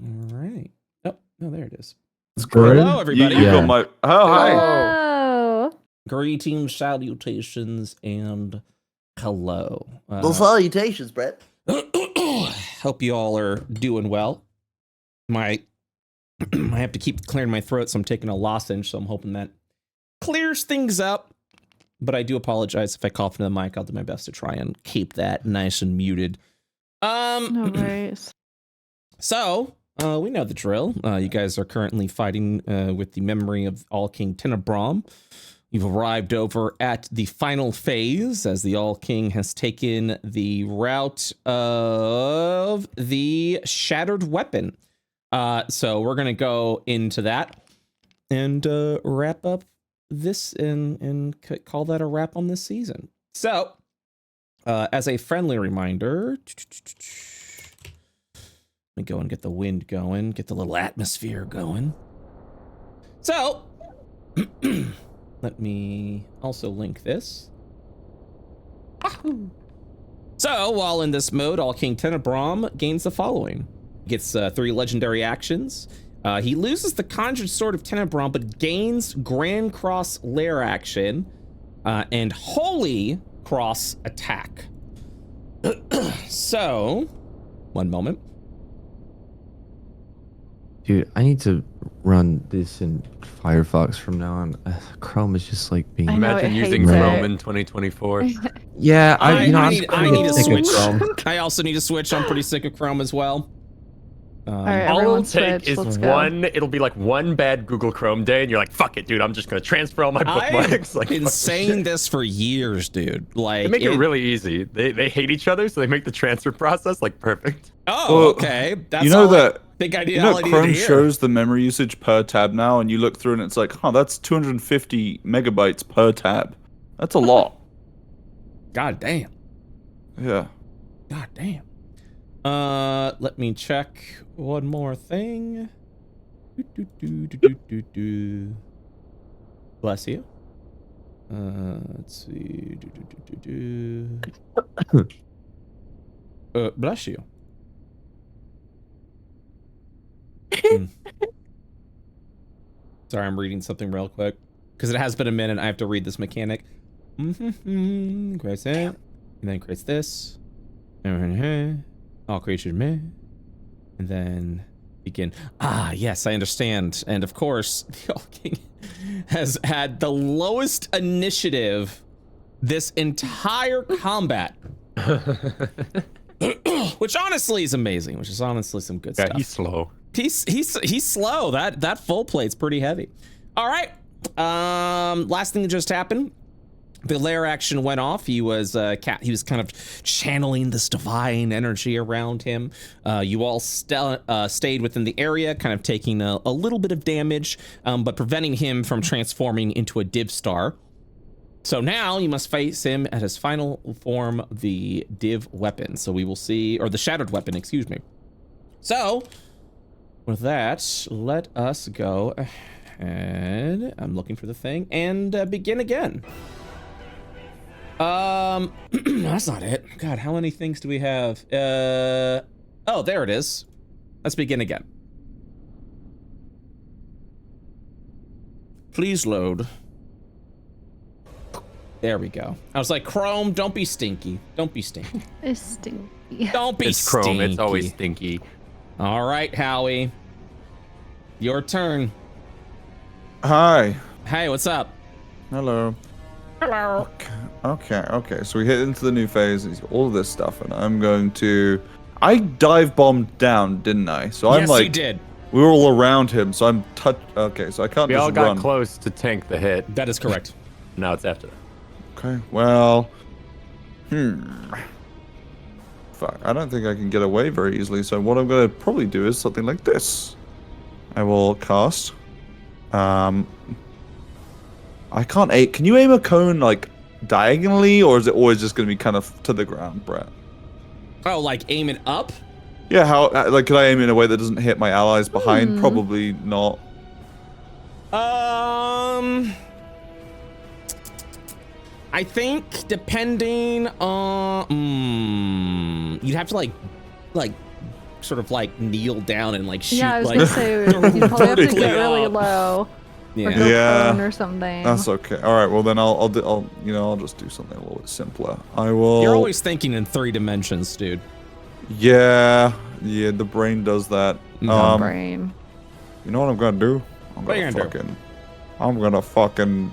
All right. Oh, no, there it is. It's good. Hello, everybody. You got my. Oh, hi. Oh. Greetings, salutations, and hello. Well, salutations, Brett. Hope you all are doing well. I have to keep clearing my throat, so I'm taking a lozenge, so I'm hoping that clears things up. But I do apologize if I cough into the mic. I'll do my best to try and keep that nice and muted. No worries. So, we know the drill. You guys are currently fighting with the memory of All King Tenebrom. You've arrived over at the final phase as the All King has taken the route of the Shattered Weapon. So we're going to go into that and wrap up this and call that a wrap on this season. So, as a friendly reminder, let me go and get the wind going, get the little atmosphere going. So, let me also link this. So, while in this mode, All King Tenebrom gains the following. Gets 3 legendary actions. He loses the Conjured Sword of Tenebrom, but gains Grand Cross Lair action and Holy Cross attack. So, one moment. Dude, I need to run this in Firefox from now on. Chrome is just like being. I know, Imagine it using hates Chrome it. in 2024. Yeah, I I'm need pretty to sick of switch. Chrome. I also need to switch. I'm pretty sick of Chrome as well. All right, All it'll everyone take switch. is Let's go. it'll be like one bad Google Chrome day, and you're like, fuck it, dude, I'm just going to transfer all my bookmarks. I've been saying this for years, dude. Like, They make it really easy. They hate each other, so they make the transfer process like perfect. Oh, Well, okay. That's you know all that. I think I did. You know, Chrome shows the memory usage per tab now, and you look through and it's like, huh, that's 250 megabytes per tab. That's a lot. God damn. Yeah. God damn. Let me check one more thing. Bless you. Let's see. Bless you. Sorry, I'm reading something real quick because it has been a minute. I have to read this mechanic. Creates it, and then creates this. All creatures meh. And then begin. Ah, yes, I understand. And of course, the All King has had the lowest initiative this entire combat. Which honestly is amazing, which is honestly some good stuff. He's slow. He's slow. That full plate's pretty heavy. All right. Last thing that just happened. The lair action went off. He was kind of channeling this divine energy around him. You all stayed within the area, kind of taking a little bit of damage, but preventing him from transforming into a div star. So now you must face him at his final form, the div weapon. So we will see, or the shattered weapon, excuse me. So with that, let us go ahead. I'm looking for the thing and begin again. That's not it. God, how many things do we have? Oh, there it is. Let's begin again. Please load. There we go. I was like, Chrome, don't be stinky. Don't be stinky. It's stinky. Don't be It's stinky. Chrome. It's always stinky. All right, Howie. Your turn. Hi. Hey, what's up? Hello. Hello. Okay. So we hit into the new phase, all of this stuff, and I'm going to. I dive bombed down, didn't I? So I'm yes, like. you did. We were all around him, so I'm Okay, so I can't We just all got run. close to tank the hit. That is correct. Now it's after that. Okay, well. Fuck, I don't think I can get away very easily, so what I'm going to probably do is something like this. I will cast. I can't aim. Can you aim a cone, like, diagonally, or is it always just going to be kind of to the ground, Brett? Oh, like aim it up? Yeah, how, like, can I aim in a way that doesn't hit my allies behind? Probably not. I think depending on, you'd have to like sort of like kneel down and like shoot Yeah, I was like gonna say you probably have to vertically get really up. low. Or Yeah. go Yeah. prone or something. That's okay. All right. Well, then I'll just do something a little bit simpler. I will. You're always thinking in 3 dimensions, dude. Yeah. The brain does that. No brain. You know what I'm gonna do? What are you gonna do? I'm gonna fucking.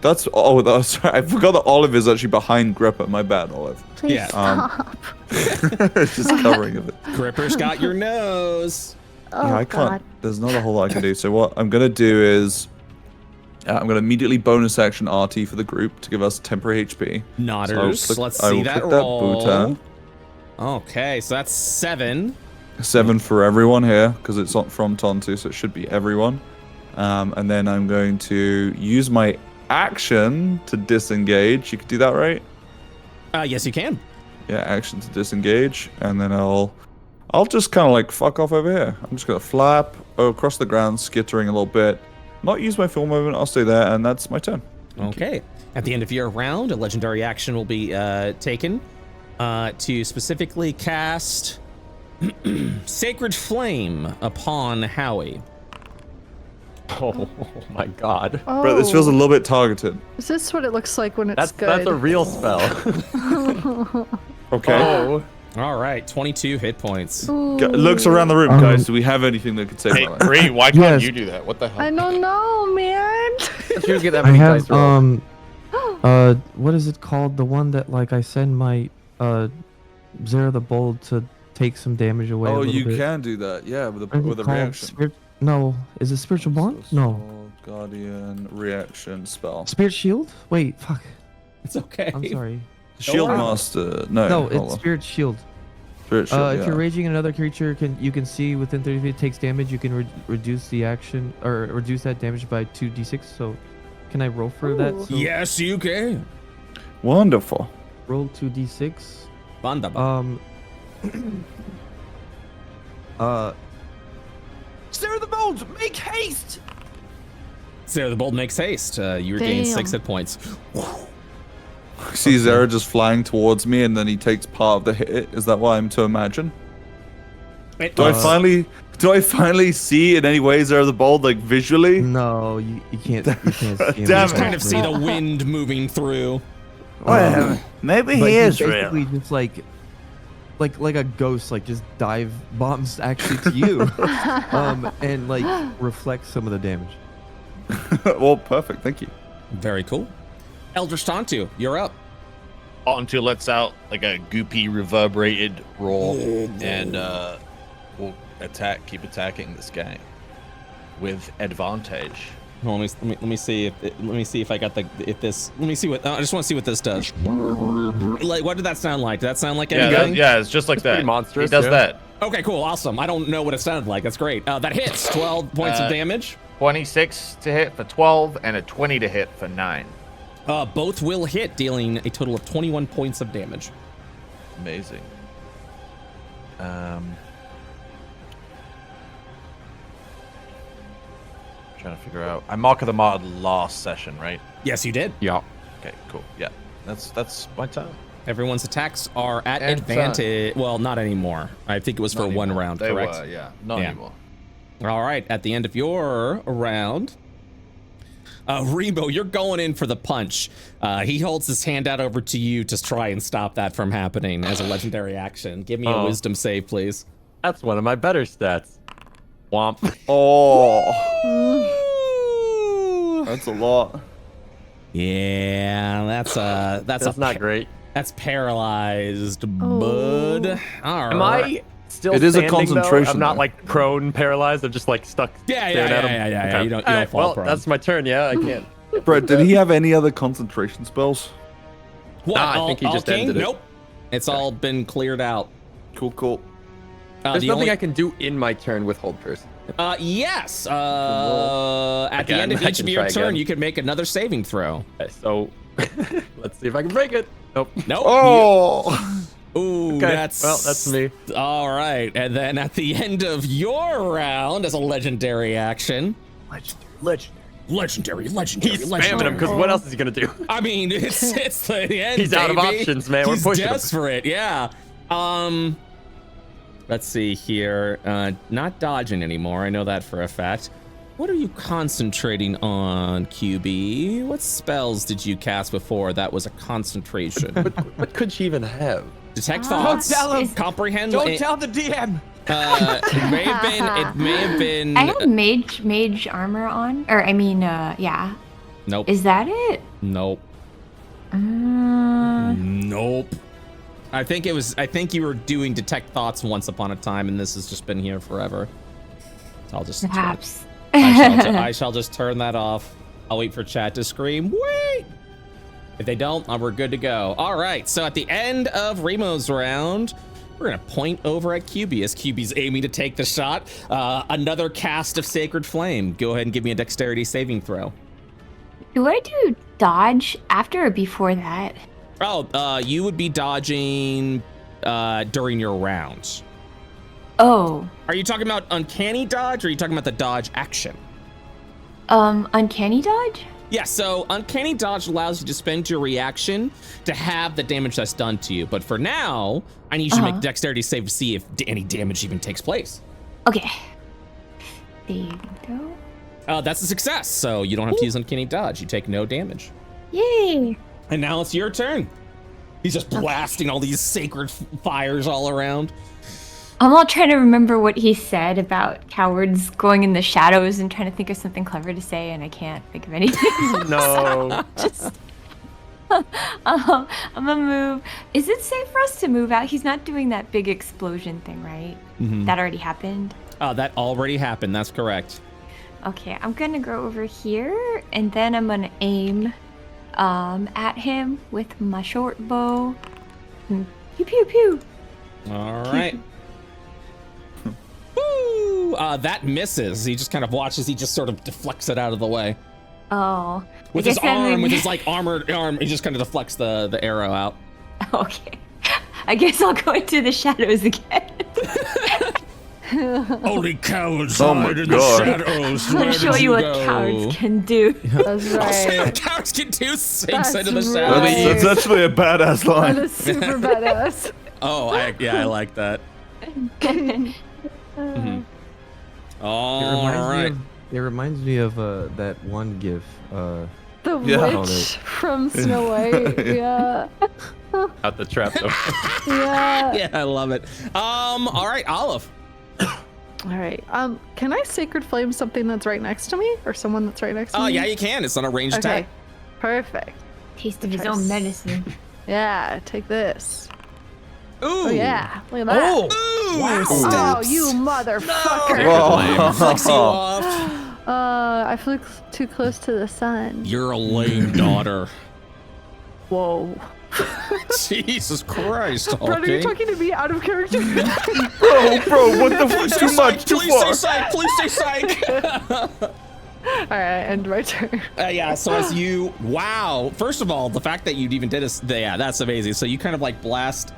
That's sorry, I forgot that Olive is actually behind Gripper. My bad, Olive. Please Yeah. stop. Just covering of it. Gripper's got your nose. Oh, Yeah, I God. can't. There's not a whole lot I can do. So what I'm gonna do is, I'm gonna immediately bonus action RT for the group to give us temporary HP. Nodders. So Let's I see will that click roll. booter. Okay, so that's 7. 7 for everyone here because it's not from Tontu, so it should be everyone. And then I'm going to use my action to disengage. You could do that, right? Yes, you can. Yeah, action to disengage, and then I'll just kind of like fuck off over here. I'm just gonna flap across the ground, skittering a little bit. Not use my full movement. I'll stay there, and that's my turn. Okay. At the end of your round, a legendary action will be taken to specifically cast Sacred Flame upon Howie. Oh my god. Oh, But this feels a little bit targeted. is this what it looks like when it's That's good? a real spell. Okay. Oh. All right, 22 hit points. Looks around the room, guys. Do we have anything that could save Hey, my life? Bree, why can't Yes. you do that? What the hell? I don't know, man. She was getting that I many have dice rolls. what is it called? The one that like I send my Zera the Bold to take some damage away. Oh, a little you bit. can do that. Yeah, with What is a it called? reaction. No, is it Spiritual Bond? No. Soul Guardian reaction spell. Spirit Shield? Wait, fuck. It's okay. I'm sorry. Shield worry. Master. No, No, hold it's on. Spirit Shield. Spirit Shield. If you're raging another creature, you can see within 30 feet it takes damage. You can reduce the action or reduce that damage by 2d6. So, can I roll for that? Ooh. So Yes, you can. Wonderful. roll 2d6. Banda. Sarah the Bold, make haste! Sarah the Bold makes haste. You regain Damn. 6 hit points. See Zera just flying towards me, and then he takes part of the hit. Is that what I'm to imagine? Do I finally see in any way Zera the Bold, like visually? No, you can't. You can't see him. Damn Just kind of see the wind moving through. Well, maybe But he is basically real. just like a ghost, like just dive bombs actually to you, and like reflects some of the damage. Well, perfect. Thank you. Very cool. Eldritch Tontu, you're up. Onto lets out like a goopy reverberated roar, and we'll keep attacking this guy with advantage. Hold on, let me see if I got let me see what I just want to see what this does. Like, what did that sound like? Did that sound like anything? Yeah, it's just like that. pretty monstrous, He does yeah. that. Okay, cool, awesome. I don't know what it sounded like. That's great. That hits. 12 points of damage. 26 to hit for 12 and a 20 to hit for 9. Both will hit, dealing a total of 21 points of damage. Amazing. Trying to figure out. I marked them out last session, right? Yes, you did. Yeah. Okay, cool. Yeah, that's my turn. Everyone's attacks are at And advantage. Well, not anymore. I think it was for Not one anymore. round, They correct? were, yeah. Not Yeah. anymore. All right, at the end of your round, Rebo, you're going in for the punch. He holds his hand out over to you to try and stop that from happening as a legendary action. Give me a wisdom save, please. That's one of my better stats. Womp. Oh, Ooh. that's a lot. Yeah, that's not great. That's paralyzed, bud. All right. Am I still It is a standing, though? concentration, I'm not though. like prone paralyzed. I'm just like stuck Yeah, staring at him. yeah. Okay. You don't Alright, fall well, prone. that's my turn. Yeah, I can't. Brett, did he have any other concentration spells? What? Nah, I think he just King? ended it. Nope. It's all been cleared out. Cool. There's The nothing only- I can do in my turn with hold person. Yes. At the end of I each of can your try turn, again. you can make another saving throw. Okay, so let's see if I can break it. Nope. Nope. Oh, Ooh, Okay, that's well, that's me. All right, and then at the end of your round, as a legendary action, legendary. He's spamming him because what else is he gonna do? I mean, it's the end. He's out of baby. options, man. We're He's pushing him. desperate. Yeah. Let's see here. Not dodging anymore. I know that for a fact. What are you concentrating on, QB? What spells did you cast before that was a concentration? What could she even have? Detect thoughts. Don't tell him. Comprehend. Don't tell the DM. It may have been. I have mage armor on, or I mean, yeah. Nope. Is that it? Nope. Nope. I think you were doing detect thoughts once upon a time, and this has just been here forever. So I'll just. Perhaps. I shall just turn that off. I'll wait for chat to scream, wait! If they don't, we're good to go. All right, so at the end of Remo's round, we're gonna point over at QB as QB's aiming to take the shot. Another cast of Sacred Flame. Go ahead and give me a dexterity saving throw. Do I do dodge after or before that? Oh, you would be dodging during your round. Oh. Are you talking about uncanny dodge, or are you talking about the dodge action? Uncanny dodge? Yeah, so uncanny dodge allows you to spend your reaction to have the damage that's done to you. But for now, I need you to make a dexterity save to see if any damage even takes place. Okay. There you go. That's a success, so you don't have to use uncanny dodge. You take no damage. Yay. And now it's your turn. He's just blasting all these sacred fires all around. I'm all trying to remember what he said about cowards going in the shadows and trying to think of something clever to say, and I can't think of anything. No. I'm gonna move. Is it safe for us to move out? He's not doing that big explosion thing, right? That already happened. That already happened. That's correct. Okay, I'm gonna go over here, and then I'm gonna aim at him with my short bow. Pew pew pew. All right. Woo! That misses. He just kind of watches. He just sort of deflects it out of the way. Oh. With his arm, with his like armored arm, he just kind of deflects the arrow out. Okay. I guess I'll go into the shadows again. Only cowards Oh my hide in God. the shadows. I'll show you what cowards can do. That's right. Cowards can do sinks That's into the right. shadows. That's actually a badass That line. is super badass. Oh, I like that. All right. It reminds me of that one GIF. The Yeah. witch from Snow White. Yeah. Out the trap. Yeah. Yeah, I love it. All right, Olive. All right. Can I sacred flame something that's right next to me, or someone that's right next to Oh, me? yeah, you can. It's not a ranged Okay. attack. Perfect. Taste of his own medicine. Yeah. Take this. Ooh. Oh yeah. Look at that. Ooh. Wow. Oh, you motherfucker. Whoa. Flicks you off. I flew too close to the sun. You're a lame daughter. Whoa. Jesus Christ, Bro, are you talking to me out of character? Bro, what the fuck? Too much, too far. Please stay psych. All right, end my turn. Yeah, so as you, wow. First of all, the fact that you even did this, yeah, that's amazing. So you kind of like blast.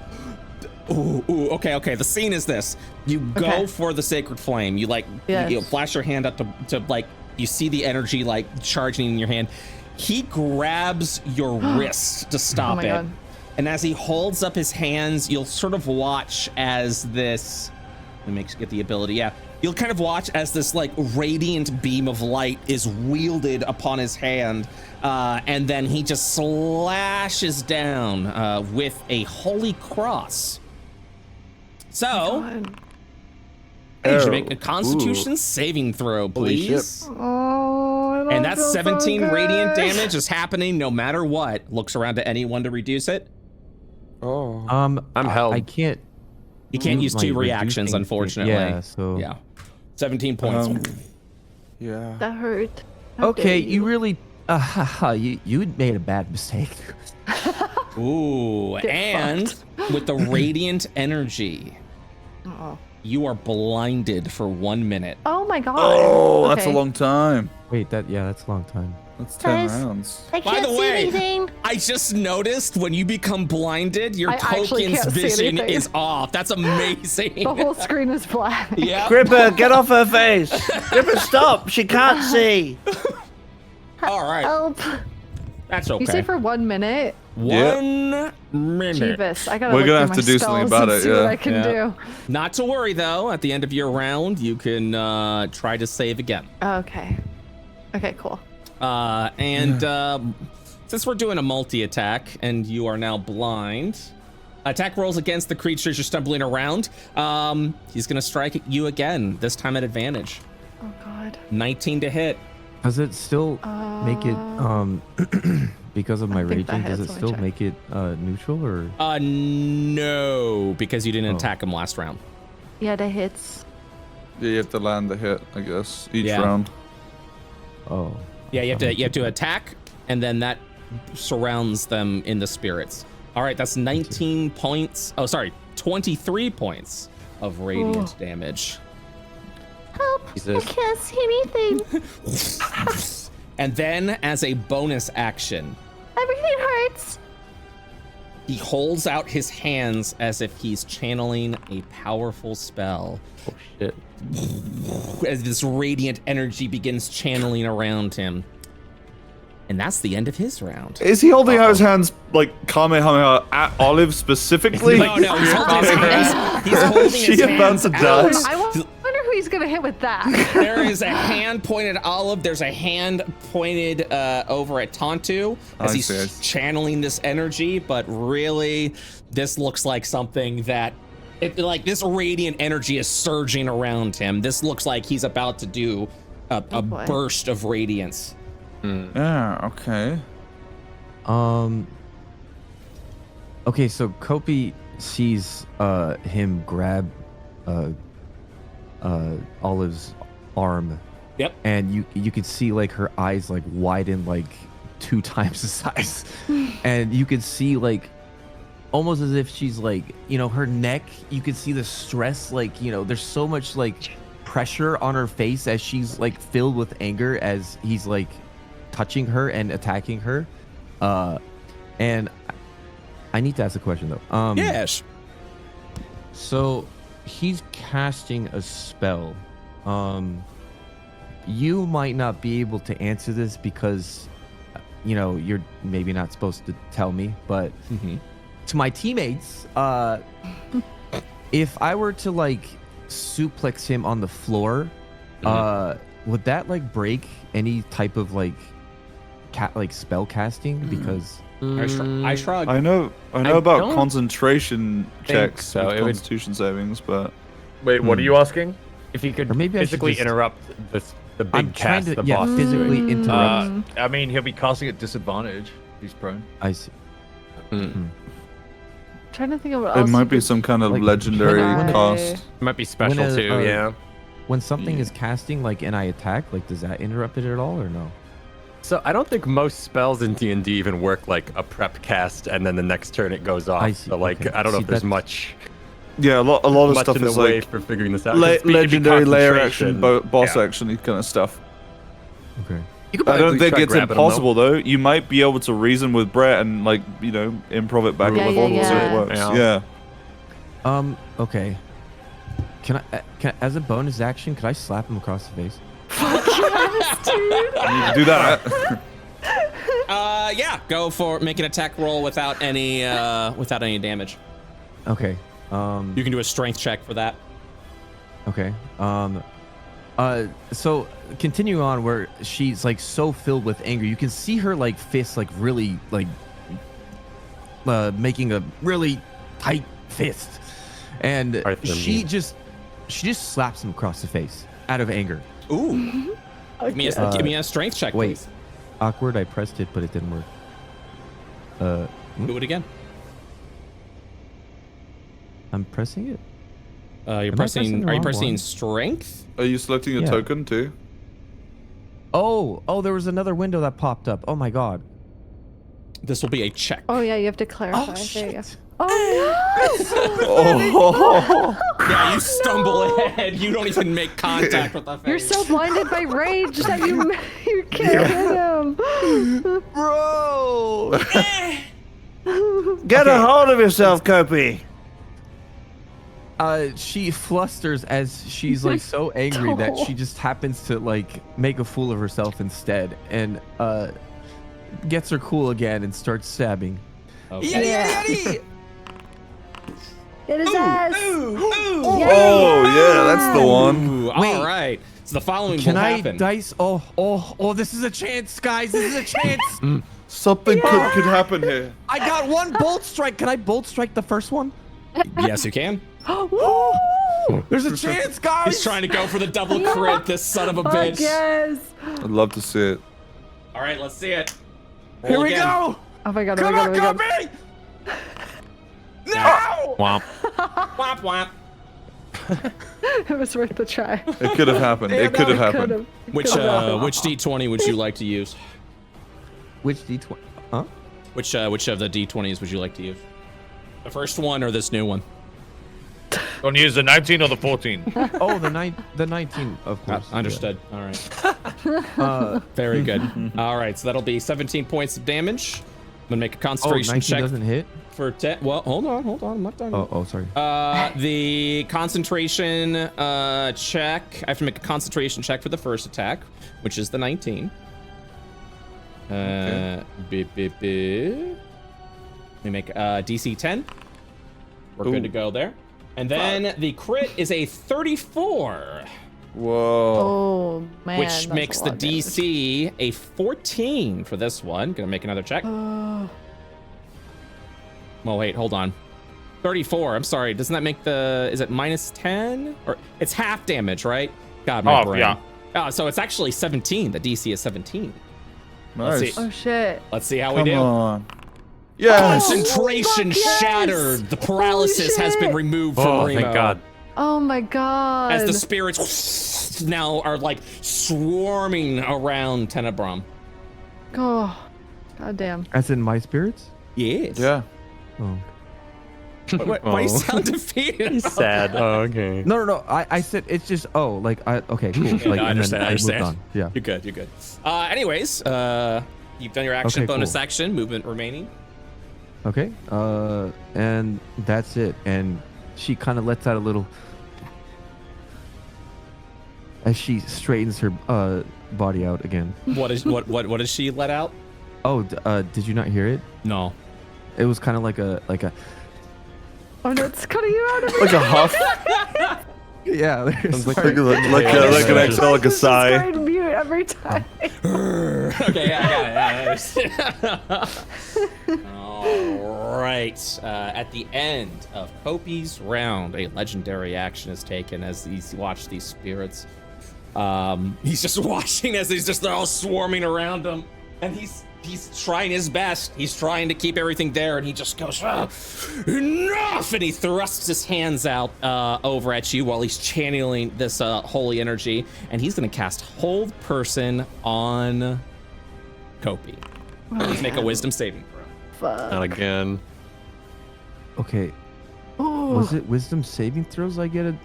Ooh, okay. The scene is this. You go Okay. for the sacred flame. You like, Yes. you flash your hand up to like, you see the energy like charging in your hand. He grabs your wrist to stop my it. God. And as he holds up his hands, you'll sort of watch as this, let me get the ability, yeah. You'll kind of watch as this like radiant beam of light is wielded upon his hand. And then he just slashes down with a holy cross. So, you should make a constitution saving throw, please. Oh, I don't And that's feel so 17 good. radiant damage is happening no matter what. Looks around to anyone to reduce it. Oh. I'm held. I can't. You can't use my two reactions, reducing- unfortunately. Yeah. So. Yeah. 17 points. Yeah. That hurt. How Okay, dare you really. You made a bad mistake. Ooh, Get and with the radiant energy, Uh-oh. you are blinded for 1 minute. Oh my god. Oh, that's a Okay. long time. Wait, that's a long time. That's 10 Guys. rounds. I By can't the see way, anything. I just noticed when you become blinded, your I actually token's can't see vision anything. is off. That's amazing. The whole screen is black. Yeah. Gripper, get off her face. Gripper, stop. She can't see. All right. Help. That's okay. You say for 1 minute? 1 minute. Jeebus, I gotta We're look gonna through have my to do something spells about and it, see yeah. what I can do. Not to worry though. At the end of your round, you can try to save again. Okay. Okay, cool. Since we're doing a multi-attack and you are now blind, attack rolls against the creatures you're stumbling around. He's gonna strike at you again, this time at advantage. Oh God. 19 to hit. Does it still make it because of my think that raging? Does hits. it Let me still check. make it neutral or? No, because you didn't attack him last round. Yeah, that hits. Yeah, you have to land the hit, I guess, each Yeah. round. Oh. Yeah, you have to attack, and then that surrounds them in the spirits. All right, that's 19 points. Oh, sorry, 23 points of radiant damage. Help! Jesus. I can't see anything. And then, as a bonus action, Everything hurts. he holds out his hands as if he's channeling a powerful spell. Oh shit. As this radiant energy begins channeling around him. And that's the end of his round. Is he holding out his hands like Kamehameha at Olive specifically? No, he's holding his hands. He's holding She his about hands to out. die? I wonder who he's gonna hit with that. There is a hand pointed at Olive. There's a hand pointed over at Tontu as I he's see. channeling this energy. But really, this looks like something that, like this radiant energy is surging around him. This looks like he's about to do a boy. burst of radiance. Yeah, okay. Okay, so Kopi sees him grab Olive's arm. Yep. And you could see like her eyes like widen like 2 times the size. And you could see like almost as if she's like, you know, her neck, you could see the stress, like, you know, there's so much like pressure on her face as she's like filled with anger as he's like touching her and attacking her. And I need to ask a question though. Yes. So he's casting a spell. You might not be able to answer this because, you know, you're maybe not supposed to tell me, but to my teammates, if I were to like suplex him on the floor, would that like break any type of like spell casting? Because I shrug. I know about don't concentration checks so. with It would- Constitution savings, but Wait, what are you asking? If you could Or maybe I should physically just- interrupt the big I'm trying cast, to the boss. physically interrupt. I mean, he'll be casting at disadvantage. He's prone. I see. Trying to think of what it else. might you be could- some kind of Like, legendary when I- cost. Might be special When a- too, yeah. When something is casting, like, and I attack, like, does that interrupt it at all or no? So I don't think most spells in D&D even work like a prep cast and then the next turn it goes off. I see, So like, okay. I don't know See, if there's that's- much Yeah, a lot of much stuff in the is way like for figuring this out. 'cause it'd be legendary layer concentration. action, boss Yeah. action, kind of stuff. Okay. You could I probably don't think try it's grabbing him, though. impossible though. You might be able to reason with Brett and like, you know, improv it back Yeah, on the yeah, model so yeah. it works. Yeah. Yeah. Okay. Can I, as a bonus action, could I slap him across the face? Yes, dude. You can do that. Yeah, go for make an attack roll without any damage. Okay. You can do a strength check for that. Okay. So continue on where she's like so filled with anger. You can see her like fist like really like making a really tight fist. And Arthur she mean. just slaps him across the face out of anger. Ooh. Give me a strength check, Wait. please. Awkward, I pressed it, but it didn't work. Do it again. I'm pressing it. You're pressing pressing. the Are you wrong pressing one? strength? Are you selecting a Yeah. token too? Oh, there was another window that popped up. Oh my god. This will be a check. Oh yeah, you have to clarify. Oh, There you go. shit. Oh Yeah, you stumble ahead. You don't even make contact with the face. no! You're so blinded by rage that you can't hit him. Bro! Get a hold of yourself, Kopi. She flusters as she's like so angry that No. she just happens to like make a fool of herself instead. And gets her cool again and starts stabbing. Okay. Yeti! It is us. Oh, yeah, that's the one. Ooh, all right. So the following Can will I happen. dice? Oh, this is a chance, guys. This is a chance. Something could happen here. I got one bolt strike. Can I bolt strike the first one? Yes, you can. There's a chance, guys. He's trying to go for the double crit, this son of a Fuck bitch. yes. I'd love to see it. All right, let's see it. Here Roll we again. go. Oh my god. Come oh on, my god. Copy. No! Womp. Womp womp. It was worth the try. It could have happened. It could have happened. Which D20 would you like to use? Which D20? Huh? Which of the D20s would you like to use? The first one or this new one? Gonna use the 19 or the 14? Oh, the 19, of course. Understood. All right. Very good. All right, so that'll be 17 points of damage. I'm gonna make a Oh, concentration 19 check doesn't hit? for 10. Well, hold on. I'm not done. Oh, sorry. The concentration check. I have to make a concentration check for the first attack, which is the 19. Let me make DC 10. We're good to go there. And then the crit is a 34, Whoa. Oh man. which that's makes a the lot of damage. DC a 14 for this one. Gonna make another check. Oh wait, hold on. 34. I'm sorry. Doesn't that make the? Is it minus 10? Or it's half damage, right? God, my brain. Yeah. Oh, so it's actually 17. The DC is 17. Let's Nice. see. Oh shit. Let's see how we Come do. on. Yes. Concentration fuck yes! shattered. The paralysis has been shit. removed from Oh, Remo. thank God. Oh my god. As the spirits now are like swarming around Tenebrum. Oh. God damn. As in my spirits? Yes. Yeah. Oh. Why you sound defeated? He's sad. Oh, okay. No. I said it's just okay, cool. Yeah, Like, I and understand. then I understand. moved on. Yeah. You're good. You're good. Anyways, you've done your action, Okay, bonus cool. action, movement remaining. Okay. And that's it. And she kind of lets out a little as she straightens her body out again. What does she let out? Oh, did you not hear it? No. It was kind of like a Oh no, it's cutting you out of me. Like a huff. yeah. There's like like an exhale, like a sigh. Going mute every time. Okay, yeah, I got it. All right. At the end of Kopi's round, a legendary action is taken as he's watched these spirits. He's just watching as they're all swarming around him, and he's trying his best. He's trying to keep everything there, and he just goes, enough! And he thrusts his hands out over at you while he's channeling this holy energy, and he's gonna cast Hold Person on Kopi. Please make a Wisdom saving throw. Fuck. Not again. Okay. Ooh. Was it wisdom saving throws I get an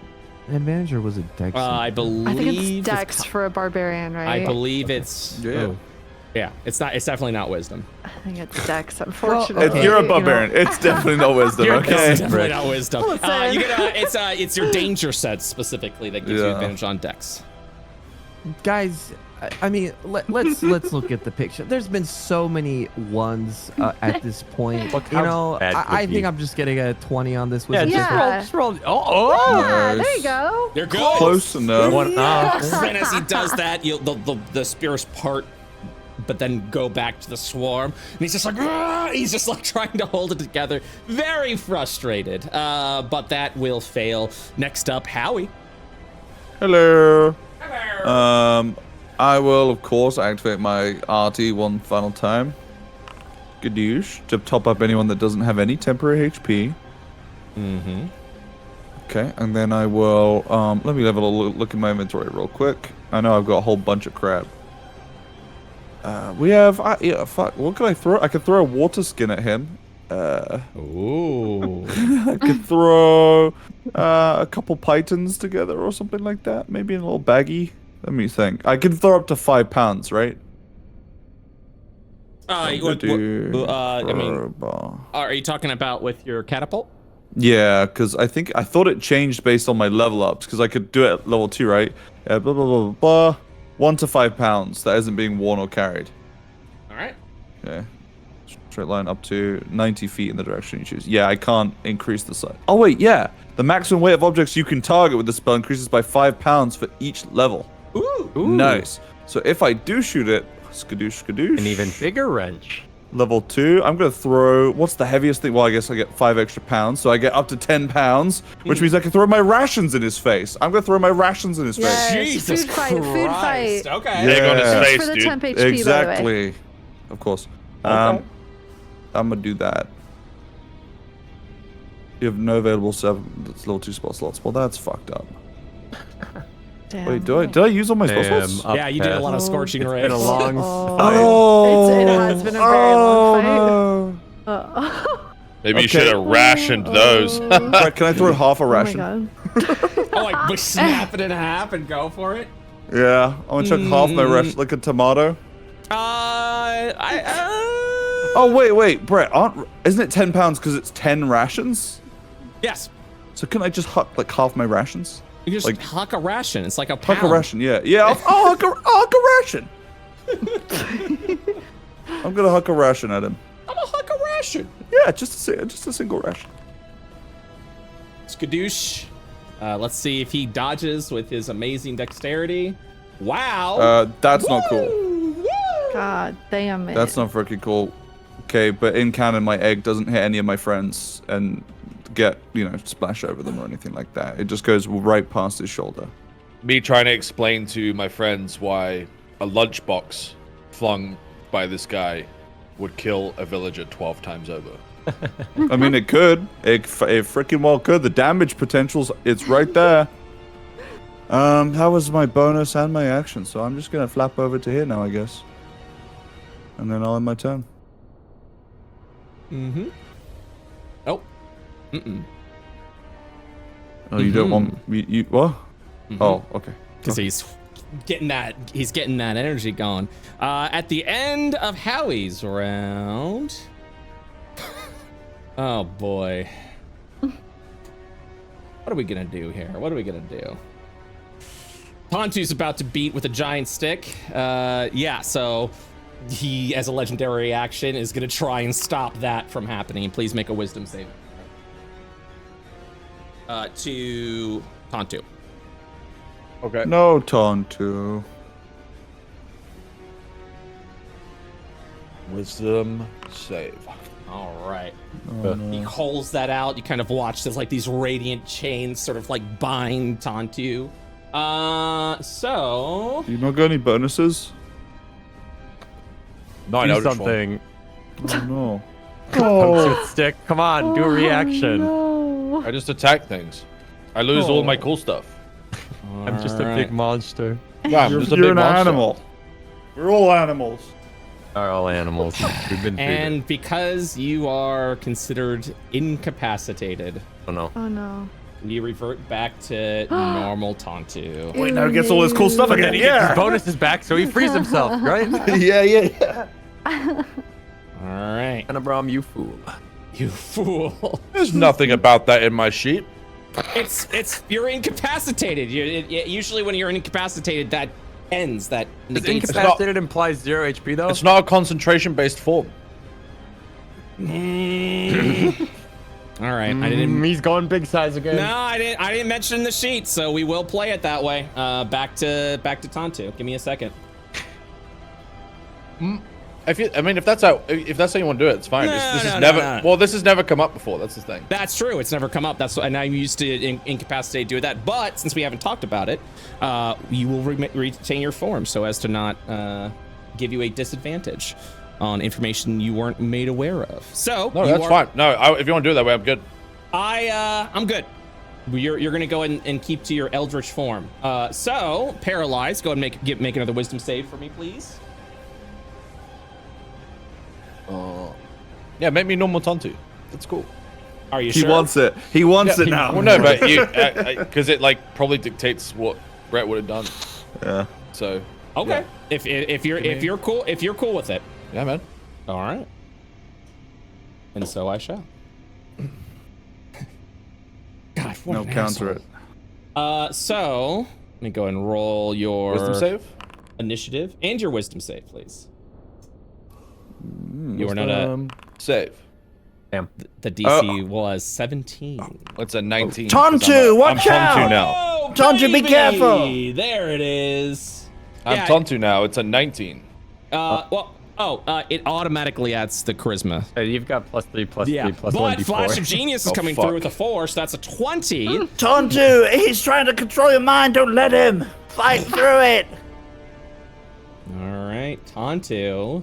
advantage, or was it dex? I believe. I think it's Dex for a barbarian, right? I believe it's. Yeah. Oh, yeah, it's not. It's definitely not Wisdom. I think it's Dex, unfortunately. okay. You're a you know. barbarian. It's definitely not wisdom. Okay. It's definitely not Wisdom. Listen. You get it's your danger set specifically that gives you Yeah. advantage on Dex. Guys, I mean, let's look at the picture. There's been so many ones at this point. Look You how know, bad I could think be. I'm just getting a 20 on this. Yeah, wisdom just save. Yeah. just roll. Oh, Yeah, there Nice. you go. You're good. Close enough. One off. And as he does that, the spirits part, but then go back to the swarm, and he's just like, "Argh!" He's just like trying to hold it together, very frustrated. But that will fail. Next up, Howie. Hello. I will, of course, activate my RT one final time. Gadoosh, to top up anyone that doesn't have any temporary HP. Mm-hmm. Okay, and then I will, let me level a look in my inventory real quick. I know I've got a whole bunch of crap. We have, yeah, fuck, what can I throw? I could throw a water skin at him. Ooh. I could throw a couple pythons together or something like that. Maybe in a little baggie. Let me think. I can throw up to 5 pounds, right? I mean, are you talking about with your catapult? Yeah, because I thought it changed based on my level ups, because I could do it at level 2, right? Yeah, blah, blah, blah, blah. 1 to 5 pounds that isn't being worn or carried. All right. Okay. Straight line up to 90 feet in the direction you choose. Yeah, I can't increase the size. Oh wait, yeah. The maximum weight of objects you can target with the spell increases by 5 pounds for each level. Ooh. Nice. So if I do shoot it, skadoosh, skadoosh. An even bigger wrench. Level 2, I'm going to throw, what's the heaviest thing? Well, I guess I get 5 extra pounds, so I get up to 10 pounds, which means I can throw my rations in his face. I'm going to throw my rations in his face. Yes, Jesus food fight, food Christ. fight. Okay. Yeah. Egg on his Yeah. face, For the dude. temp HP, by the way. Exactly. Of course. Okay. I'm going to do that. You have no available level 2 spell slots. Well, that's fucked up. Damn. Wait, did I use all my spell Damn, slots? up Yeah, you did a lot of past. scorching It's rays. been a long Oh, It has been a very long fight. no. Maybe you Okay. should have rationed those. Brett, can I throw half a Oh my ration? god. Oh, like we snap it in half and go for it. Yeah, I want to chuck half my ration like a tomato. Oh wait, Brett, isn't it 10 pounds because it's 10 rations? Yes. So can I just huck like half my rations? You just Like- huck a ration. It's like a pound. Huck a ration, yeah. I'll huck a ration. I'm gonna huck a ration at him. I'm a huck a ration. Yeah, just a single ration. Skadoosh. Let's see if he dodges with his amazing dexterity. Wow. That's not cool. Woo! God damn it. That's not freaking cool. Okay, but in canon, my egg doesn't hit any of my friends and get, splash over them or anything like that. It just goes right past his shoulder. Me trying to explain to my friends why a lunchbox flung by this guy would kill a villager 12 times over. I mean, it could. It freaking well could. The damage it's right there. That was my bonus and my action, so I'm just gonna flap over to here now, I guess. And then I'll end my turn. Mm-hmm. Oh. Mm-mm. Oh, you don't want you what? Oh, okay. Because he's getting that energy going. At the end of Howie's round. Oh boy. What are we gonna do here? What are we gonna do? Tontu's about to beat with a giant stick. Yeah, so he, as a legendary action, is gonna try and stop that from happening. Please make a wisdom save. To Tontu. Okay. No, Tontu. Wisdom save. All right. Oh, He no. holds that out. You kind of watch as like these radiant chains sort of like bind Tontu. So You not got any bonuses? Not Do Eldritch Form. something. Oh no. Punch with stick. Come on, do a reaction. No. I just attack things. I lose all my cool stuff. I'm just a big monster. Yeah, I'm You're, just a you're big an monster. animal. We're all animals. Are all animals. We've been through and because you are considered incapacitated, Oh no. Oh no. you revert back to normal Tontu. Wait, now he gets all his cool stuff again. His Yeah. bonus is back, so he frees himself, right? yeah. All right, And Abram, you fool. you fool. There's nothing about that in my sheet. It's you're incapacitated. Usually when you're incapacitated, that ends. That Is negates that. incapacitated implies 0 HP though? It's not a concentration-based form. All right, I didn't. He's going big size again. No, I didn't mention in the sheet, so we will play it that way. Back to Tontu. Give me a second. If that's how you want to do it, it's fine. No, this no, has no, never. no. Well, this has never come up before. That's the thing. That's true. It's never come up. And I'm used to incapacitate do that. But since we haven't talked about it, you will retain your form so as to not give you a disadvantage on information you weren't made aware of. So No, that's fine. No, if you want to do it that way, I'm good. I'm good. You're gonna go ahead and keep to your eldritch form. So paralyzed. Go ahead and make another wisdom save for me, please. Yeah, make me normal Tontu. That's cool. Are you He sure? wants it. He wants it now. Well, no, but you because it like probably dictates what Brett would have done. Yeah. So Okay. yeah. If you're cool with it. Yeah, man. All right. And so I shall. God, what No, an counter asshole. it. So let me go and roll your Wisdom save. initiative and your wisdom save, please. You were not a. Save. Damn. The DC was 17. It's a 19. Tontu, watch I'm out! Tontu now. Oh, Tontu, be baby! careful! There it is. I'm Yeah, Tontu now. It's a 19. It automatically adds the charisma. You've got +3, +3, Yeah, +1 but d4. Flash of Genius is coming fuck. through with a 4, so that's a 20. Tontu, he's trying to control your mind. Don't let him. Fight through it. All right, Tontu,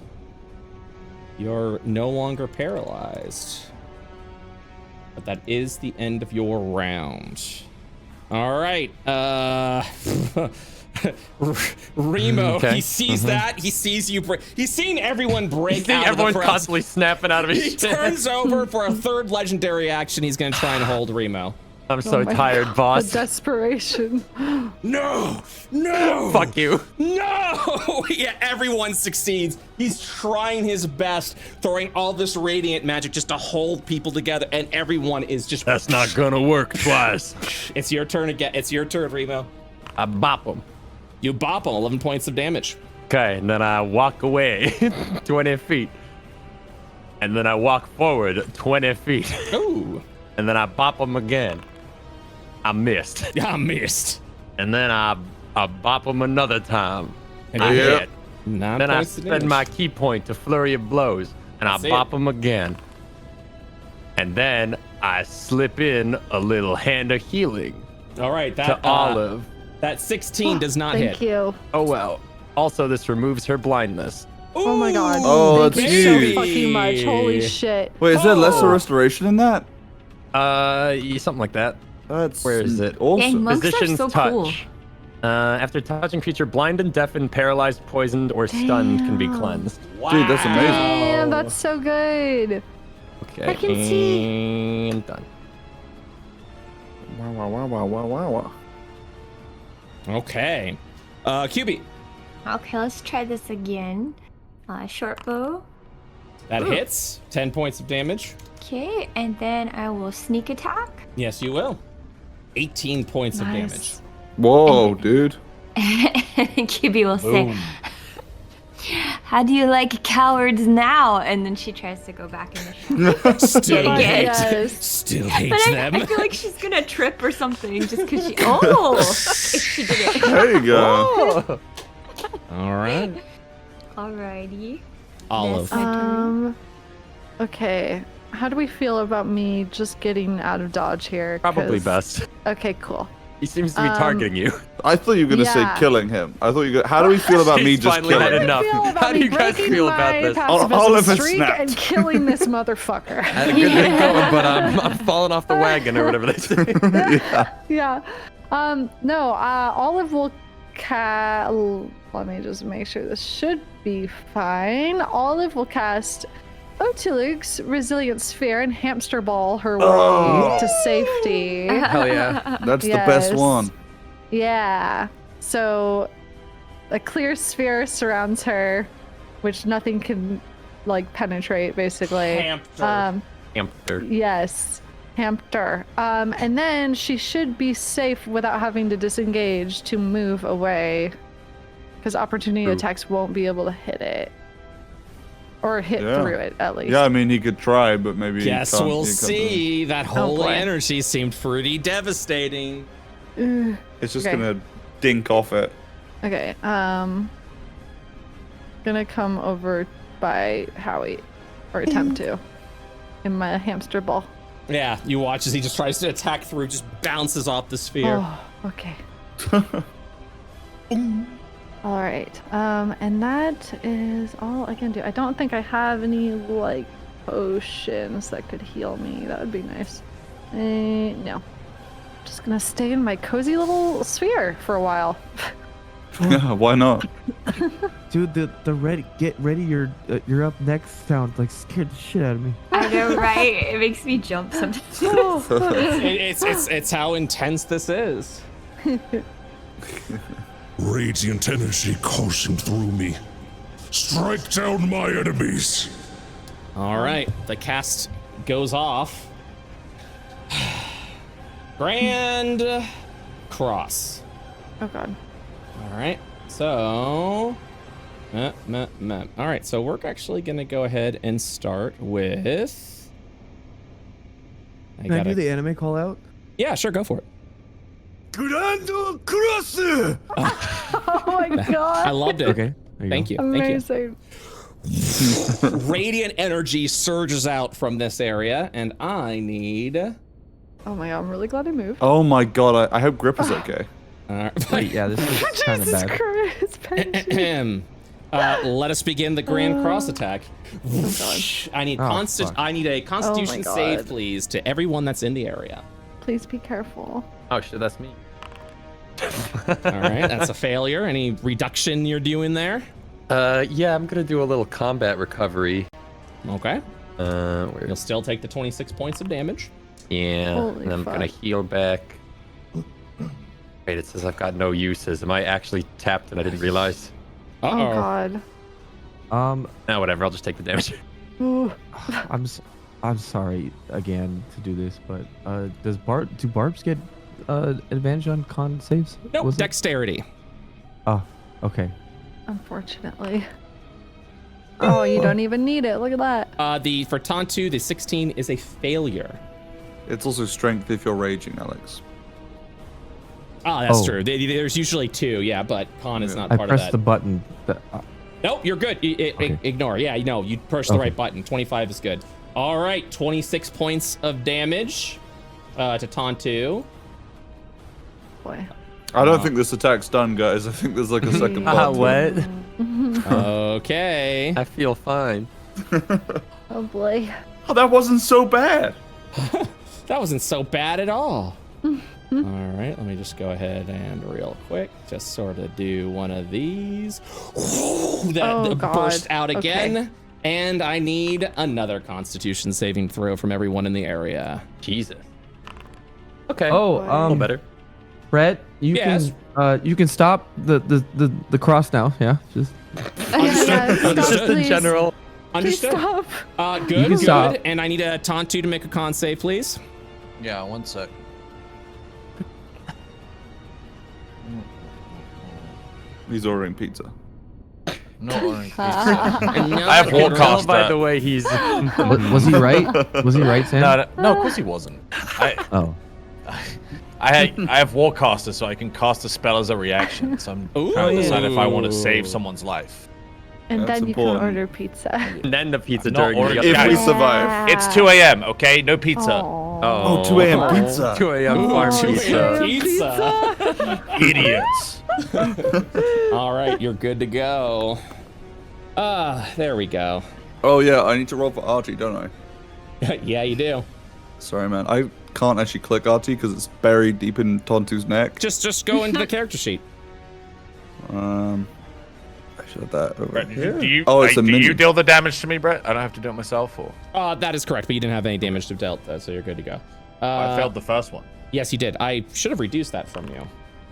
you're no longer paralyzed. But that is the end of your round. All right, Remo, Okay. he sees that. He sees you break. He's seen everyone break out Everyone's of the crowd. constantly snapping out of his He shit. turns over for a third legendary action. He's going to try and hold Remo. I'm so Oh my tired, God, boss. The desperation. No! No! Fuck you. No! Yeah, everyone succeeds. He's trying his best, throwing all this radiant magic just to hold people together, and everyone is just. That's not gonna work twice. It's your turn again. It's your turn, Remo. I bop him. You bop him, 11 points of damage. Okay, and then I walk away 20 feet. And then I walk forward 20 feet. Ooh. And then I bop him again. I missed. I missed. And then I bop him another time. And I you hit. 9 Then I points of spend damage. my key point to flurry of blows. And I That's it. bop him again. And then I slip in a little hand of healing All right, to that Olive. That 16 does not Thank hit. you. Oh well. Also, this removes her blindness. Oh my God. Oh, Thank that's you so huge. fucking much. Holy shit. Wait, is there lesser restoration in that? Something like that. That's Where is it? Dang, awesome. monks are Position's so touch. cool. After touching creature, blind, deafened, paralyzed, poisoned, or stunned can be Damn. cleansed. Wow. Dude, that's amazing. Damn, that's so good. Okay, I can see. and done. Wow. Okay. QB. Okay, let's try this again. Short bow. That hits. 10 points of damage. Okay, and then I will sneak attack. Yes, you will. 18 points of damage. Nice. Whoa, dude. Kibi will say, "How do you like cowards now?" And then she tries to go back in the shop. Still But hates, yes. still But hates I them. feel like she's gonna trip or something just because she. Oh, okay, she did it. There you go. All right. Alrighty. Olive. Yes, my turn. Okay. How do we feel about me just getting out of dodge here? Probably 'Cause- best. Okay, cool. He seems to be targeting you. I thought you were gonna Yeah. say killing him. I thought you were gonna. How do we feel about me He's just finally had killing him? enough. Feel about How do me you guys breaking feel about my this? pacifism Oliver streak snapped. and killing this motherfucker. I had a good thing going, but I'm falling off the wagon or whatever they say. Yeah. No, Olive will let me just make sure this should be fine. Olive will cast Otilug's Resilient Sphere and hamster ball her way to safety. Hell yeah. That's the best Yes. one. Yeah. So a clear sphere surrounds her, which nothing can like penetrate basically. Hamster. Hamster. Yes. Hamster. And then she should be safe without having to disengage to move away. Because opportunity True. attacks won't be able to hit it. Or hit Yeah. through it, at least. Yeah, I mean he could try, but maybe. Guess he can't, we'll he can't do it. see. That holy boy. energy seemed pretty devastating. Ugh. It's just Okay. gonna dink off it. Okay, gonna come over by Howie, or attempt to, in my hamster ball. Yeah, you watch as he just tries to attack through, just bounces off the sphere. Oh, okay. All right, and that is all I can do. I don't think I have any like potions that could heal me. That would be nice. No, just gonna stay in my cozy little sphere for a while. Yeah, why not? Dude, the ready, get ready, you're up next sound like scared the shit out of me. I know, right? It makes me jump sometimes. It's how intense this is. Radiant energy coursing through me. Strike down my enemies. All right, the cast goes off. Grand cross. Oh god. All right, so All right, so we're actually gonna go ahead and start with. Can I do the anime call out? Yeah, sure, go for it. Grando Cross! Oh my god. I loved it. Okay. Thank you. Amazing. Radiant energy surges out from this area, and I need. Oh my god, I'm really glad I moved. Oh my god, I hope Grip is okay. Wait, yeah, this is kind of Jesus bad. Christ, Benji. Let us begin the grand cross attack. I need fuck. I need a Constitution God. save, please, to everyone that's in the area. Please be careful. Oh shit, that's me. All right, that's a failure. Any reduction you're doing there? Yeah, I'm gonna do a little combat recovery. Okay. Where? You'll still take the 26 points of damage. Yeah, Holy and I'm gonna fuck. heal back. Wait, it says I've got no uses. Am I actually tapped and I didn't realize? Uh-oh. Oh god. No, whatever. I'll just take the damage. Ooh. I'm sorry again to do this, but do barbs get advantage on con saves? Nope, Was it? dexterity. Oh, okay. Unfortunately. Oh, you don't even need it. Look at that. For Tantu, the 16 is a failure. It's also strength if you're raging, Alex. Ah, that's Oh. true. There's usually 2, yeah, but con is not I part of pressed that. the button. Nope, you're good. Okay. Ignore. Yeah, no, you pushed the Okay. right button. 25 is good. All right, 26 points of damage to Tantu. Boy. I don't think this attack's done, guys. I think there's like a second part. to it. What? Okay. I feel fine. Oh boy. Oh, that wasn't so bad. That wasn't so bad at all. All right, let me just go ahead and real quick, just sort of do one of these. That God. burst out again. Okay. And I need another Constitution saving throw from everyone in the area. Jesus. Okay. Oh, a little better. Brett, you Yes. can stop the cross now. Yeah, just Yeah, stop, Just in please. general. Please Understood. stop. Good, can good. stop. And I need a Tantu to make a con save, please. Yeah, one sec. He's ordering pizza. Not ordering pizza. No, I have Tell Warcaster. by the way he's. was he right? Was he right, Sam? No, of course he wasn't. Oh, I have Warcaster, so I can cast a spell as a reaction. So I'm trying to decide if I want to save someone's life. And That's then you important. can order pizza. And then the pizza I'm not during ordering- If we Guys, survive. It's 2 a.m. Okay, no pizza. Aw. 2 a.m. pizza. 2 a.m. farm Ooh, pizza. pizza. Idiots. All right, you're good to go. There we go. Oh yeah, I need to roll for Archie, don't I? Yeah, you do. Sorry, man. I can't actually click Archie because it's buried deep in Tontu's neck. Just go into the character sheet. I should have that over Brett, here. do you, Oh, it's a do you minion. deal the damage to me, Brett? I don't have to do it myself, or That is correct, but you didn't have any damage to dealt, though, so you're good to go. I failed the first one. Yes, you did. I should have reduced that from you.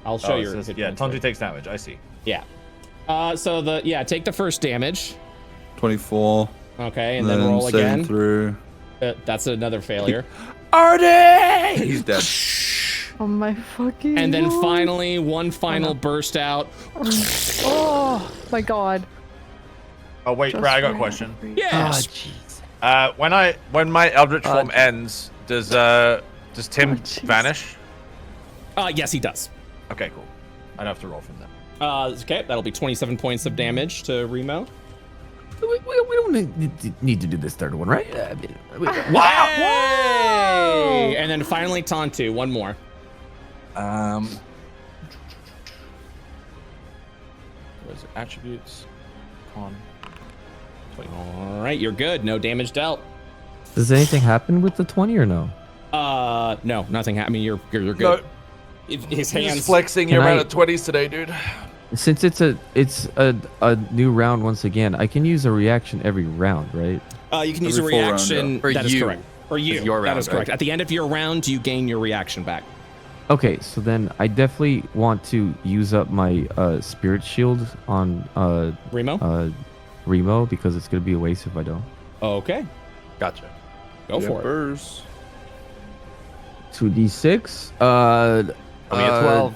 I'll show Oh, it you. says- yeah, Tantu takes damage. I see. Yeah. Take the first damage. 24. Okay, and then roll saving again. through. That's another failure. Artie! He's dead. Oh my fucking And then God. finally, one final burst out. Oh my god. Oh wait, Just Brett, I got a ran question. over you. Yes. When my Eldritch form ends, does Tim jeez. vanish? Yes, he does. Okay, cool. I don't have to roll from there. Okay, that'll be 27 points of damage to Remo. we don't need to do this third one, right? Wow! And then finally, Tantu, one more. Where's it? Attributes? Con. All right, you're good. No damage dealt. Does anything happen with the 20 or no? No, nothing happened. I mean, you're good. No. His hands. flexing your amount of 20s today, dude. Since it's a new round once again, I can use a reaction every round, right? You can use a Every full round, reaction. yeah. For That is you. correct. For you. It's your That round, is correct. right? At the end of your round, you gain your reaction back. Okay, so then I definitely want to use up my spirit shield on Remo? Remo because it's gonna be a waste if I don't. Okay. Gotcha. Go for it. Burst. 2d6. Only a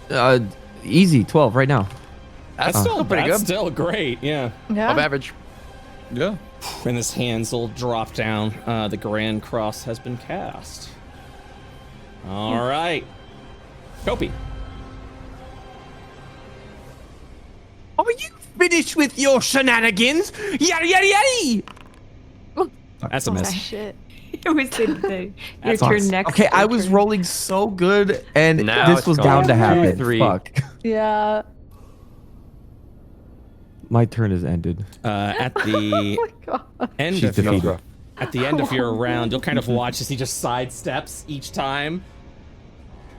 12. Easy 12 right now. That's still pretty That's good. still great. Yeah. Yeah. Above average. Yeah. And his hands will drop down. The Grand Cross has been cast. All right. Kopi. Are you finished with your shenanigans? Yada yada yada! That's a miss. Shit. It was your That's turn awesome. next. Okay, I was turn. rolling so good, and Now this it's was going bound to 2, happen. 3. Fuck. Yeah. My turn has ended. At the Oh my god. end She's of your, defeated. at the end of your round, you'll kind of watch as he just sidesteps each time,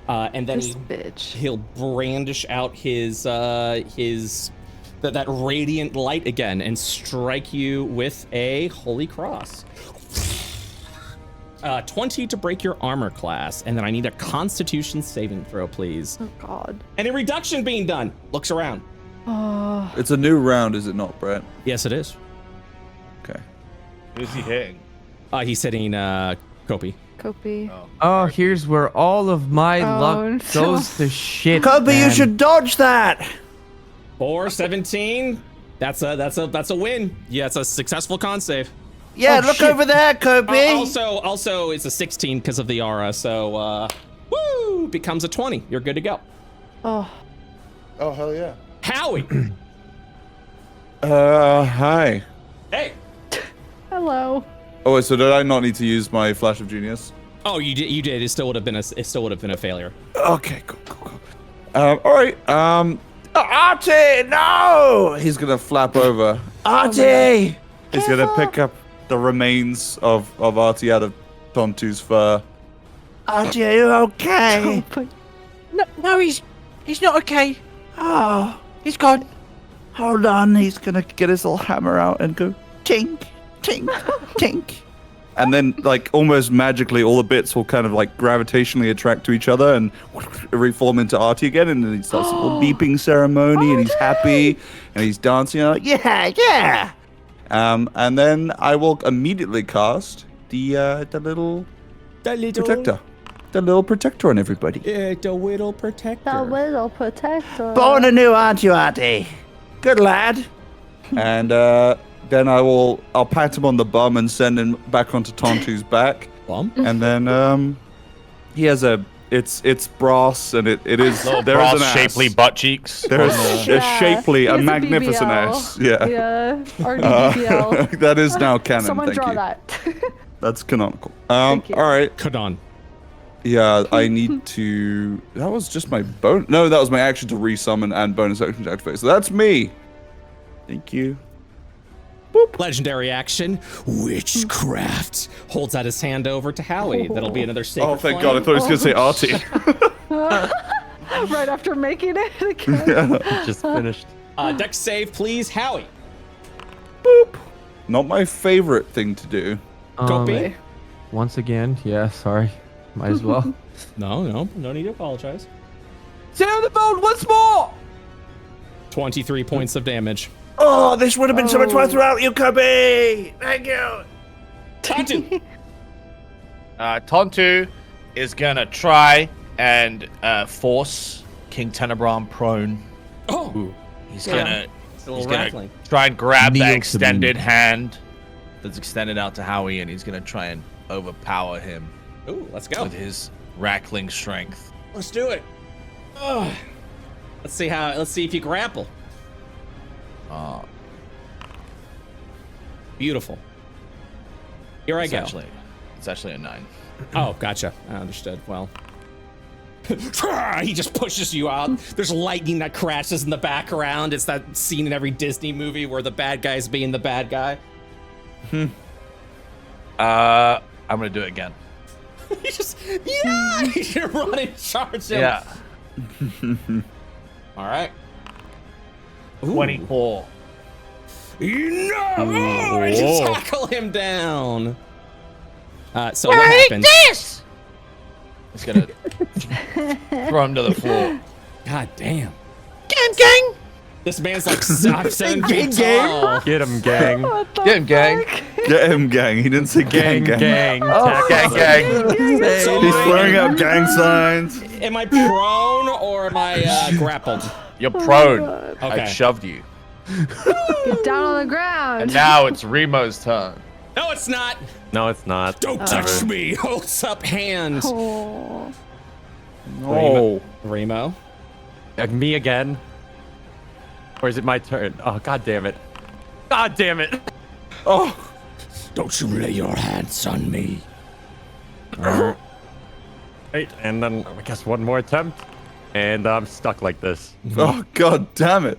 and then This bitch. he'll brandish out his that radiant light again and strike you with a holy cross. 20 to break your armor class, and then I need a Constitution saving throw, please. Oh god. Any reduction being done? Looks around. Oh. It's a new round, is it not, Brett? Yes, it is. Okay. Who's he hitting? He's hitting Kopi. Kopi. Oh, here's where all of my Oh, luck no. goes to shit. Kobe, you man. should dodge that. 417. That's a win. Yeah, it's a successful con save. Yeah, Oh, look shit. over there, Kobe. Also, it's a 16 because of the aura. So, woo, becomes a 20. You're good to go. Oh. Oh, hell yeah. Howie. Hi. Hey. Hello. Oh, wait, so did I not need to use my Flash of Genius? Oh, you did. You did. It still would have been a failure. Okay, cool. All right. Artie, no! He's gonna flap over. Artie. He's gonna pick up the remains of Artie out of Tontu's fur. Artie, are you okay? No, he's not okay. Oh, He's gone. hold on. He's gonna get his little hammer out and go tink, tink, tink. And then, like, almost magically, all the bits will kind of, like, gravitationally attract to each other and reform into Artie again. And then he starts a little beeping ceremony, and he's happy, and he's dancing. And I'm like, yeah. And then I will immediately cast the little protector. The little protector on everybody. The little protector. The little protector. Born anew, aren't you, Artie? Good lad. And then I'll pat him on the bum and send him back onto Tontu's back. Bum? And then he has it's brass, and it is Little there is brass an ass. shapely butt cheeks. There's a shapely, He a has magnificent BBL. ass. Yeah. Yeah. RDBL. That is now canon. Someone thank draw you. that. That's canonical. Thank you. All right. Kadon. Yeah, I need to. That was just my bonus. No, that was my action to resummon and bonus action to activate. So that's me. Thank you. Legendary action. Witchcraft. Holds out his hand over to Howie. That'll be another sacred Oh, thank flame. God! I thought he was gonna say Artie. Right after making it again. Just finished. Dex save, please, Howie. Not my favorite thing to do. Kopi. Once again, yeah, sorry. Might as well. No need to apologize. Sit on the boat once more! 23 points of damage. Oh, this would have been so much worth without you, Kobe. Thank you. Tatu. Tontu is gonna try and force King Tenebron prone. Oh. He's Yeah. gonna It's a little he's gonna rattling. try and grab Kneel that to me. extended hand that's extended out to Howie, and he's gonna try and overpower him Ooh, let's go. with his rackling strength. Let's do it. Ugh. Let's see if you grapple. Beautiful. Here I go. It's actually a 9. Oh, gotcha. I understood. Well. He just pushes you out. There's lightning that crashes in the background. It's that scene in every Disney movie where the bad guy's being the bad guy. I'm gonna do it again. He just, yeah! You run and charge him. Yeah. All right. Ooh. 24. No! Oh, I just Whoa. tackle him down. So what happens? It's gonna throw him to the floor. God damn. Gang. This man's like 7 feet tall. Get him, gang. What the Get him, gang. fuck? Get him, gang. He didn't say gang. Gang. Oh, gang, gang. So He's throwing up gang signs. am I prone or am I grappled? You're prone. God. Okay. I shoved you. Get down on the ground. And now it's Remo's turn. No, it's not. No, it's not. Don't touch me. Holds up hand. Oh. No. Remo. Me again? Or is it my turn? Oh, god damn it. God damn it. Oh. Don't you lay your hands on me. Right, and then I guess one more attempt. And I'm stuck like this. Oh, god damn it.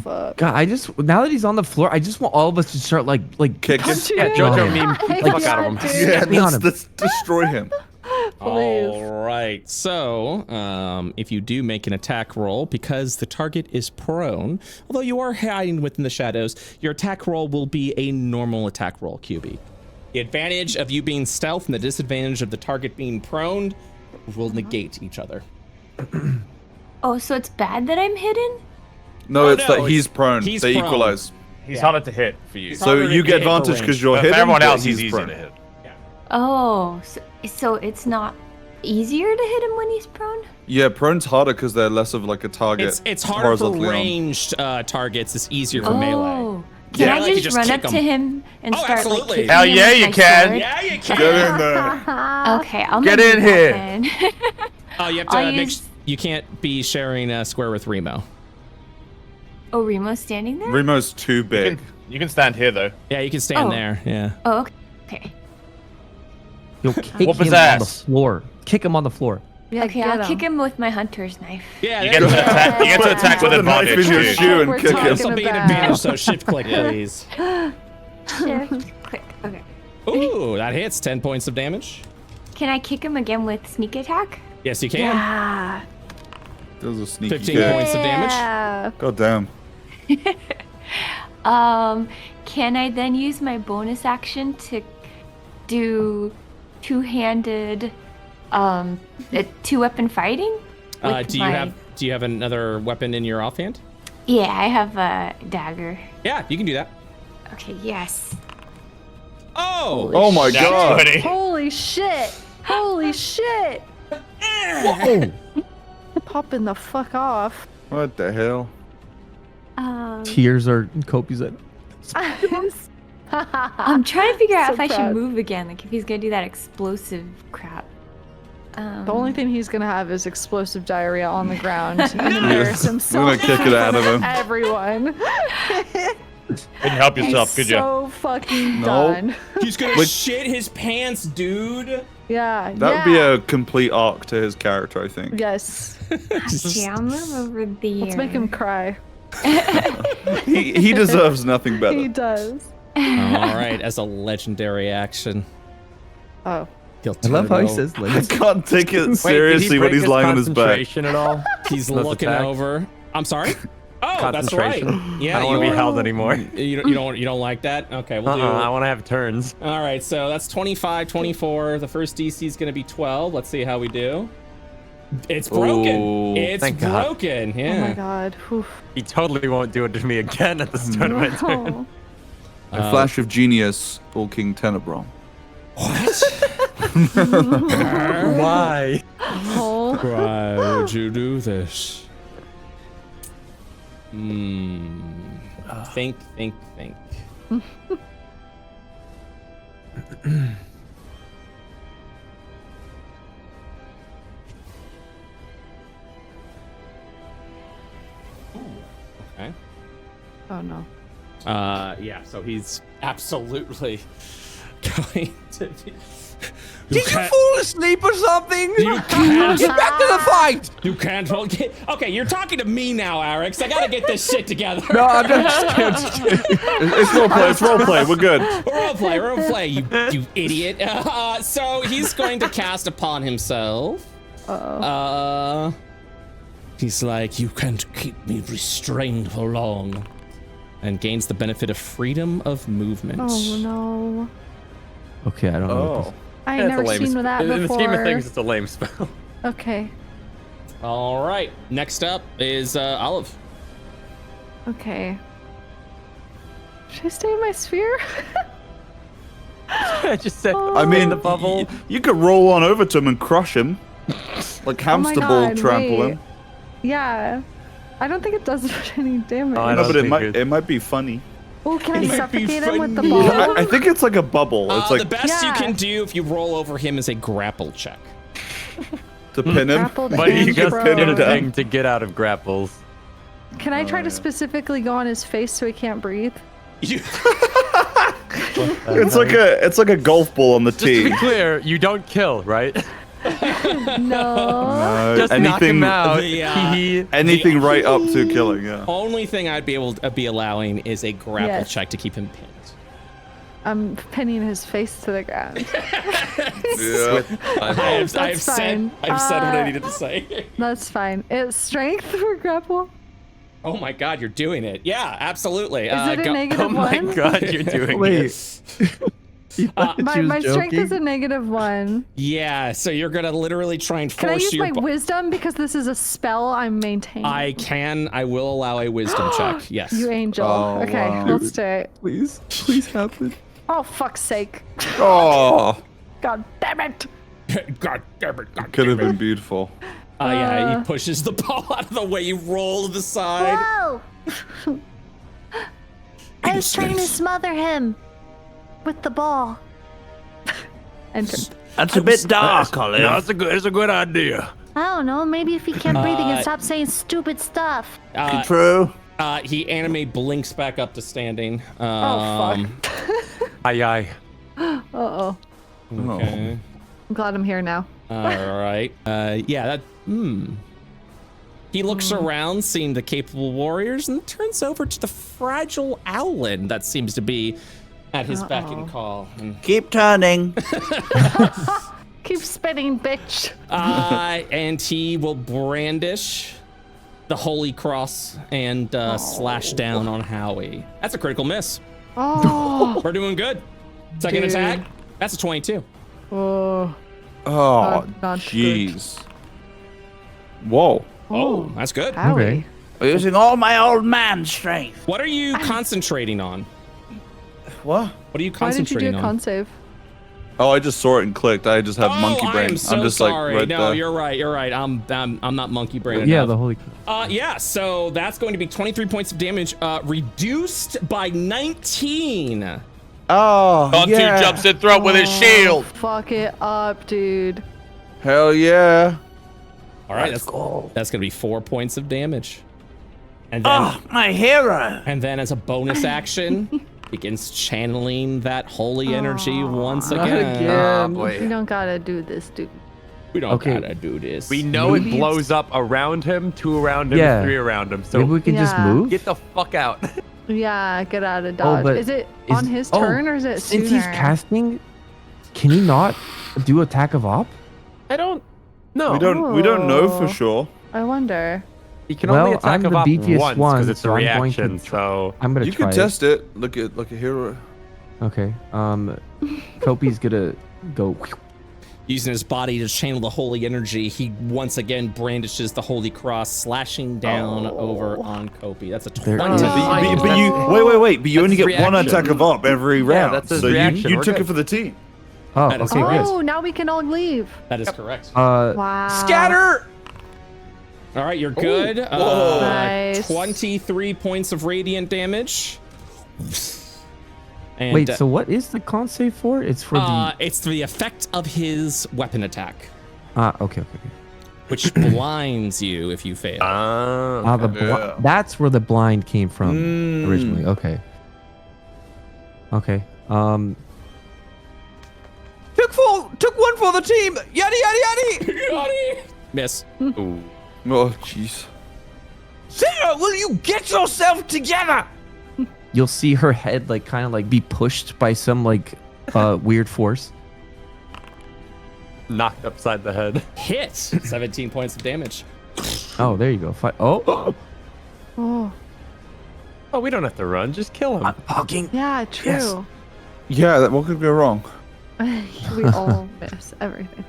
Fuck. God, now that he's on the floor, I just want all of us to start like Kick him. Punch Yeah, him. JoJo meme. Beat the fuck out of him. Yeah, me on him. let's destroy him. Please. All right. So, if you do make an attack roll, because the target is prone, although you are hiding within the shadows, your attack roll will be a normal attack roll, QB. The advantage of you being stealth and the disadvantage of the target being prone will negate each other. Oh, so it's bad that I'm hidden? No, Oh, it's no, that he's prone. he's they prone. equalize. He's harder to hit for you. So harder you to get hit for advantage because range. you're But hidden. for everyone but else, he's he's easy prone. to hit. Oh, so it's not easier to hit him when he's prone? Yeah, prone's harder because they're less of like a target. It's harder for horizontally on. ranged targets. It's easier for melee. Oh. Can Yeah, I like you just just run kick up to him and Oh, start absolutely. like kicking Hell him yeah, with you my can. sword? Yeah, you can. Get in there. Okay, I'm Get gonna in do here. that then. Oh, you have I'll to make. use- You can't be sharing a square with Remo. Oh, Remo's standing there? Remo's too big. You can stand here though. Yeah, you can stand Oh. there. Yeah. Oh, okay. You'll kick Whoop his him on the ass. floor. Kick him on the floor. Yeah, Okay, get I'll kick him with my hunter's knife. Yeah. You there get to go. attack. You get to attack with Put a knife advantage in your too. shoe and We're kick talking This him. will be an about- advantage, so shift click, please. Shift, click. Okay. Ooh, that hits. 10 points of damage. Can I kick him again with sneak attack? Yes, you can. Yeah. That was a sneaky 15 kick. points of damage. Yeah. God damn. Can I then use my bonus action to do two-handed, two-weapon fighting? with Do you have another weapon in your offhand? Yeah, I have a dagger. Yeah, you can do that. Okay, yes. Oh. Oh my That's god. funny. Holy shit. Holy shit. Whoa. Popping the fuck off. What the hell? Tears are copious. I'm trying to figure out So if I proud. should move again, like if he's gonna do that explosive crap. The only thing he's gonna have is explosive diarrhea on the ground and embarrass himself. I'm gonna kick it out of him. Everyone. Couldn't help yourself, could you? So fucking No. done. He's gonna Wait. shit his pants, dude. Yeah. That would be a complete arc to his character, I think. Yes. Okay, I'll move over there. Let's make him cry. He deserves nothing He better. does. All right, as a legendary action, Oh. he'll I love how he turn says I like can't take it Wait, did he seriously when break he's his lying on his back. concentration at all? He's This looking attack? over. I'm sorry. Oh, that's right. Concentration. Yeah, I don't want to you be held anymore. You don't like that? Okay, we'll I want to have turns. do. All right, so that's 25, 24. The first DC is going to be 12. Let's see how we do. It's broken. Ooh, It's thank God. broken. Oh Yeah. my god. Oof. He totally won't do it to me again at the start of my turn. Oh. A flash of genius, all King Tenebron. Why? Oh. Why would you do this? Think. Okay. Oh no. Yeah, so he's absolutely going to be... Did you fall asleep or something? You can't. Get back to the fight! You can't roll. Okay, you're talking to me now, Arex. I gotta get this shit together. No, I'm just It's roleplay, it's roleplay, we're good. Roleplay, you idiot. So he's going to cast upon himself. He's like, you can't keep me restrained for long. And gains the benefit of freedom of movement. Oh no. Okay, I don't know. What Oh. I Yeah, ain't it's a never lame seen that In the before. scheme of things, it's a lame spell. Okay. All right, next up is Olive. Okay. Should I stay in my sphere? I just said, I mean, the bubble. You could roll on over to him and crush him. Like Oh my hamster ball God, trample wait. him. Yeah. I don't think it does any damage. I No, don't but think it might be funny. Oh, can I might be suffocate him with the funny. ball? I think it's like a bubble. It's like the best you Yeah. can do if you roll over him is a grapple check. to pin him. Grappled But and you just pin did him a down. thing to get out of grapples. Can I try to specifically go on his face so he can't breathe? You, It's like a golf ball on the Just to tee. be clear, you don't kill, right? No. Just knock him out. the, Hee hee. anything right up to killing. Yeah. only thing I'd be able to be allowing is a grapple Yes. check to keep him pinned. I'm pinning his face to the ground. Yeah. I've That's said fine. what I needed to say. That's fine. It's strength for grapple. Oh my god, you're doing it. Yeah, absolutely. Is it a negative Oh my one? god, you're doing Wait. it. You thought My, she was my strength is a joking? -1. Yeah, so you're gonna literally try and Can I force use your my wisdom because this is a spell I'm maintaining? I will allow a wisdom check. Yes. You angel. Oh, Okay, wow. let's do it. Please happen. Oh, fuck's sake. Oh, God damn it. God damn it. God could have damn it. been beautiful. Yeah, he pushes the ball out of the way. You roll to the side. Whoa! I was trying to smother him with the ball. Enter. That's a bit dark, Olive. No, it's a good idea. I don't know. Maybe if he kept breathing and stopped saying stupid stuff. True. He anime blinks back up to standing. Oh, Aye aye. Uh-oh. Okay. I'm glad I'm here now. All right. Yeah, that. He looks around, seeing the capable warriors, and turns over to the fragile owlin that seems to be at his beck and call. Keep turning. Keep spinning, bitch. And he will brandish the holy cross and slash down on Howie. That's a critical miss. Oh. We're doing good. Second Dude. attack. That's a 22. Oh. Oh, Not jeez. Whoa. Oh, that's good. Howie. Okay. I'm using all my old man strength. What are you concentrating on? What? What are you Why did you do concentrating a on? con save? Oh, I just saw it and clicked. I just have monkey brain. I'm so just sorry. like right no, there. you're right. You're right. I'm not monkey brain Yeah, enough. the holy. Yeah, so that's going to be 23 points of damage, reduced by 19. Oh, Contu yeah. jumps in throat with his shield. Fuck it up, dude. Hell yeah. All right, that's going to be 4 points of damage. And then, Oh, my hero. and then as a bonus action, begins channeling that holy energy once again. again. You don't gotta do this, dude. We don't Okay. gotta do this. We know it blows up around him, 2 around him, Yeah. 3 around him. So Maybe we can just Yeah. move. get the fuck out. Yeah, get out of dodge. but is it on his turn or is it since sooner? he's casting? Can he not do attack of op? I don't know. We don't know Oh. for sure. I wonder. He can Well, only attack I'm of the op beefiest once one, because it's a so I'm going to reaction. So I'm gonna You try. can test it. Look at like a hero. Okay. Kopi's gonna go. Using his body to channel the holy energy, he once again brandishes the holy cross, slashing down over on Kopi. That's a There- 20. But you wait. But you only That's get one reaction. attack of up every round. that's his so reaction. you We're took good. it for the team. Oh, That is okay, good. Oh, now we can all leave. That is correct. Wow. scatter. All right, you're good. Nice. 23 points of radiant damage. And, Wait, so what is the con save for? It's for the. it's the effect of his weapon attack, Okay. which blinds you if you fail. Yeah. That's where the blind came from originally. Okay. Okay. Took one for the team. Yaddy yaddy yaddy. Miss. Ooh. Oh jeez. Sarah, will you get yourself together? You'll see her head like kind of like be pushed by some like weird force. Knocked upside the head. Hit. 17 points of damage. Oh, there you go. Oh. Oh, Oh, we don't have to run. Just kill him. Fucking. yeah, true. Yeah, what could go wrong? We all miss everything.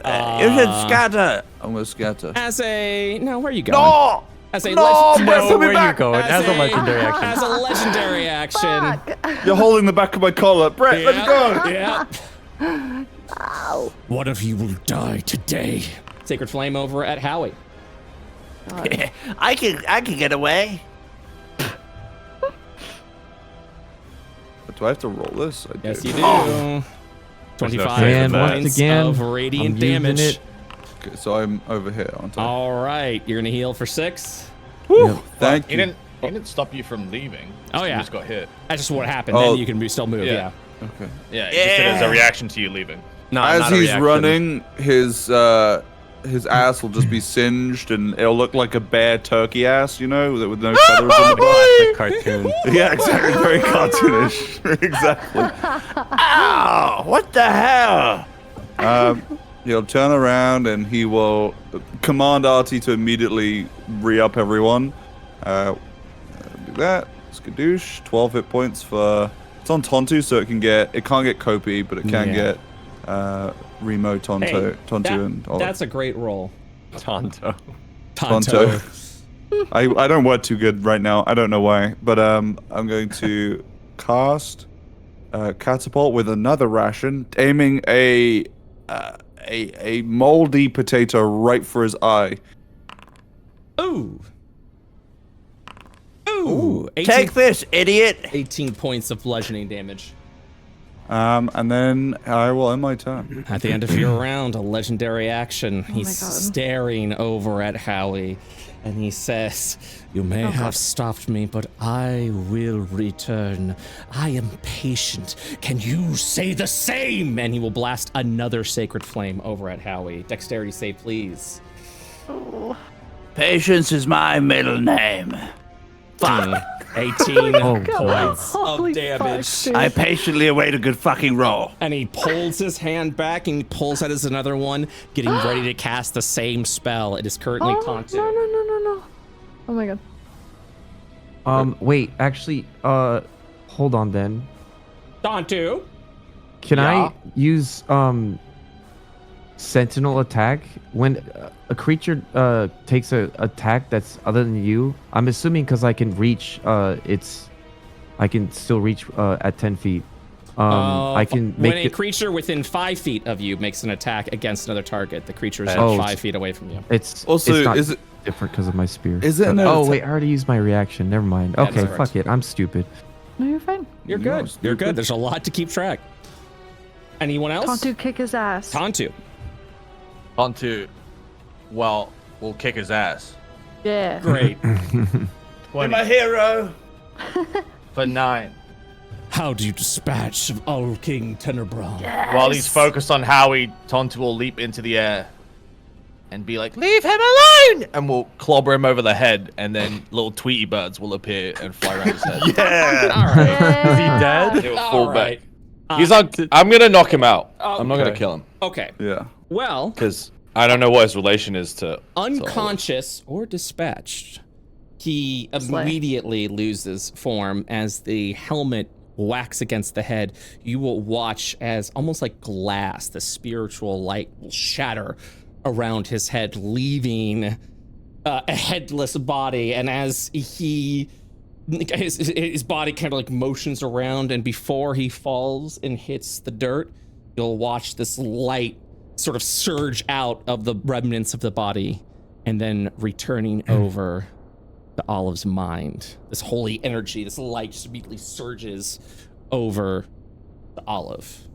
You should scatter. I'm gonna scatter. As a no, where are you going? No. As a No, leg- Brett, put me where back. you going? As a legendary action. As a legendary action. You're holding the back of my collar, Brett. Let's go. Yeah. One of you will die today. Sacred Flame over at Howie. I can get away. Do I have to roll this? I do. Yes, you do. There's no 25 saving that. points Once again, of radiant I'm using damage. it. Okay, so I'm over here, aren't I? All right, you're gonna heal for 6. Yep. Thank He you. didn't stop you from leaving. Oh, yeah. You just got hit. That's just what happened. Oh. Then you can still move. Yeah. Okay. Yeah, he just did it as a reaction to you leaving. No, As not a he's reaction. running, his ass will just be singed, and it'll look like a bare turkey ass, you know, with no feathers on the Classic cartoon. Yeah, exactly. Very cartoonish. Exactly. Ow! What the hell? He'll turn around and he will command Artie to immediately re-up everyone. Do that. Skadoosh. 12 hit points for. It's on Tontu, so it can't get Kopi, but it can get Remo, Tonto, and all That's a great roll. Tonto. Tonto. I don't work too good right now. I don't know why, but I'm going to cast catapult with another ration, aiming a moldy potato right for his eye. Ooh. Ooh. 18, Take this, idiot! 18 points of bludgeoning damage. And then I will end my turn. At the end of your round, a legendary action. He's my God. staring over at Howie, and he says, "You may have stopped me, but I will return. I am patient. Can you say the same?" And he will blast another sacred flame over at Howie. Dexterity save, please. Patience is my middle name. Fuck. 18 points Holy of damage. fuck, dude. I patiently await a good fucking roll. And he pulls his hand back and he pulls out his another one, getting ready to cast the same spell. It is currently taunted. No. Oh my god. Wait, actually, hold on then. Tontu. Can I use sentinel attack when a creature takes a attack that's other than you? I'm assuming because I can reach I can still reach at 10 feet. I can make when a creature within 5 feet of you makes an attack against another target, the creature is Oh. 5 feet away from you. It's Also, it's not is it- different because of my spear. Is it an Oh attack- wait, I already used my reaction. Never mind. That's Okay, correct. fuck it. I'm stupid. No, you're fine. You're No, good. it's You're stupid. good. There's a lot to keep track. Anyone else? Tontu kick his ass. Tontu. Onto, well, we'll kick his ass. Yeah. Great. 20 hero. for 9. How do you dispatch of All King Tenebron? While he's focused on Howie, Tontu will leap into the air and be like, "Leave him alone!" And we'll clobber him over the head, and then little Tweety birds will appear and fly around his head. Yeah. All right. Is he dead? He'll All fall right. back. He's on. I'm gonna knock him out. I'm not gonna Okay. kill him Okay. Yeah. Well, because I don't know what his relation is to. unconscious or dispatched, he Slay. immediately loses form as the helmet whacks against the head. You will watch as almost like glass, the spiritual light will shatter around his head, leaving a headless body. And as his body kind of like motions around, and before he falls and hits the dirt, you'll watch this light sort of surge out of the remnants of the body and then returning over to Olive's mind. This holy energy, this light just immediately surges over to Olive.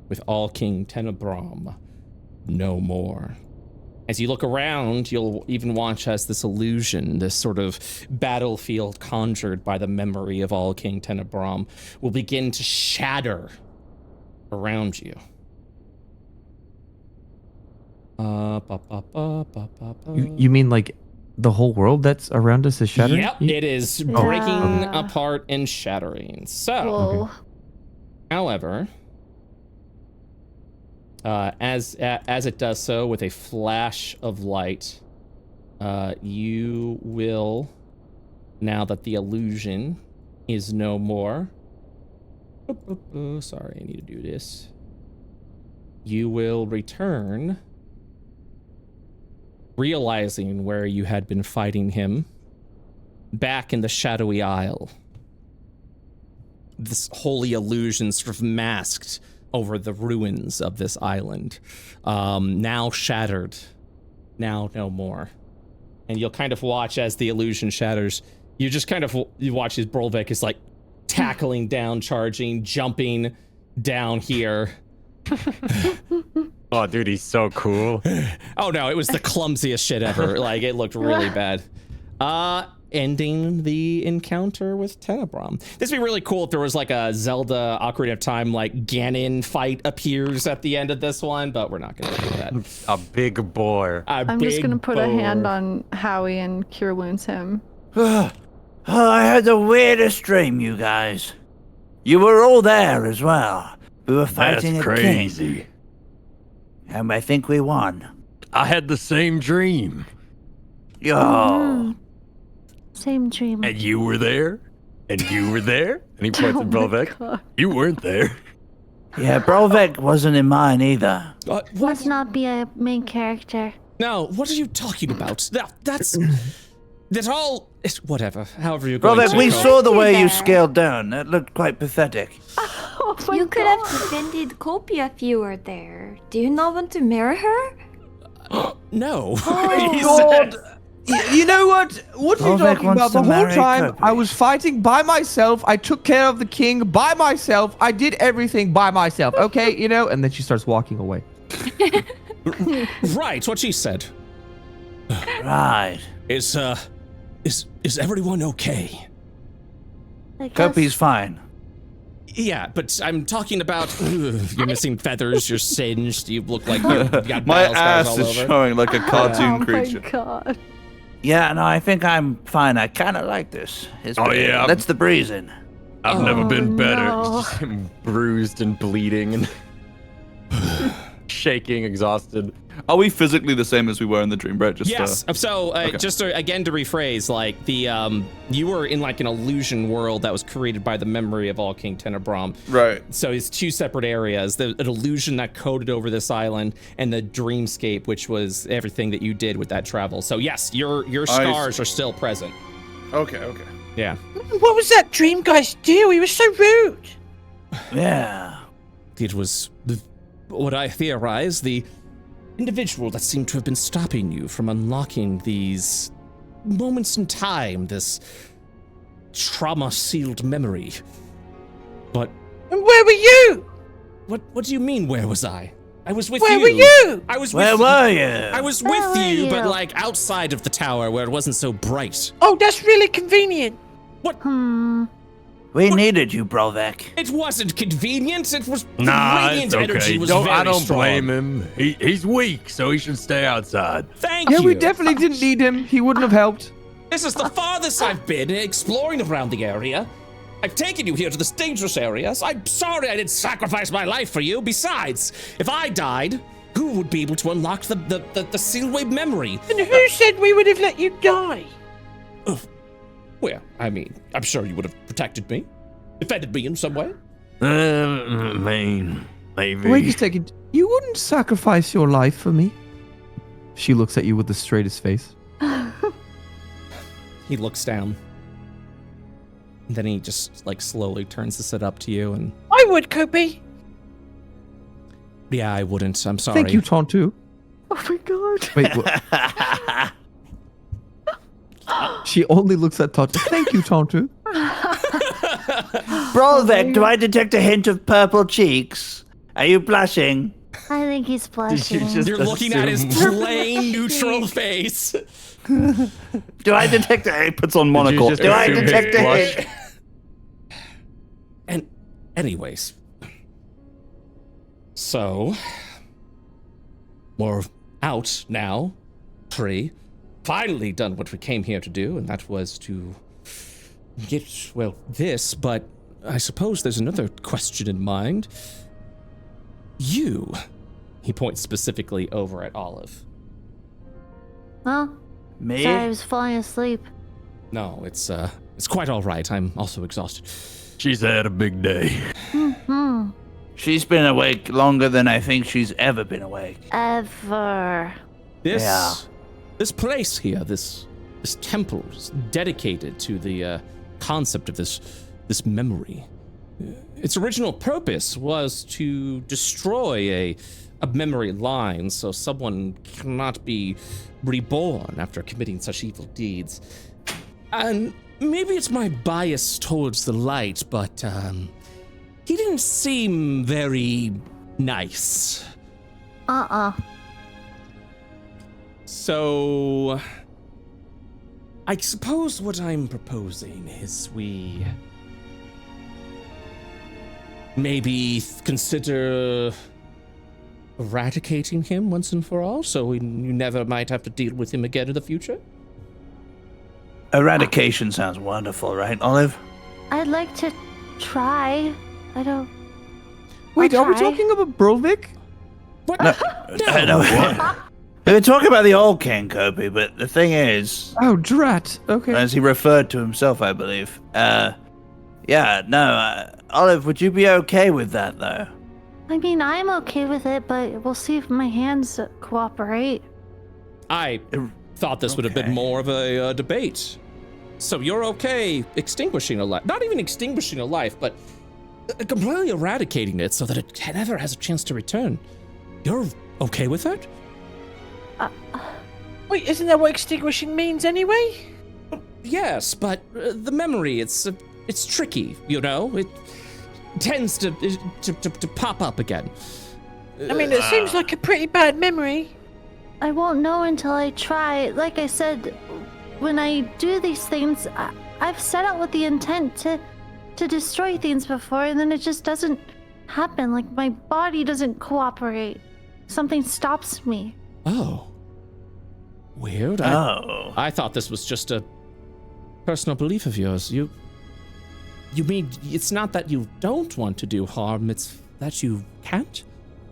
With All King Tenebron no more. As you look around, you'll even watch as this illusion, this sort of battlefield conjured by the memory of All King Tenebron, will begin to shatter around you. You mean like the whole world that's around us is shattering? Yep, it is breaking Yeah. apart and shattering. So, Whoa. however, as it does so with a flash of light, you will, now that the illusion is no more. Sorry, I need to do this. You will return, realizing where you had been fighting him, back in the shadowy isle. This holy illusion sort of masked over the ruins of this island, now shattered now no more. And you'll kind of watch as the illusion shatters. You just kind of you watch as Brolvik is like tackling down, charging, jumping down here. Oh, dude, he's so cool. Oh no, it was the clumsiest shit ever. Like, it looked really bad. Ending the encounter with Tenebrum. This would be really cool if there was like a Zelda Ocarina of Time, like Ganon fight appears at the end of this one, but we're not gonna do that. A big boar. I'm just gonna put a hand on Howie and cure wounds him. I had the weirdest dream, you guys. You were all there as well. We were fighting That's a crazy. king. And I think we won. I had the same dream. Yo. Same dream. And you were there? And you were there? And he points at Brolvik. You weren't there. Yeah, Brolvik wasn't in mine either. Let's not be a main character. No, what are you talking about? That's all. It's whatever. However you're going Brolvik, to. we call saw the way you there. scaled down. That looked quite pathetic. Oh my You could God. have defended Kopi if you were there. Do you not want to marry her? No. God. You know what? What are you Brolvik talking wants about? The to whole marry time Kopi. I was fighting by myself. I took care of the king by myself. I did everything by myself. Okay, you know. And then she starts walking away. Right, what she said. Right. Is everyone okay? I guess- Kopi's fine. Yeah, but I'm talking about you're missing feathers, you're singed, you look like you got My battle scars ass all is over. showing like a cartoon Oh creature. my God. Yeah, no, I think I'm fine. I kind of like this. Oh, yeah. That's the breezing. I've never been better. no. Just him bruised and bleeding and shaking, exhausted. Are we physically the same as we were in the dream, Brett? Just Yes. So just again to rephrase, like the you were in like an illusion world that was created by the memory of all King Tenebrum. right. So it's two separate areas: an illusion that coded over this island, and the dreamscape, which was everything that you did with that travel. So yes, your scars are still present. Okay. Okay. Yeah. What was that dream guy's deal? He was so rude. Yeah. It was what I theorize, the individual that seemed to have been stopping you from unlocking these moments in time, this trauma-sealed memory. But And where were you? what do you mean, where was I? I was with Where you. were you? I was Where with were you? I was Where with were you, but you? like outside of the tower where it wasn't so bright. Oh, that's really convenient. We needed you, Brolvik. It wasn't convenient. It was the Nah, radiant it's okay. energy was I very don't strong. blame him. He's weak, so he should stay outside. Thank Yeah, you. we definitely didn't need him. He wouldn't have helped. This is the farthest I've been exploring around the area. I've taken you here to this dangerous areas. I'm sorry I didn't sacrifice my life for you. Besides, if I died, who would be able to unlock the seal wave memory? And who said we would have let you die? Well, I mean, I'm sure you would have protected me, defended me in some way. Maybe. Wait a second. You wouldn't sacrifice your life for me? She looks at you with the straightest face. He looks down. And then he just like slowly turns to sit up to you and I would, Kopi. yeah, I wouldn't. I'm sorry. Thank you, Tontu. Oh my God. Wait, what? She only looks at Tontu. Thank you, Tontu. Brolvik, do I detect a hint of purple cheeks? Are you blushing? I think he's blushing. You're looking at his plain neutral face. Do I detect a He puts on monocle. just Do I assume his detect a blush? hint? And anyways. So we're out now. Free. Finally done what we came here to do, and that was to get, well, this, but I suppose there's another question in mind. You. He points specifically over at Olive. Huh? Me? Sorry, I was falling asleep. No, it's quite all right. I'm also exhausted. She's had a big day. She's been awake longer than I think she's ever been awake. Ever. This place here, this temple is dedicated to the concept of this memory. its original purpose was to destroy a memory line so someone cannot be reborn after committing such evil deeds. And maybe it's my bias towards the light, but he didn't seem very nice. So I suppose what I'm proposing is we maybe consider eradicating him once and for all, so you never might have to deal with him again in the future? Eradication sounds wonderful, right, Olive? I'd like to try. I don't. Wait, I'll are we try. talking about Brovik? What? No. We were talking about the old King, Kobe, but the thing is, Oh, drat. Okay. as he referred to himself, I believe. Olive, would you be okay with that, though? I mean, I'm okay with it, but we'll see if my hands cooperate. I thought this would have been more of a debate. So you're okay extinguishing a life, not even extinguishing a life, but completely eradicating it so that it never has a chance to return. You're okay with that? Wait, isn't that what extinguishing means anyway? Yes, but the memory, it's tricky, you know? It tends to pop up again. I mean, it seems like a pretty bad memory. I won't know until I try. Like I said, when I do these things, I've set out with the intent to destroy things before, and then it just doesn't happen. Like, my body doesn't cooperate. Something stops me. Oh. Weird. I thought this was just a personal belief of yours. You mean it's not that you don't want to do harm, it's that you can't?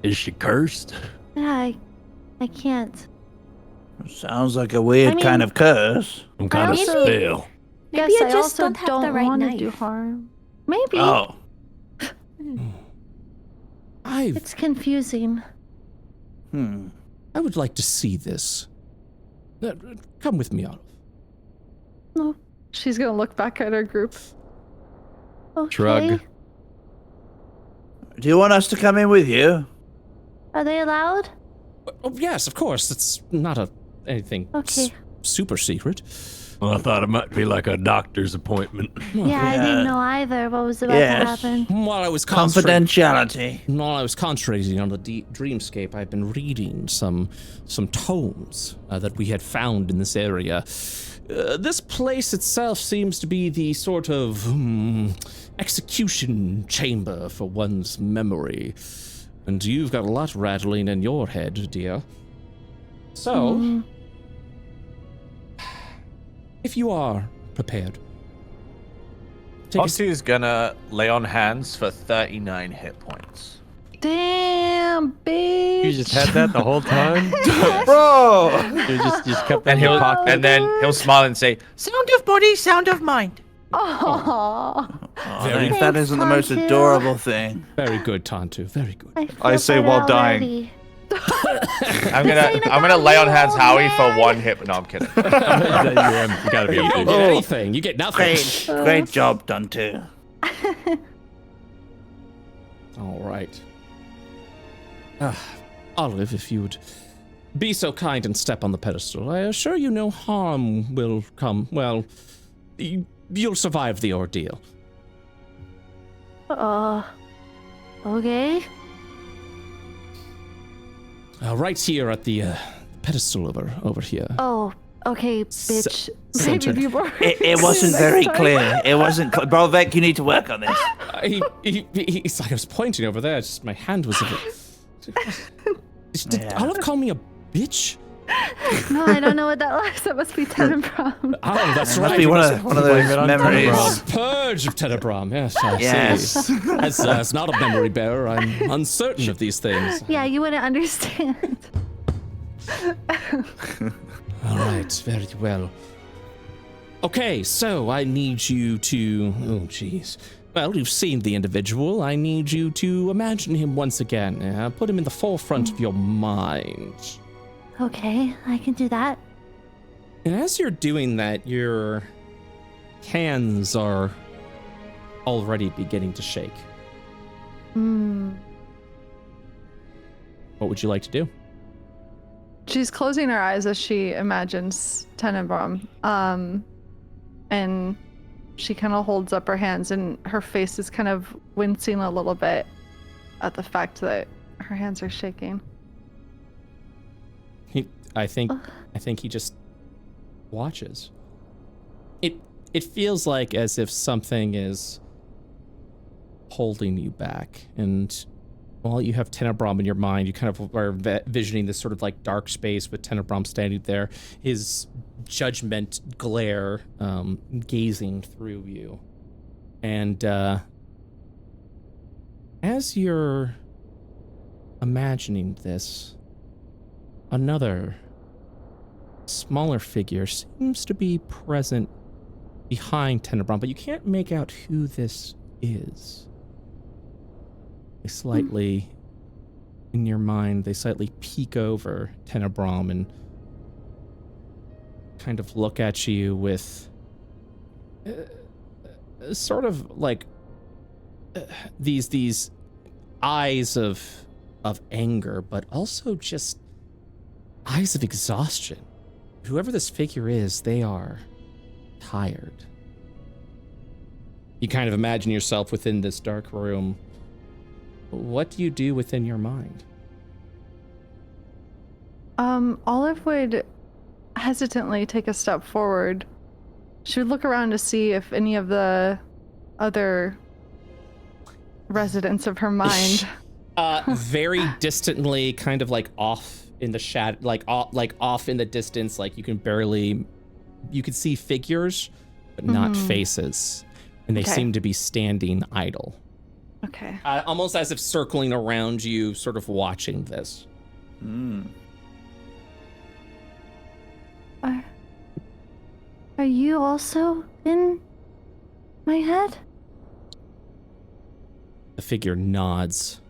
Is she cursed? Yeah, I can't. Sounds like a weird kind of curse. Some kind of also- spell. Guess I I just also don't have the don't right want to knife. do harm. Maybe. Oh. It's confusing. I would like to see this. Come with me, Olive. No. She's gonna look back at her group. Okay. Shrug. Do you want us to come in with you? Are they allowed? Oh, yes, of course. It's not anything Okay. super secret. Well, I thought it might be like a doctor's appointment. Yeah, I didn't know either what was about to happen. While I was Confidentiality. While I was concentrating on the dreamscape, I've been reading some tomes that we had found in this area. This place itself seems to be the sort of execution chamber for one's memory. And you've got a lot rattling in your head, dear. So, if you are prepared, Foxy is gonna lay on hands for 39 hit points. Damn, bitch. You just had that the whole time? Bro! You just kept that And in your pocket? and then he'll smile and say, Sound of body, sound of mind. Oh. That isn't the most Tontu. adorable thing. very good, Tantu, very good. I say while dying. Already. I'm gonna lay on hands Howie for 1 hit, but no, I'm kidding. You gotta be You able don't to. get anything. You get nothing. Great job done too. All right. Olive, if you would be so kind and step on the pedestal, I assure you no harm will come. Well, you'll survive the ordeal. Okay. Right here at the pedestal over here. Oh, okay, bitch. Center. Maybe more. It wasn't very clear. It wasn't clear. Brovek, you need to work on this. He's like, I was pointing over there. Just my hand was. Did Olive call me a bitch? No, I don't know what that was. That must be Tenenbaum. Oh, that's It right. must be one of those memories. Purge of Tenebrum. Yes, I Yes. see. As not a memory bearer, I'm uncertain of these things. Yeah, you wouldn't understand. All right, very well. Okay, so I need you to. Oh, jeez. Well, you've seen the individual. I need you to imagine him once again. Put him in the forefront of your mind. Okay, I can do that. And as you're doing that, your hands are already beginning to shake. What would you like to do? She's closing her eyes as she imagines Tenenbaum. And she kind of holds up her hands, and her face is kind of wincing a little bit at the fact that her hands are shaking. I think he just watches. It feels like as if something is holding you back, and while you have Tenenbaum in your mind, you kind of are visioning this sort of like dark space with Tenenbaum standing there, his judgment glare gazing through you. And as you're imagining this, another smaller figure seems to be present behind Tenenbaum, but you can't make out who this is. They slightly, in your mind, they slightly peek over Tenenbaum and kind of look at you with sort of like these eyes of anger, but also just eyes of exhaustion. Whoever this figure is, they are tired. You kind of imagine yourself within this dark room. What do you do within your mind? Olive would hesitantly take a step forward. She would look around to see if any of the other residents of her mind. Very distantly, kind of like off in the shadow, like off in the distance, like you could see figures, but not faces, and they seem to be standing idle. Okay. Almost as if circling around you, sort of watching this. Are you also in my head? The figure nods.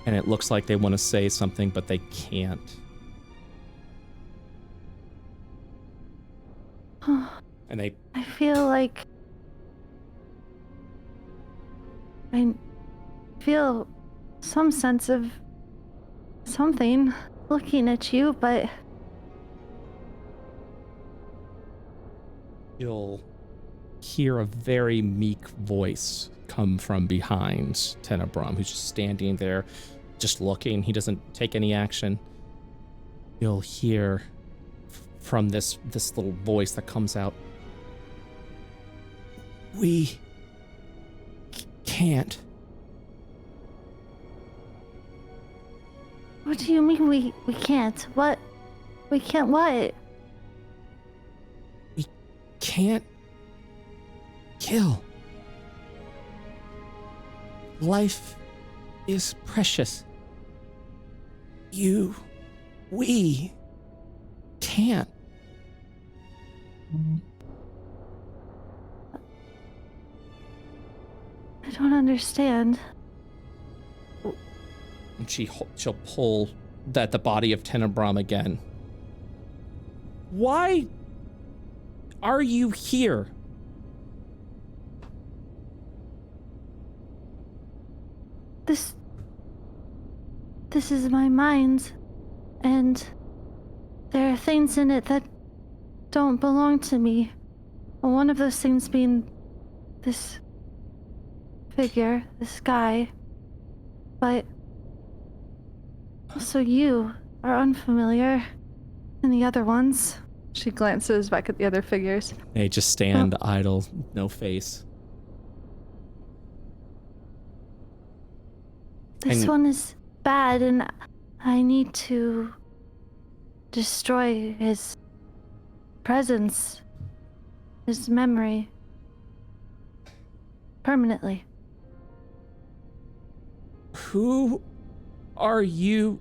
And it looks like they want to say something, but they can't. And they... I feel like... I feel some sense of something looking at you, but... You'll hear a very meek voice come from behind Tenenbaum, who's just standing there, just looking. He doesn't take any action. You'll hear from this little voice that comes out, "We can't." What do you mean we can't? What? We can't what? We can't kill. Life is precious. We can't. I don't understand. And she'll pull the body of Tenenbaum again. Why are you here? This is my mind, and there are things in it that don't belong to me. One of those things being this figure, this guy. But also you are unfamiliar, and the other ones. She glances back at the other figures. They just stand idle, no face. This one is bad, and I need to destroy his presence, his memory, permanently. Who are you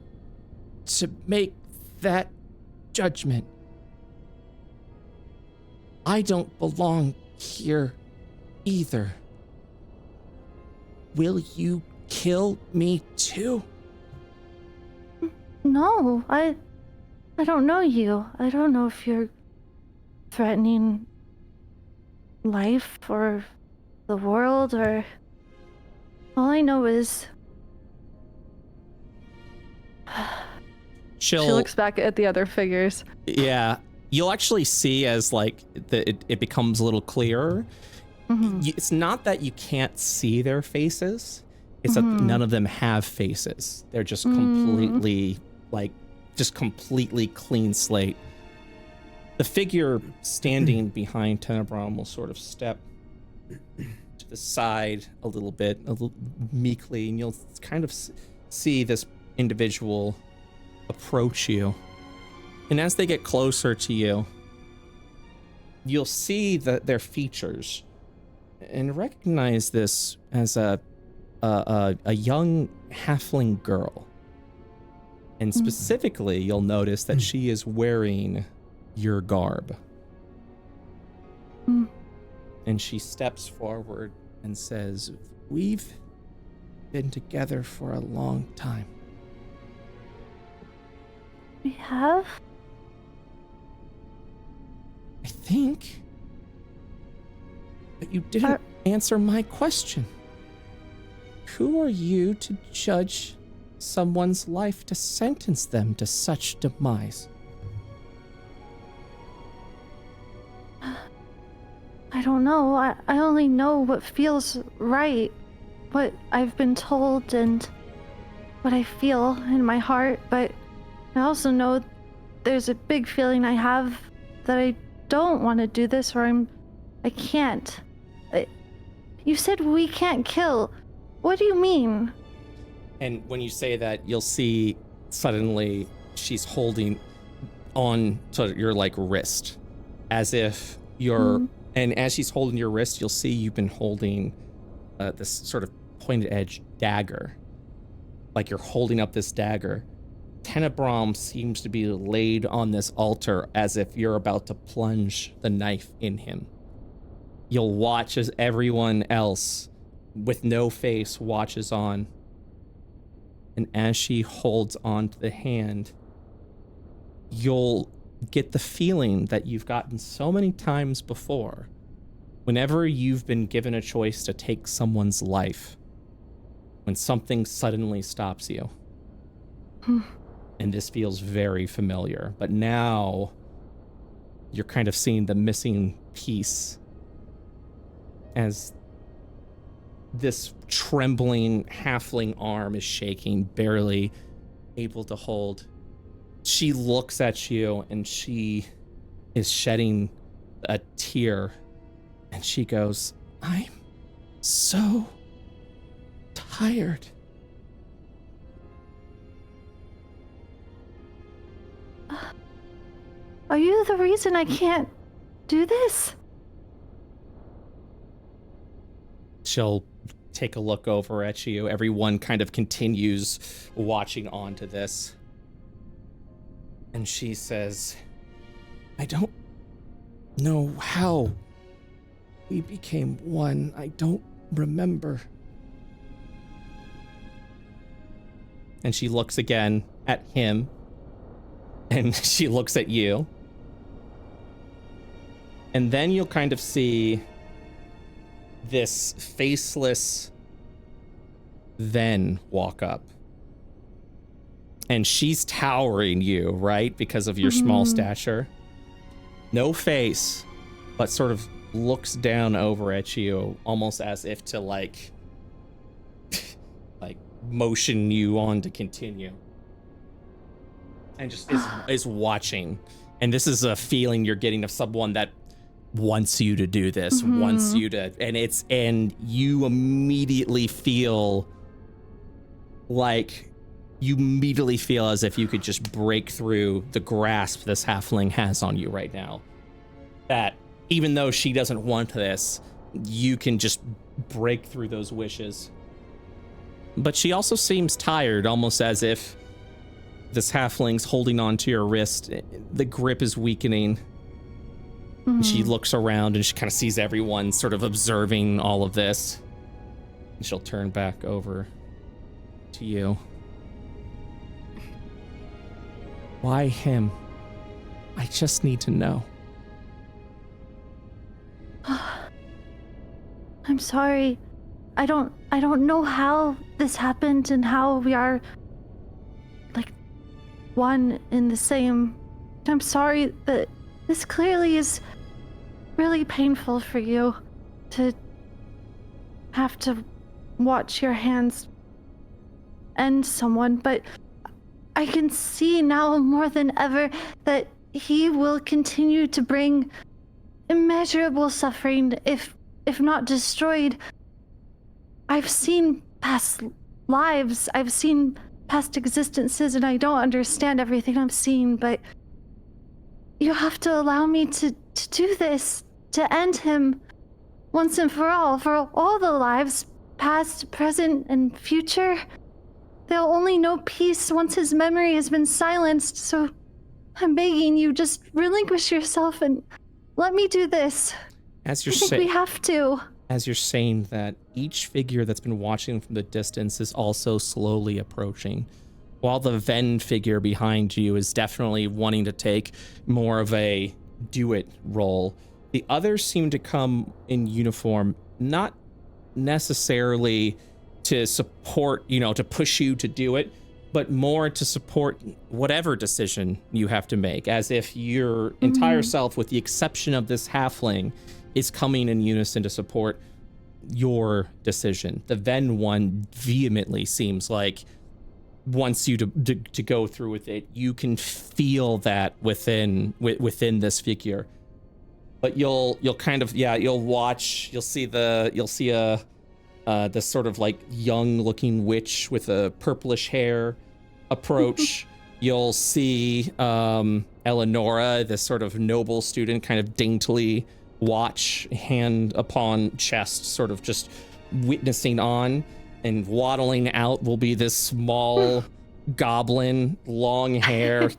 to make that judgment? I don't belong here either. Will you kill me too? No, I don't know you. I don't know if you're threatening life or the world, or all I know is She looks back at the other figures. Yeah, you'll actually see as like it becomes a little clearer. It's not that you can't see their faces. It's that none of them have faces. They're just completely completely clean slate. The figure standing behind Tenebron will sort of step to the side a little meekly, and you'll kind of see this individual approach you. And as they get closer to you, you'll see their features and recognize this as a young halfling girl. And specifically, you'll notice that she is wearing your garb. And she steps forward and says, "We've been together for a long time." we have. I think. But you didn't answer my question. Who are you to judge someone's life, to sentence them to such demise? I don't know. I only know what feels right, what I've been told, and what I feel in my heart, but I also know there's a big feeling I have that I don't want to do this, or I can't. You said we can't kill. What do you mean? And when you say that, you'll see suddenly she's holding on to your wrist, as if you're, and as she's holding your wrist, you'll see you've been holding this sort of pointed edge dagger, like you're holding up this dagger. Tenebron seems to be laid on this altar as if you're about to plunge the knife in him. You'll watch as everyone else with no face watches on. And as she holds onto the hand, you'll get the feeling that you've gotten so many times before. Whenever you've been given a choice to take someone's life, when something suddenly stops you. And this feels very familiar, but now you're kind of seeing the missing piece as this trembling halfling arm is shaking, barely able to hold. She looks at you and she is shedding a tear, and she goes, "I'm so tired." Are you the reason I can't do this? She'll take a look over at you. Everyone kind of continues watching on to this. And she says, "I don't know how we became one. I don't remember." And she looks again at him. And she looks at you. And then you'll kind of see this faceless Ven walk up. And she's towering you, right? Because of your small stature. No face, but sort of looks down over at you, almost as if to like motion you on to continue. And just is watching. And this is a feeling you're getting of someone that wants you to do this, wants you to, and you immediately feel as if you could just break through the grasp this halfling has on you right now. That even though she doesn't want this, you can just break through those wishes. But she also seems tired, almost as if this halfling's holding onto your wrist. The grip is weakening. And she looks around and she kind of sees everyone sort of observing all of this. And she'll turn back over to you. Why him? I just need to know. I'm sorry. I don't know how this happened and how we are like one in the same. I'm sorry that this clearly is really painful for you to have to watch your hands end someone, but I can see now more than ever that he will continue to bring immeasurable suffering if not destroyed. I've seen past lives, I've seen past existences, and I don't understand everything I'm seeing, but you have to allow me to do this, to end him once and for all the lives, past, present, and future. They'll only know peace once his memory has been silenced, so I'm begging you, just relinquish yourself and let me do this. As you're I think we have to. As you're saying that, each figure that's been watching from the distance is also slowly approaching. While the Ven figure behind you is definitely wanting to take more of a do-it role, the others seem to come in uniform, not necessarily to support, to push you to do it, but more to support whatever decision you have to make, as if your entire self, with the exception of this halfling, is coming in unison to support your decision. The Ven one vehemently seems like wants you to go through with it. You can feel that within this figure, but you'll kind of you'll watch. You'll see a this sort of like young looking witch with a purplish hair approach. You'll see Eleonora, this sort of noble student, kind of daintily watch, hand upon chest, sort of just witnessing on, and waddling out will be this small goblin, long hair,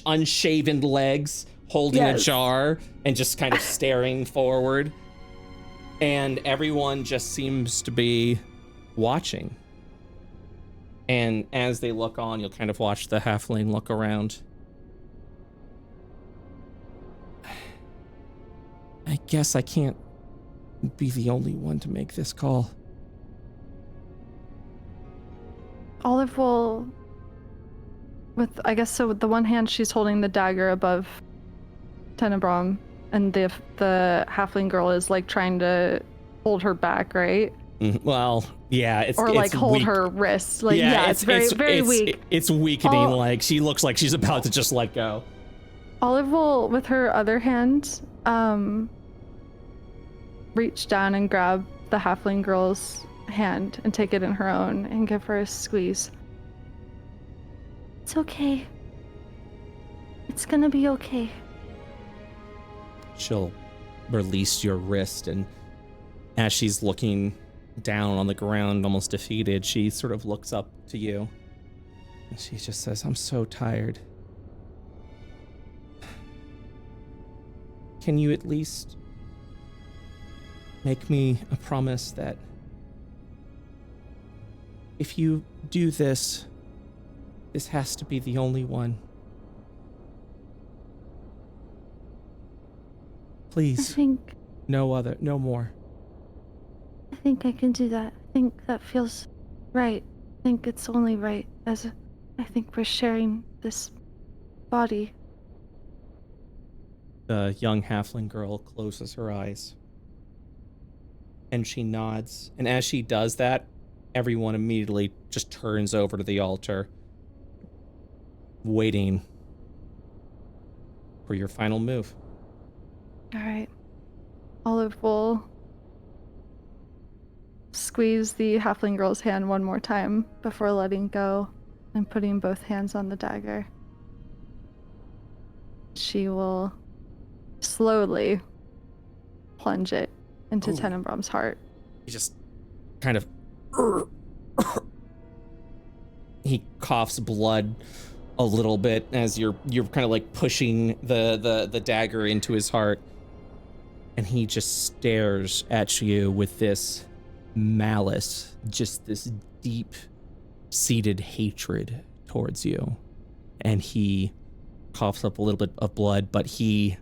unshaven legs, holding a jar and just kind of staring forward. And everyone just seems to be watching. And as they look on, you'll kind of watch the halfling look around. I guess I can't be the only one to make this call. Olive will, with the one hand she's holding the dagger above Tenebrum, and the halfling girl is like trying to hold her back, right? Well, yeah, it's like hold weak. her wrist, like it's very weak. It's weakening. Like she looks like she's about to just let go. Olive will, with her other hand, reach down and grab the halfling girl's hand and take it in her own and give her a squeeze. It's okay. It's gonna be okay. She'll release your wrist, and as she's looking down on the ground, almost defeated, she sort of looks up to you. And she just says, "I'm so tired. Can you at least make me a promise that if you do this, this has to be the only one? Please. I think no more." I think I can do that. I think that feels right. I think it's only right, as I think we're sharing this body. The young halfling girl closes her eyes and she nods. And as she does that, everyone immediately just turns over to the altar, waiting for your final move. All right. Olive will squeeze the halfling girl's hand one more time before letting go and putting both hands on the dagger. She will slowly plunge it into Tenenbaum's heart. He just kind of... He coughs blood a little bit as you're kind of like pushing the dagger into his heart. And he just stares at you with this malice, just this deep-seated hatred towards you. And he coughs up a little bit of blood, but he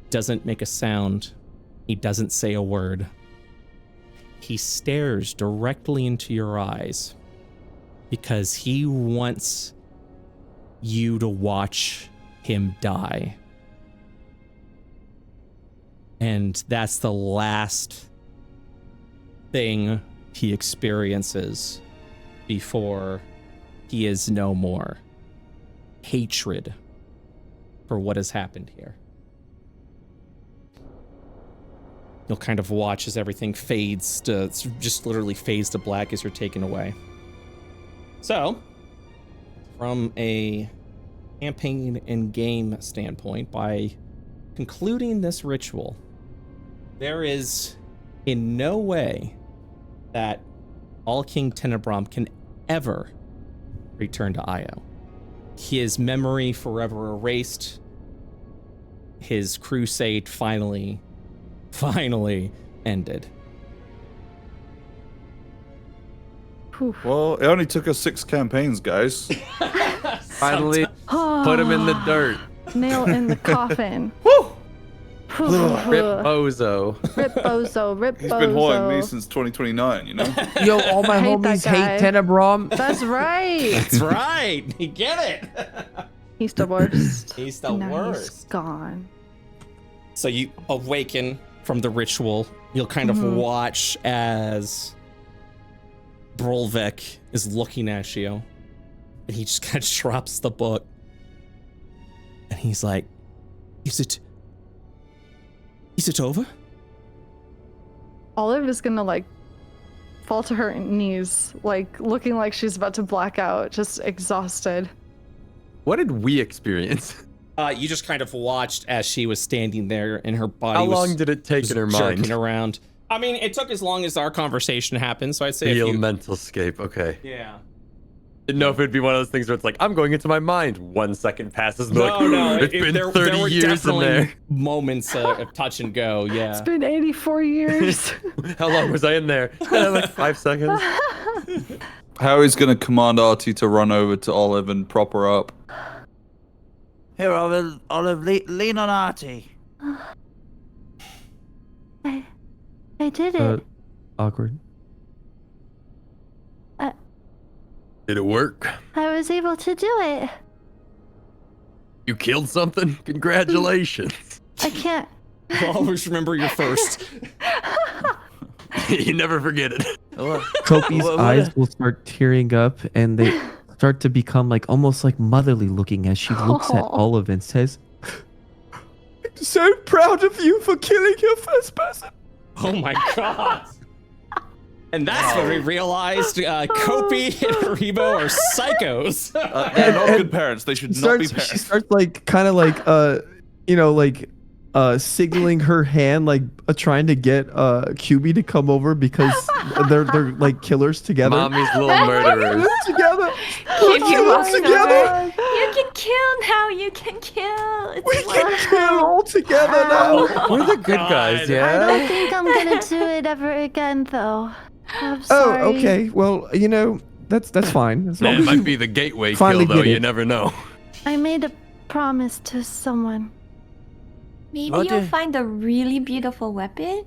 doesn't make a sound. He doesn't say a word. He stares directly into your eyes because he wants you to watch him die. And that's the last thing he experiences before he is no more. Hatred for what has happened here. You'll kind of watch as everything fades to, just literally fades to black as you're taken away. So, from a campaign and game standpoint, by concluding this ritual, there is in no way that All King Tenebrom can ever return to Io. His memory forever erased. His crusade finally ended. Well, it only took us 6 campaigns, guys. Finally, put him in the dirt. Nail in the coffin. Woo! Rip Bozo. Rip Bozo. Rip Bozo. He's been holding me since 2029, you know? Yo, all my hate homies that guy. hate Tenebrom. That's right. That's right. You get it. He's the worst. He's the Now worst. He's gone. So you awaken from the ritual. You'll kind of watch as Brolvek is looking at you. And he just kind of drops the book. And he's like, Is it over? Olive is gonna like fall to her knees, like looking like she's about to black out, just exhausted. What did we experience? You just kind of watched as she was standing there and her body How was long did it take in her jerking mind? around. I mean, it took as long as our conversation happened, so I'd say Real a few. mental scape. Okay. Yeah. Didn't know if it'd be one of those things where it's like, I'm going into my mind. 1 second passes. And No, like, no. It's been there 30 were years in definitely there. moments of touch and go. Yeah. It's been 84 years. How long was I in there? Like 5 seconds. Harry's gonna command Artie to run over to Olive and prop her up. Here, Olive, lean on Artie. I did it. Awkward. Did it work? I was able to do it. You killed something? Congratulations. I can't. Always remember your first. You never forget it. Kopi's eyes will start tearing up and they start to become like almost like motherly looking as she looks at Olive and says, I'm so proud of you for killing your first person. Oh my god. And that's when we realized Kopi and Haribo are psychos. They're not good parents. They should not be parents. She starts like kind of like signaling her hand like trying to get QB to come over because they're like killers together. Mommy's little murderers. Together. Keep you All together. You can kill now. You can kill. It's We can kill all together now. We're the good guys, I yeah? don't think I'm gonna do it ever again, though. I'm sorry. Oh, okay. Well, that's fine. As long That as might you be the gateway kill, finally though. get You it. never know. I made a promise to someone. Maybe What you'll the- find a really beautiful weapon,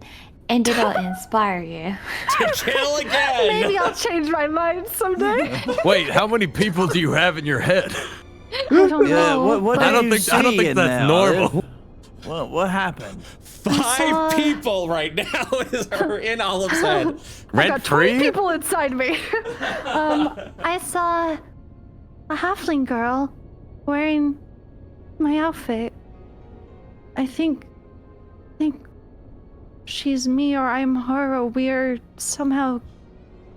and it'll inspire you. To kill again. Maybe I'll change my mind someday. Wait, how many people do you have in your head? I don't Yeah, know. what I do don't you think see in that's there, normal. Olive? What happened? 5 people right now are in Olive's head. I Rent got 20 free? people inside me. I saw a halfling girl wearing my outfit. I think she's me or I'm her or we're somehow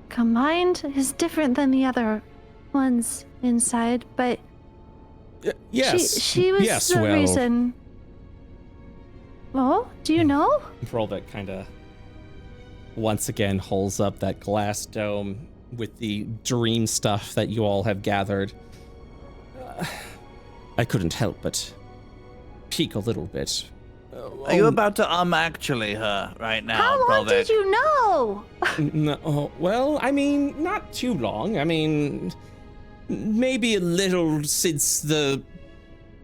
combined. It's different than the other ones inside, but Yes. she was yes, the well, reason. Oh, do you know? Brolvek kind of once again holds up that glass dome with the dream stuff that you all have gathered. I couldn't help but peek a little bit. Are you about to actually her right now, How long brother? did you know? No, well, I mean, not too long. I mean, maybe a little since the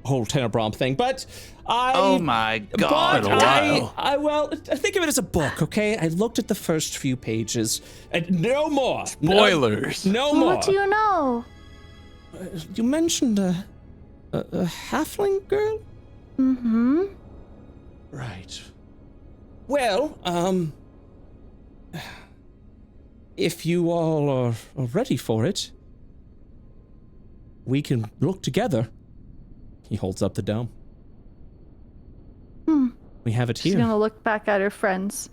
whole Tenebrom thing, but Oh my God! But I think of it as a book, okay? I looked at the first few pages, and no more. Spoilers. No more. What do you know? You mentioned a halfling girl? Mm-hmm. Right. Well, if you all are ready for it, we can look together. He holds up the dome. We have it here. She's gonna look back at her friends.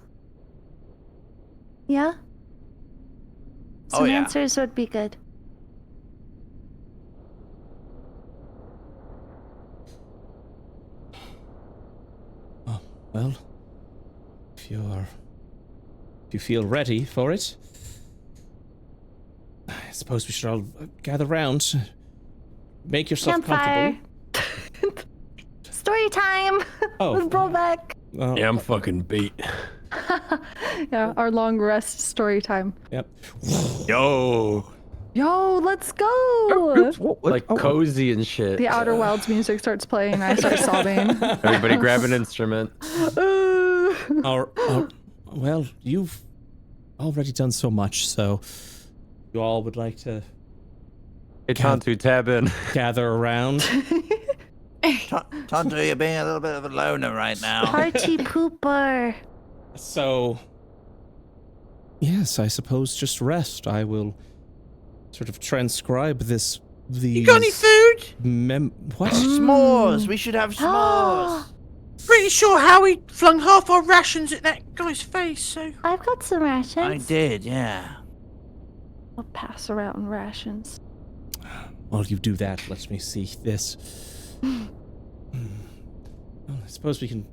Yeah? Some yeah. answers would be good. Oh, well, if you feel ready for it, I suppose we should all gather round. Make yourself Campfire. comfortable. Story time! Oh. With Brobeck. Yeah, I'm fucking beat. Yeah, our long rest story time. Yep. Yo, Yo, let's go! like cozy and shit. The Outer Wilds music starts playing, and I start sobbing. Everybody grab an instrument. Well, you've already done so much, so you all would like to Hey, Tantu, tab in. gather around. Tonto, you're being a little bit of a loner right now. Party pooper. So, yes, I suppose just rest. I will sort of transcribe these. You got any food? What? S'mores. We should have s'mores. Pretty sure Howie flung half our rations at that guy's face, so... I've got some rations. I did, yeah. I'll pass around rations. While you do that, let me see this. Well, I suppose we can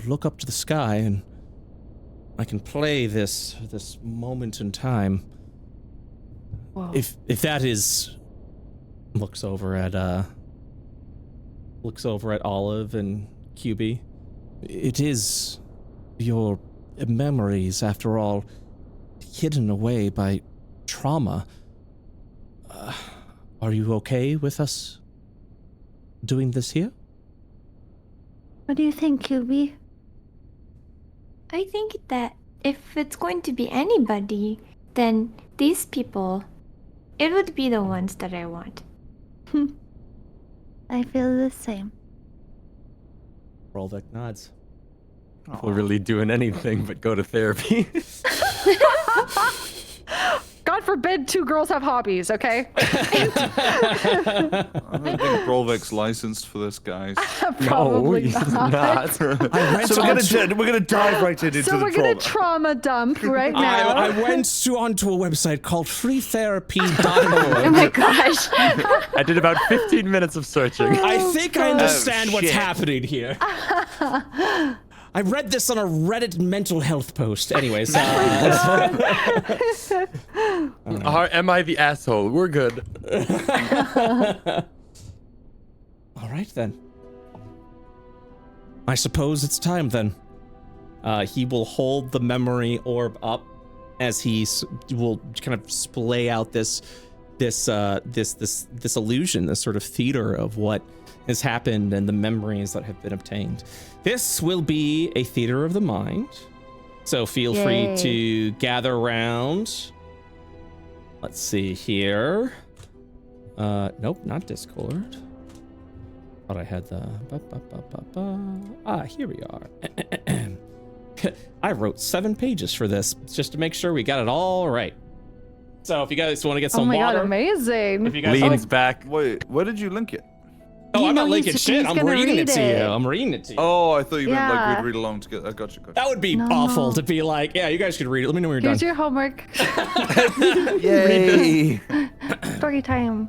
look up to the sky and I can play this moment in time. Whoa. If that is looks over at Olive and QB. It is your memories, after all, hidden away by trauma. Are you okay with us doing this here? What do you think, QB? I think that if it's going to be anybody, then these people, it would be the ones that I want. I feel the same. Rolvik nods. We're really doing anything but go to therapy. God forbid two girls have hobbies, okay? I don't think Brolvik's licensed for this, guys. Probably he's not. not. So we're gonna dive right into So we're gonna trauma dump right now. I went onto a website called freetherapy.org. Oh my gosh. I did about 15 minutes of searching. I think I understand what's shit. happening here. I read this on a Reddit mental health post. Anyways. Am I the asshole? We're good. All right, then. I suppose it's time, then. He will hold the memory orb up as he will kind of splay out this illusion, this sort of theater of what has happened and the memories that have been obtained. This will be a theater of the mind, so feel free to gather around. Let's see here. Nope, not Discord. Thought I had the... here we are. I wrote 7 pages for this just to make sure we got it all right. So if you guys want to get some water... Oh my god, amazing. If you guys Leans back. Wait, where did you link it? Oh, I'm not linking he's shit. I'm gonna reading it read to you. it. I'm reading it to you. Oh, I thought you meant like Yeah. we'd read along together. Gotcha. That would be No, awful no. to be like, yeah, you guys could read it. Let me know when you're Here's done. your homework. Yay! Story time.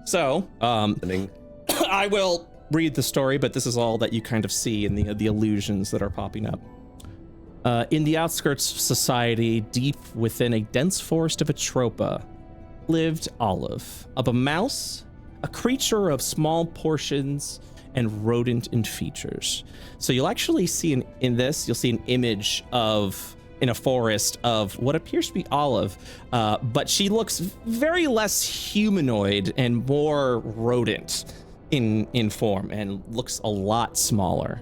So, I will read the story, but this is all that you kind of see in the illusions that are popping up. In the outskirts of society, deep within a dense forest of Atropa, lived Olive, a mouse, a creature of small portions and rodent in features. So you'll actually see you'll see an image of, in a forest, of what appears to be Olive, but she looks very less humanoid and more rodent in form and looks a lot smaller.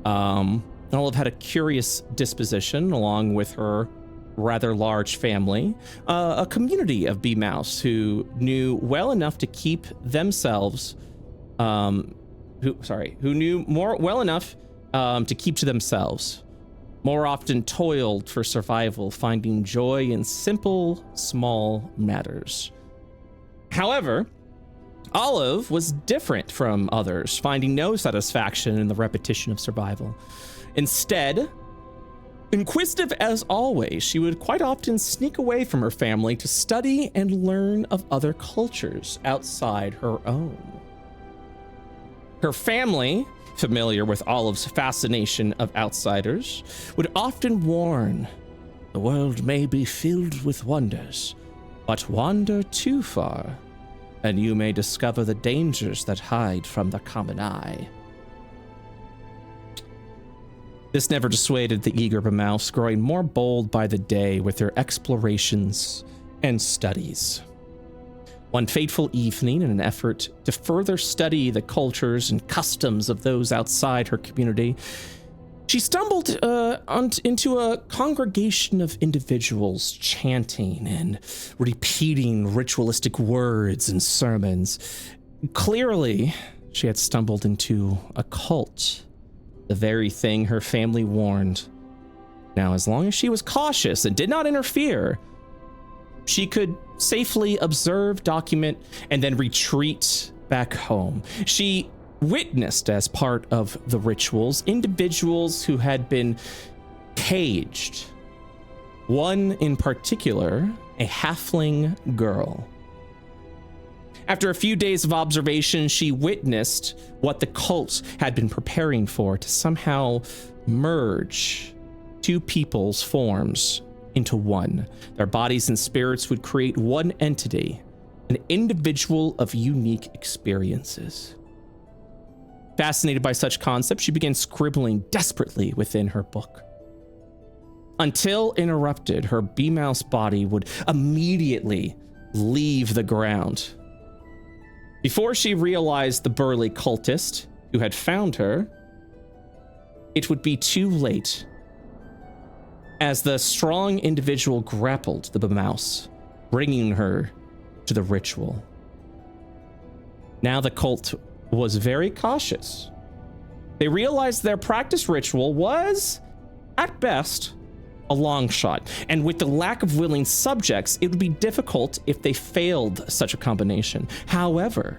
Olive had a curious disposition along with her rather large family, a community of bee mouse who knew well enough to keep themselves, who knew well enough to keep to themselves, more often toiled for survival, finding joy in simple, small matters. However, Olive was different from others, finding no satisfaction in the repetition of survival. Instead, inquisitive as always, she would quite often sneak away from her family to study and learn of other cultures outside her own. Her family, familiar with Olive's fascination of outsiders, would often warn, "The world may be filled with wonders, but wander too far, and you may discover the dangers that hide from the common eye." This never dissuaded the eager mouse, growing more bold by the day with her explorations and studies. One fateful evening, in an effort to further study the cultures and customs of those outside her community, she stumbled into a congregation of individuals chanting and repeating ritualistic words and sermons. Clearly, she had stumbled into a cult, the very thing her family warned. Now, as long as she was cautious and did not interfere, she could safely observe, document, and then retreat back home. She witnessed, as part of the rituals, individuals who had been caged. One in particular, a halfling girl. After a few days of observation, she witnessed what the cult had been preparing for, to somehow merge two people's forms into one. Their bodies and spirits would create one entity, an individual of unique experiences. Fascinated by such concepts, she began scribbling desperately within her book. Until interrupted, her bee mouse body would immediately leave the ground. Before she realized the burly cultist who had found her, it would be too late, as the strong individual grappled the bee mouse, bringing her to the ritual. Now the cult was very cautious. They realized their practice ritual was, at best, a long shot, and with the lack of willing subjects, it would be difficult if they failed such a combination. However,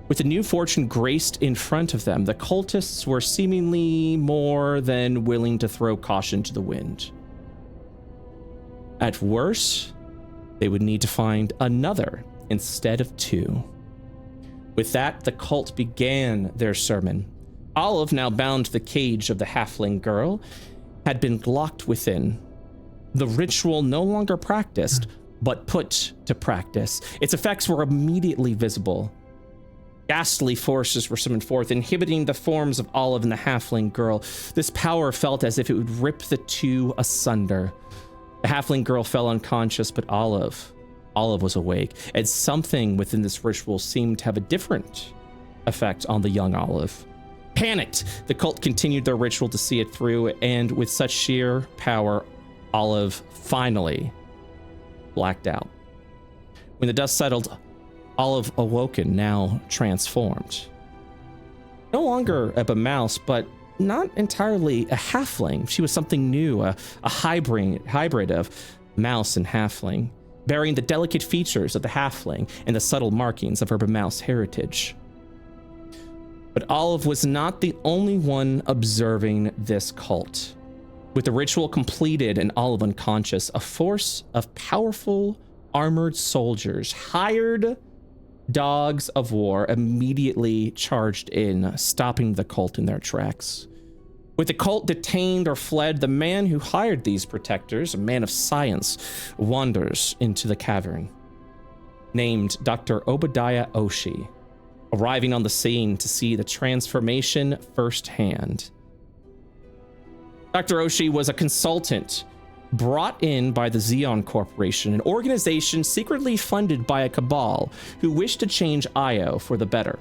with the new fortune graced in front of them, the cultists were seemingly more than willing to throw caution to the wind. At worst, they would need to find another instead of two. With that, the cult began their sermon. Olive, now bound to the cage of the halfling girl, had been locked within. The ritual no longer practiced, but put to practice. Its effects were immediately visible. Ghastly forces were summoned forth, inhibiting the forms of Olive and the halfling girl. This power felt as if it would rip the two asunder. The halfling girl fell unconscious, but Olive was awake, and something within this ritual seemed to have a different effect on the young Olive. Panicked, the cult continued their ritual to see it through, and with such sheer power, Olive finally blacked out. When the dust settled, Olive awoken, now transformed. No longer a mouse, but not entirely a halfling. She was something new, a hybrid of mouse and halfling, bearing the delicate features of the halfling and the subtle markings of her mouse heritage. But Olive was not the only one observing this cult. With the ritual completed and Olive unconscious, a force of powerful armored soldiers, hired dogs of war, immediately charged in, stopping the cult in their tracks. With the cult detained or fled, the man who hired these protectors, a man of science, wanders into the cavern, named Dr. Obadiah Oshie, arriving on the scene to see the transformation firsthand. Dr. Oshie was a consultant brought in by the Xeon Corporation, an organization secretly funded by a cabal who wished to change Io for the better.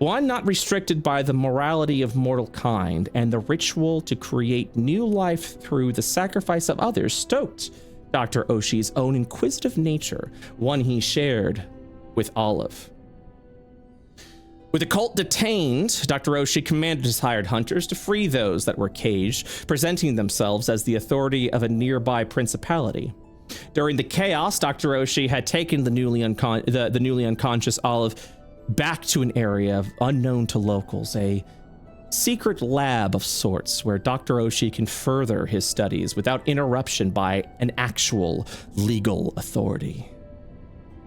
one not restricted by the morality of mortal kind and the ritual to create new life through the sacrifice of others, stoked Dr. Oshi's own inquisitive nature, one he shared with Olive. With the cult detained, Dr. Oshi commanded his hired hunters to free those that were caged, presenting themselves as the authority of a nearby principality. During the chaos, Dr. Oshi had taken the newly unconscious Olive back to an area unknown to locals, a secret lab of sorts where Dr. Oshi can further his studies without interruption by an actual legal authority.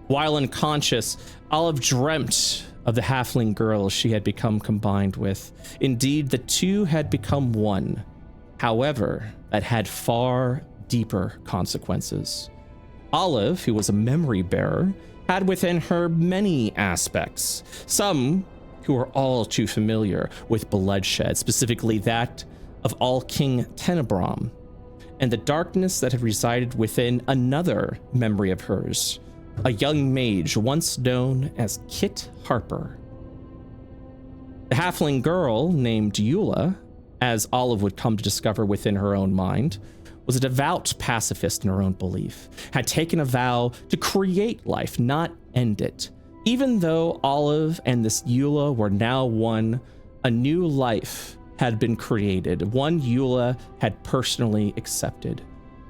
While unconscious, Olive dreamt of the halfling girl she had become combined with. Indeed, the two had become one. However, that had far deeper consequences. Olive, who was a memory bearer, had within her many aspects, some who were all too familiar with bloodshed, specifically that of all King Tenebrom, and the darkness that had resided within another memory of hers, a young mage once known as Kit Harper. The halfling girl named Eula, as Olive would come to discover within her own mind, was a devout pacifist in her own belief, had taken a vow to create life, not end it. Even though Olive and this Eula were now one, a new life had been created, one Eula had personally accepted.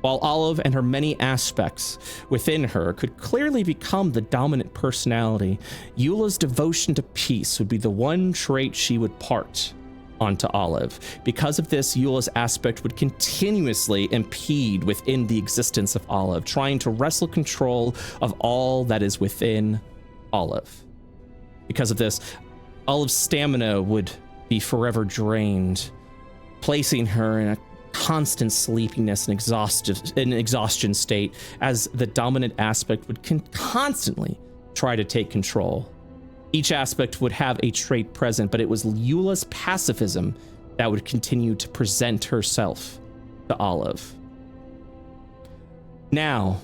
While Olive and her many aspects within her could clearly become the dominant personality, Eula's devotion to peace would be the one trait she would part onto Olive. Because of this, Eula's aspect would continuously impede within the existence of Olive, trying to wrestle control of all that is within Olive. Because of this, Olive's stamina would be forever drained, placing her in a constant sleepiness and exhaustion state, as the dominant aspect would constantly try to take control. Each aspect would have a trait present, but it was Eula's pacifism that would continue to present herself to Olive. Now,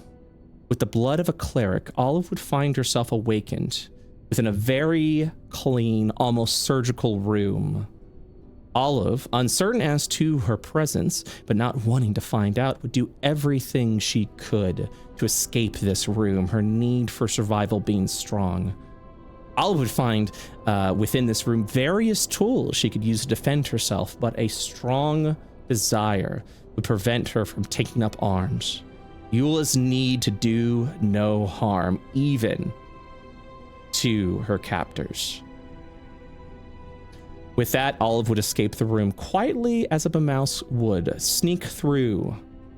with the blood of a cleric, Olive would find herself awakened within a very clean, almost surgical room. Olive, uncertain as to her presence, but not wanting to find out, would do everything she could to escape this room, her need for survival being strong. Olive would find within this room various tools she could use to defend herself, but a strong desire would prevent her from taking up arms. Eula's need to do no harm, even to her captors. With that, Olive would escape the room quietly as a mouse would, sneak through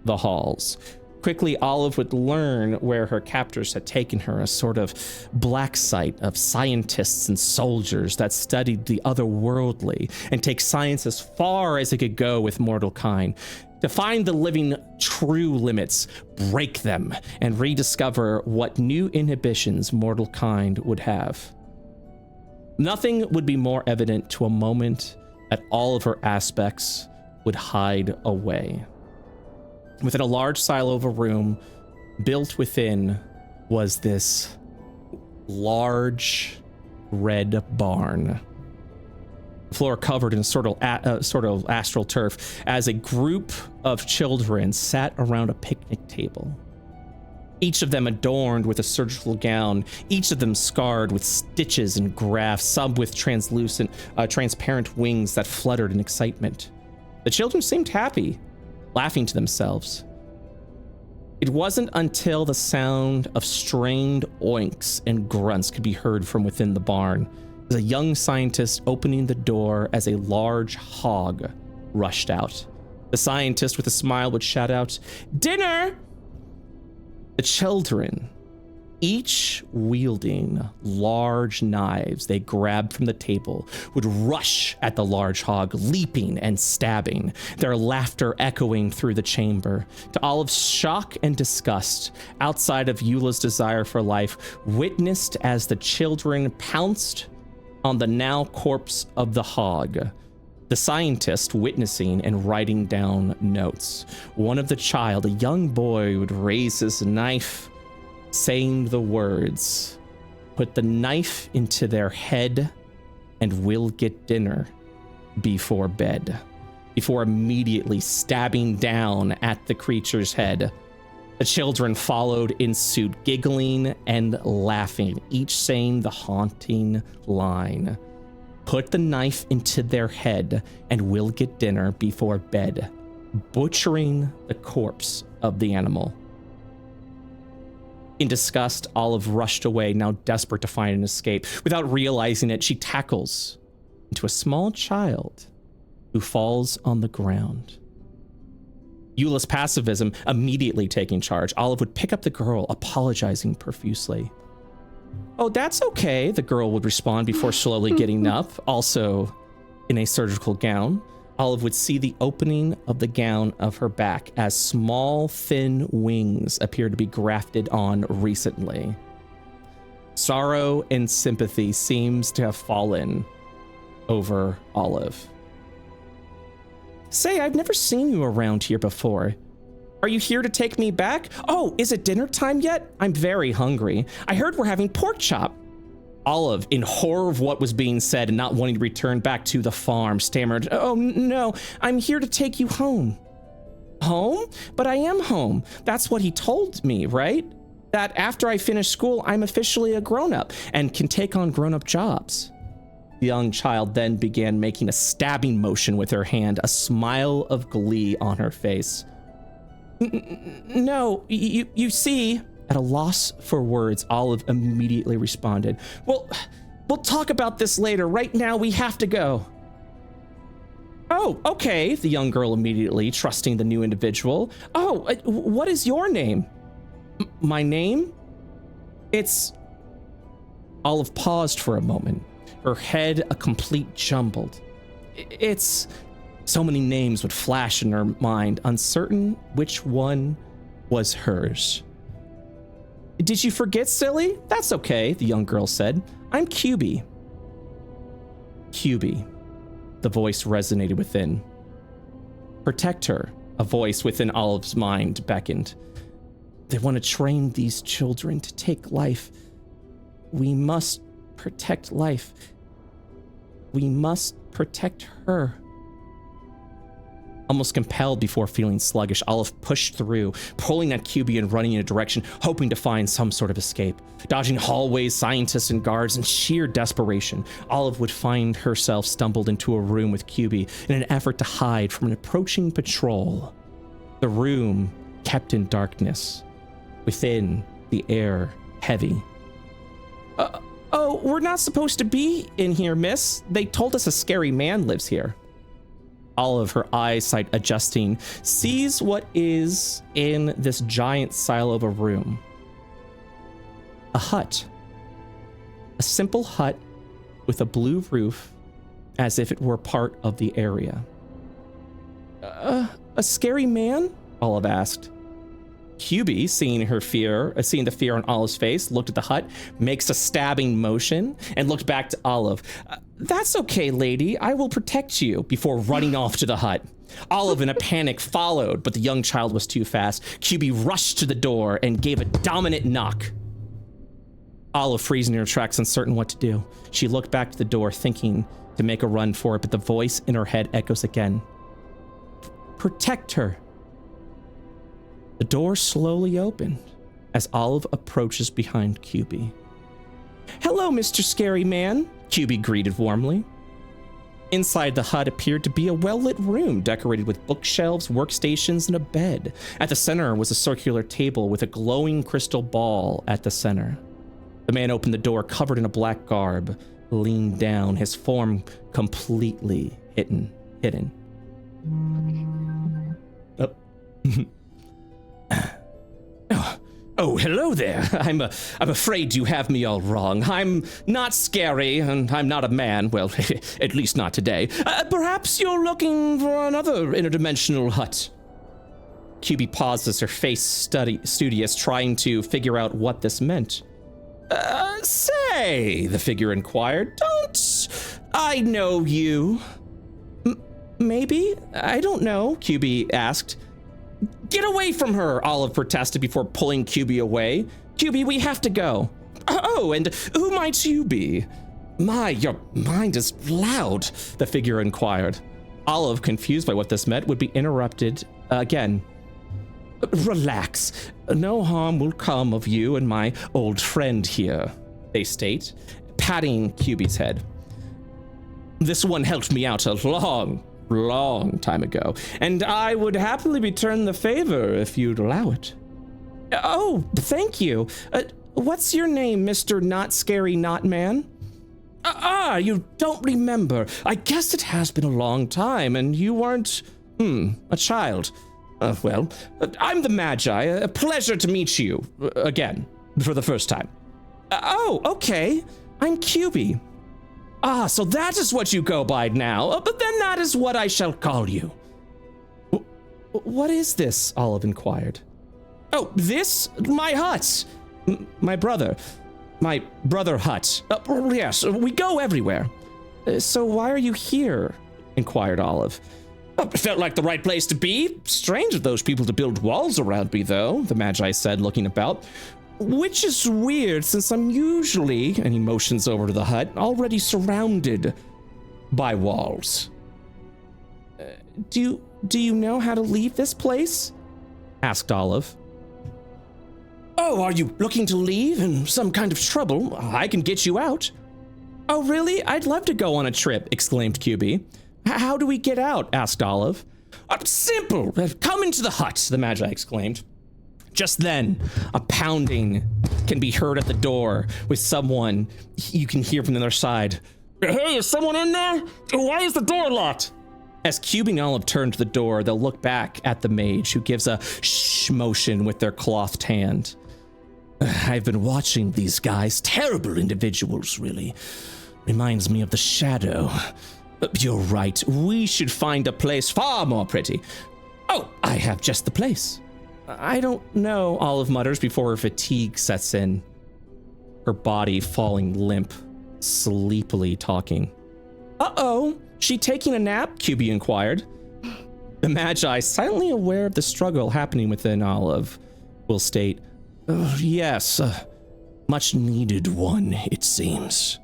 the halls. Quickly, Olive would learn where her captors had taken her, a sort of black site of scientists and soldiers that studied the otherworldly and take science as far as it could go with mortal kind. To find the living true limits, break them, and rediscover what new inhibitions mortal kind would have. Nothing would be more evident to a moment that all of her aspects would hide away. Within a large silo of a room, built within was this large red barn. The floor covered in sort of astral turf as a group of children sat around a picnic table. Each of them adorned with a surgical gown, each of them scarred with stitches and grafts, some with transparent wings that fluttered in excitement. The children seemed happy, laughing to themselves. It wasn't until the sound of strained oinks and grunts could be heard from within the barn, as a young scientist opening the door as a large hog rushed out. The scientist with a smile would shout out, "Dinner!" The children, each wielding large knives they grabbed from the table, would rush at the large hog, leaping and stabbing, their laughter echoing through the chamber. To Olive's shock and disgust, outside of Eula's desire for life, witnessed as the children pounced on the now corpse of the hog. The scientist witnessing and writing down notes. One of the child, a young boy, would raise his knife, saying the words, "Put the knife into their head and we'll get dinner before bed, before immediately stabbing down at the creature's head. The children followed in suit, giggling and laughing, each saying the haunting line. Put the knife into their head and we'll get dinner before bed, butchering the corpse of the animal. In disgust, Olive rushed away, now desperate to find an escape. Without realizing it, she tackles into a small child who falls on the ground. Eula's pacifism immediately taking charge. Olive would pick up the girl, apologizing profusely. "Oh, that's okay," the girl would respond before slowly getting up, also in a surgical gown. Olive would see the opening of the gown of her back as small, thin wings appeared to be grafted on recently. Sorrow and sympathy seems to have fallen over Olive. "Say, I've never seen you around here before. Are you here to take me back? Oh, is it dinner time yet? I'm very hungry. I heard we're having pork chop." Olive, in horror of what was being said and not wanting to return back to the farm, stammered, "Oh, no, I'm here to take you home." "Home? But I am home. That's what he told me, right? That after I finish school, I'm officially a grown-up and can take on grown-up jobs." The young child then began making a stabbing motion with her hand, a smile of glee on her face. "No, you see," at a loss for words, Olive immediately responded, Well, we'll talk about this later. Right now, we have to go." "Oh, okay," the young girl immediately, trusting the new individual. "Oh, what is your name?" "My name? It's..." Olive paused for a moment, her head a complete jumbled. "It's..." So many names would flash in her mind, uncertain which one was hers. "Did you forget, silly? That's okay," the young girl said. "I'm QB." QB. The voice resonated within. "Protect her," a voice within Olive's mind beckoned. "They want to train these children to take life. We must protect life. We must protect her." Almost compelled before feeling sluggish, Olive pushed through, pulling at QB and running in a direction, hoping to find some sort of escape. Dodging hallways, scientists, and guards in sheer desperation, Olive would find herself stumbled into a room with QB in an effort to hide from an approaching patrol. The room kept in darkness. Within, the air heavy. Oh, we're not supposed to be in here, miss. They told us a scary man lives here." Olive, her eyesight adjusting, sees what is in this giant silo of a room. A hut. A simple hut with a blue roof, as if it were part of the area. A scary man?" Olive asked. QB, seeing the fear on Olive's face, looked at the hut, makes a stabbing motion, and looked back to Olive. "That's okay, lady. I will protect you," before running off to the hut. Olive, in a panic, followed, but the young child was too fast. QB rushed to the door and gave a dominant knock. Olive, freezing in her tracks, uncertain what to do. She looked back to the door, thinking to make a run for it, but the voice in her head echoes again. "Protect her." The door slowly opened as Olive approaches behind QB. "Hello, Mr. Scary Man," QB greeted warmly. Inside the hut appeared to be a well-lit room decorated with bookshelves, workstations, and a bed. At the center was a circular table with a glowing crystal ball at the center. The man opened the door, covered in a black garb, leaned down, his form completely hidden. Oh, hello there. I'm afraid you have me all wrong. I'm not scary, and I'm not a man. Well, at least not today. Perhaps you're looking for another interdimensional hut. QB paused as her face studious, trying to figure out what this meant. Say, the figure inquired, don't I know you? Maybe? I don't know, QB asked. Get away from her, Olive protested before pulling QB away. QB, we have to go. Oh, and who might you be? My, your mind is loud, the figure inquired. Olive, confused by what this meant, would be interrupted again. Relax. No harm will come of you and my old friend here, they state, patting QB's head. This one helped me out a long time ago, and I would happily return the favor if you'd allow it. Oh, thank you. What's your name, Mr. Not Scary Not Man? You don't remember. I guess it has been a long time, and you weren't, a child. Well, I'm the Magi. A pleasure to meet you again for the first time. Oh, okay. I'm QB. So that is what you go by now, but then that is what I shall call you. What is this? Olive inquired. Oh, this? My hut. My brother hut. Yes, we go everywhere. So why are you here? Inquired Olive. It felt like the right place to be. Strange of those people to build walls around me, though, the Magi said, looking about. Which is weird, since I'm usually, and he motions over to the hut, already surrounded by walls. Do you know how to leave this place? Asked Olive. Oh, are you looking to leave in some kind of trouble? I can get you out. Oh, really? I'd love to go on a trip, exclaimed QB. How do we get out? Asked Olive. Simple. Come into the hut, the Magi exclaimed. Just then, a pounding can be heard at the door with someone you can hear from the other side. Hey, is someone in there? Why is the door locked? As QB and Olive turn to the door, they'll look back at the mage, who gives a shh motion with their clothed hand. I've been watching these guys. Terrible individuals, really. Reminds me of the Shadow. You're right. We should find a place far more pretty. Oh, I have just the place. I don't know, Olive mutters before her fatigue sets in. Her body falling limp, sleepily talking. Uh-oh, she taking a nap? QB inquired. The Magi, silently aware of the struggle happening within Olive, will state, yes, much needed one, it seems.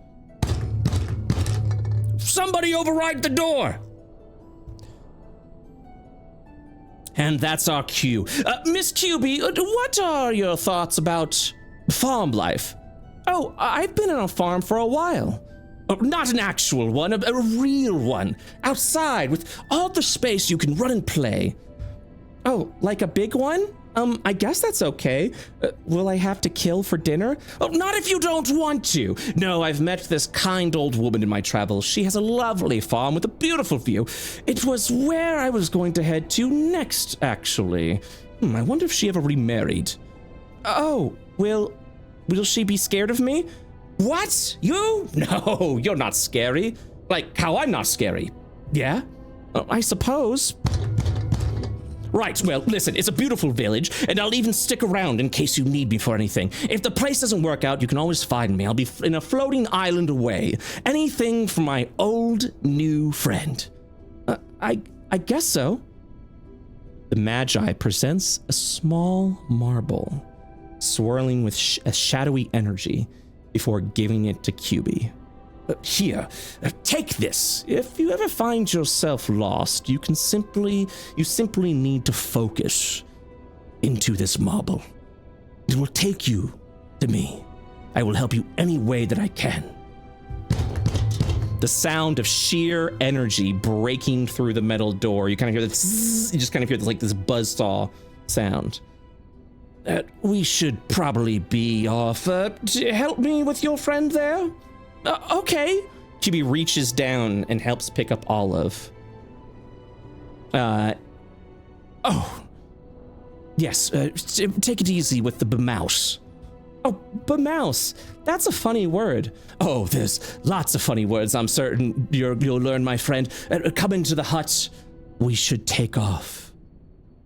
Somebody override the door! And that's our cue. Miss QB, what are your thoughts about farm life? Oh, I've been on a farm for a while. Not an actual one, a real one. Outside, with all the space you can run and play. Oh, like a big one? I guess that's okay. Will I have to kill for dinner? Oh, not if you don't want to. No, I've met this kind old woman in my travels. She has a lovely farm with a beautiful view. It was where I was going to head to next, actually. I wonder if she ever remarried. Oh, will she be scared of me? What? You? No, you're not scary. Like how I'm not scary. Yeah? I suppose. Right, well, listen, it's a beautiful village, and I'll even stick around in case you need me for anything. If the place doesn't work out, you can always find me. I'll be in a floating island away. Anything for my old new friend. I guess so. The Magi presents a small marble, swirling with a shadowy energy before giving it to QB. Here, take this. If you ever find yourself lost, you simply need to focus into this marble. It will take you to me. I will help you any way that I can. The sound of sheer energy breaking through the metal door. You kind of hear this. You just kind of hear this, like this buzzsaw sound. We should probably be off. Help me with your friend there. Okay. QB reaches down and helps pick up Olive. Oh. Yes, take it easy with the bmouse. Oh, bmouse. That's a funny word. Oh, there's lots of funny words. I'm certain you'll learn, my friend. Come into the hut. We should take off.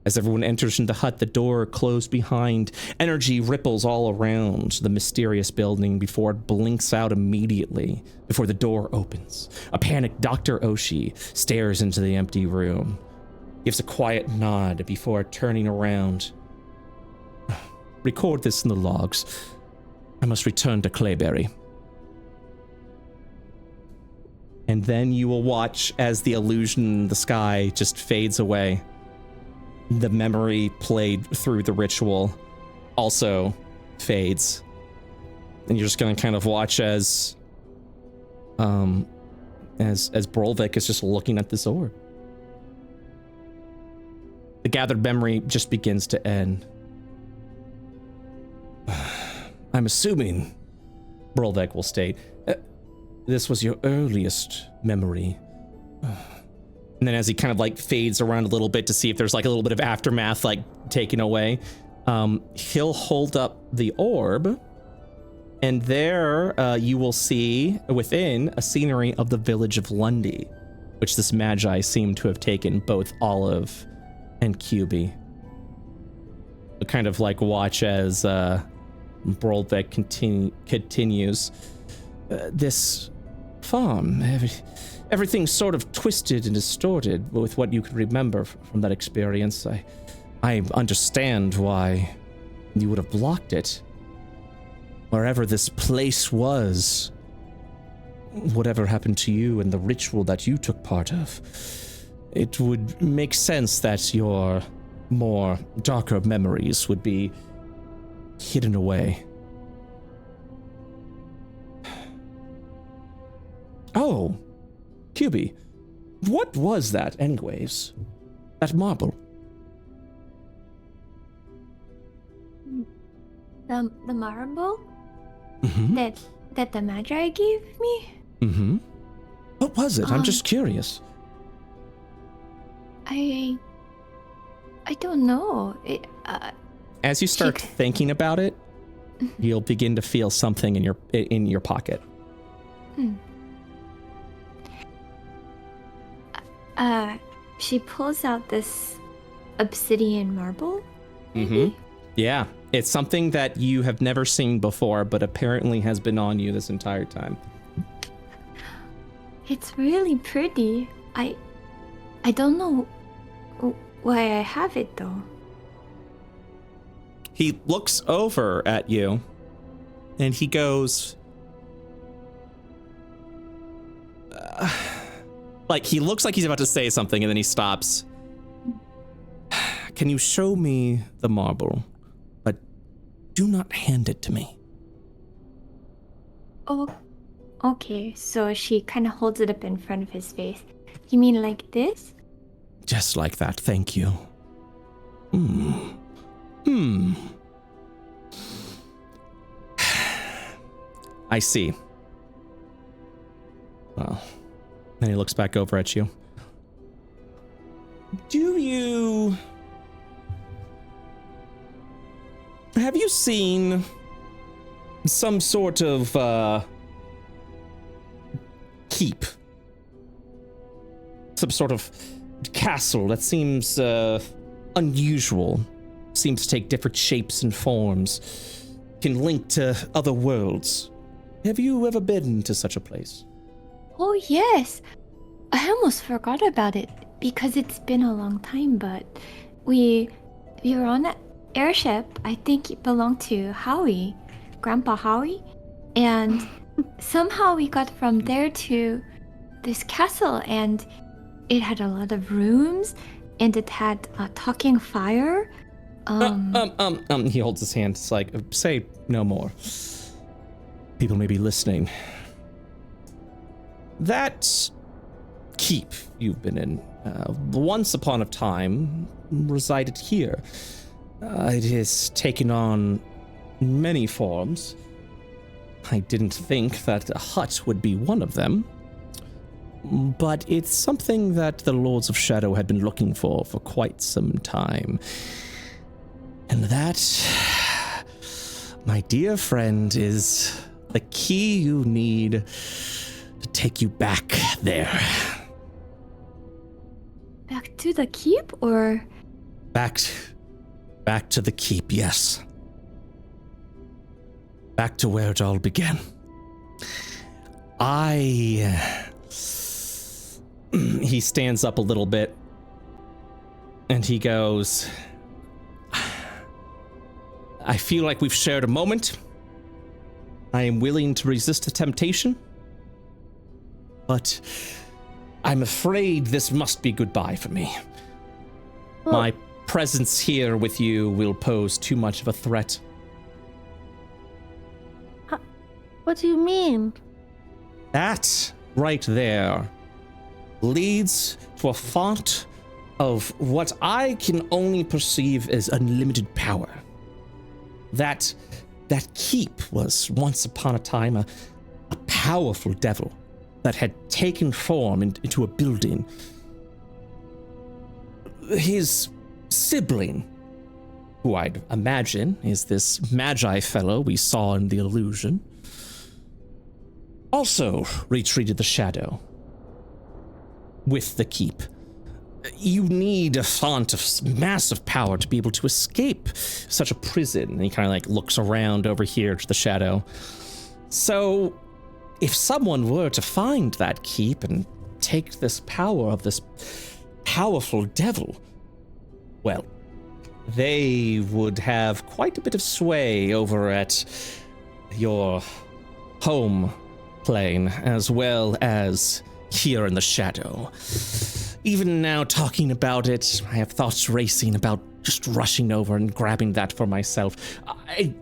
As everyone enters into the hut, the door closed behind. Energy ripples all around the mysterious building before it blinks out immediately before the door opens. A panicked Dr. Oshi stares into the empty room, gives a quiet nod before turning around. Record this in the logs. I must return to Clayberry. And then you will watch as the illusion in the sky just fades away. The memory played through the ritual also fades. And you're just gonna kind of watch as Brolvik is just looking at this orb. The gathered memory just begins to end. I'm assuming, Brolvik will state, this was your earliest memory. And then as he kind of like fades around a little bit to see if there's like a little bit of aftermath like taken away, he'll hold up the orb, and there you will see within a scenery of the village of Lundy, which this magi seem to have taken both Olive and QB. Kind of like watch as Brolvik continues. This farm, everything's sort of twisted and distorted with what you can remember from that experience. I understand why you would have blocked it. Wherever this place was, whatever happened to you and the ritual that you took part of, it would make sense that your more darker memories would be hidden away. Oh, QB, what was that anyways? That marble? The marble? Mm-hmm. That the Magi gave me? Mm-hmm. What was it? I'm just curious. I don't know. As you start thinking about it, you'll begin to feel something in your pocket. She pulls out this obsidian marble. Mm-hmm. Yeah, it's something that you have never seen before, but apparently has been on you this entire time. It's really pretty. I don't know why I have it though. He looks over at you and he goes, like he looks like he's about to say something and then he stops. Can you show me the marble, but do not hand it to me? Oh, okay. So she kind of holds it up in front of his face. You mean like this? Just like that, thank you. I see. Well, then he looks back over at you. Have you seen some sort of keep? Some sort of castle that seems unusual, seems to take different shapes and forms, can link to other worlds. Have you ever been to such a place? Oh yes, I almost forgot about it because it's been a long time. But we were on an airship. I think it belonged to Howie, Grandpa Howie, and somehow we got from there to this castle, and it had a lot of rooms, and it had a talking fire. He holds his hand. It's like, say no more. People may be listening. That keep you've been in, once upon a time, resided here. It has taken on many forms. I didn't think that a hut would be one of them. But it's something that the Lords of Shadow had been looking for quite some time. And that, my dear friend, is the key you need to take you back there. Back to the keep, or? Back to the keep, yes. Back to where it all began. He stands up a little bit and he goes, I feel like we've shared a moment. I am willing to resist the temptation, but I'm afraid this must be goodbye for me. Well, My presence here with you will pose too much of a threat. what do you mean? That right there leads to a font of what I can only perceive as unlimited power. That keep was once upon a time a powerful devil that had taken form into a building. His sibling, who I'd imagine is this Magi fellow we saw in the illusion, also retreated the shadow with the keep. You need a font of massive power to be able to escape such a prison. And he kind of like looks around over here to the shadow. So if someone were to find that keep and take this power of this powerful devil, well, they would have quite a bit of sway over at your home plane as well as here in the shadow. Even now, talking about it, I have thoughts racing about just rushing over and grabbing that for myself. It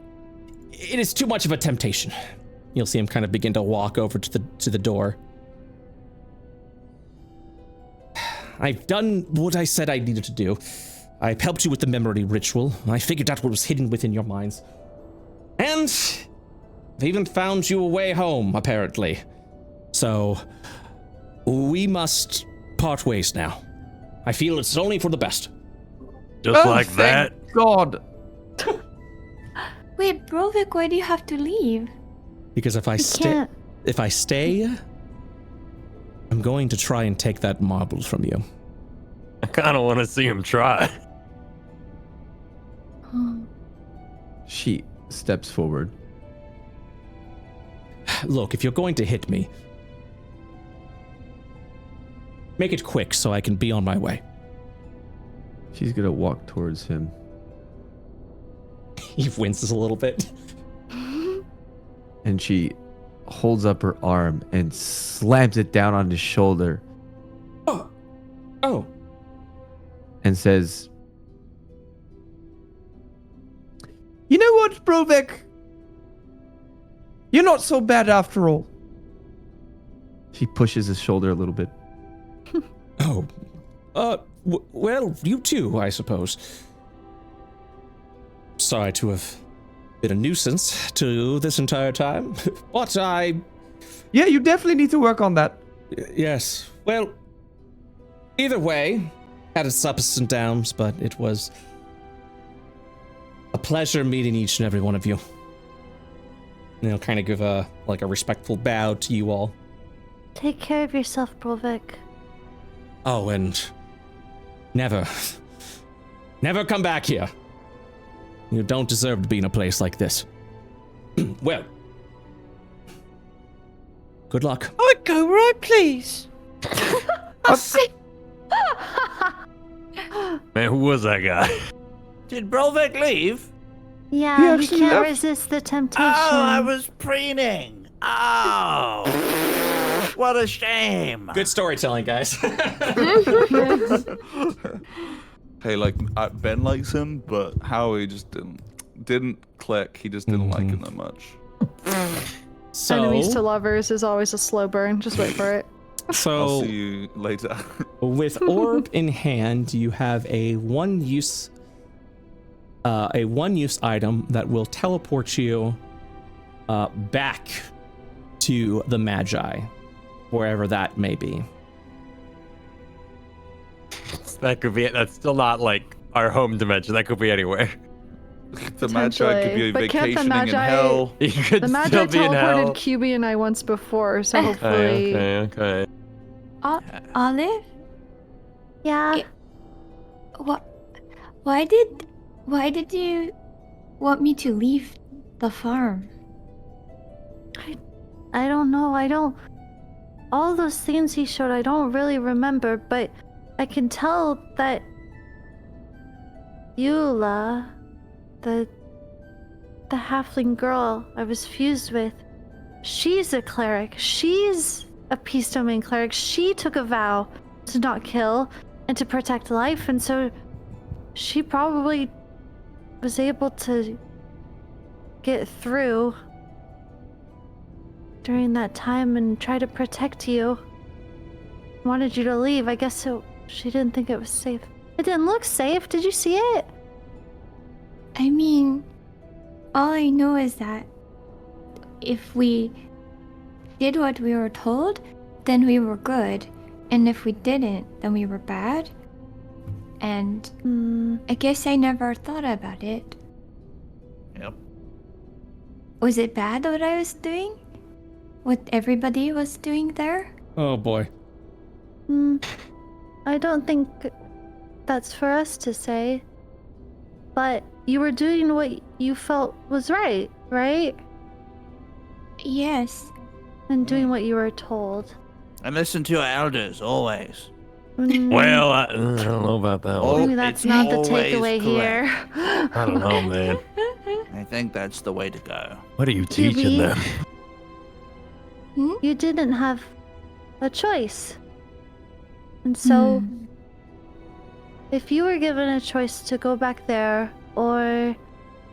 is too much of a temptation. You'll see him kind of begin to walk over to the door. I've done what I said I needed to do. I've helped you with the memory ritual. I figured out what was hidden within your minds. And I've even found you a way home, apparently. So, we must part ways now. I feel it's only for the best. Just like that. God. Wait, Brovik, why do you have to leave? Because if I stay, I'm going to try and take that marble from you. I kind of want to see him try. She steps forward. Look, if you're going to hit me, make it quick so I can be on my way. She's gonna walk towards him. He winces a little bit. And she holds up her arm and slams it down on his shoulder. Oh. And says, "You know what, Brovik? You're not so bad after all." She pushes his shoulder a little bit. Oh. Well, you too, I suppose. Sorry to have been a nuisance to you this entire time, but Yeah, you definitely need to work on that. Yes. Well, either way, had its ups and downs, but it was a pleasure meeting each and every one of you. And he'll kind of give a respectful bow to you all. Take care of yourself, Brovik. Oh, and never come back here. You don't deserve to be in a place like this. Well, good luck. I'd go right, please. Man, who was that guy? Did Brovik leave? Yeah, you can't resist the temptation. Oh, I was preening. Oh, what a shame. Good storytelling, guys. Hey, like Ben likes him, but Howie just didn't click. He just didn't like him that much. So, Enemies to lovers is always a slow burn. Just wait for it. So I'll see you later. with orb in hand, you have a one-use item that will teleport you back to the Magi, wherever that may be. That could be it. That's still not like our home dimension. That could be anywhere. The Magi could be But can't the vacationing in Magi- hell. You could The Magi still be in hell. teleported QB and I once before, so hopefully. Okay. Olive? Yeah. Why did you want me to leave the farm? I don't know. All those things he showed, I don't really remember, but I can tell that Eula, the halfling girl I was fused with, she's a cleric. She's a peace domain cleric. She took a vow to not kill and to protect life, and so she probably was able to get through during that time and try to protect you. Wanted you to leave. I guess so. She didn't think it was safe. It didn't look safe. Did you see it? I mean, all I know is that if we did what we were told, then we were good. And if we didn't, then we were bad. And I guess I never thought about it. Yep. Was it bad what I was doing? What everybody was doing there? Oh boy. I don't think that's for us to say. But you were doing what you felt was right, right? Yes. And doing what you were told. And listen to your elders, always. Well, I don't know about that one. Maybe that's it's not the always takeaway here. I don't know, man. I think that's the way to go. What are you teaching them? You didn't have a choice. And so, if you were given a choice to go back there or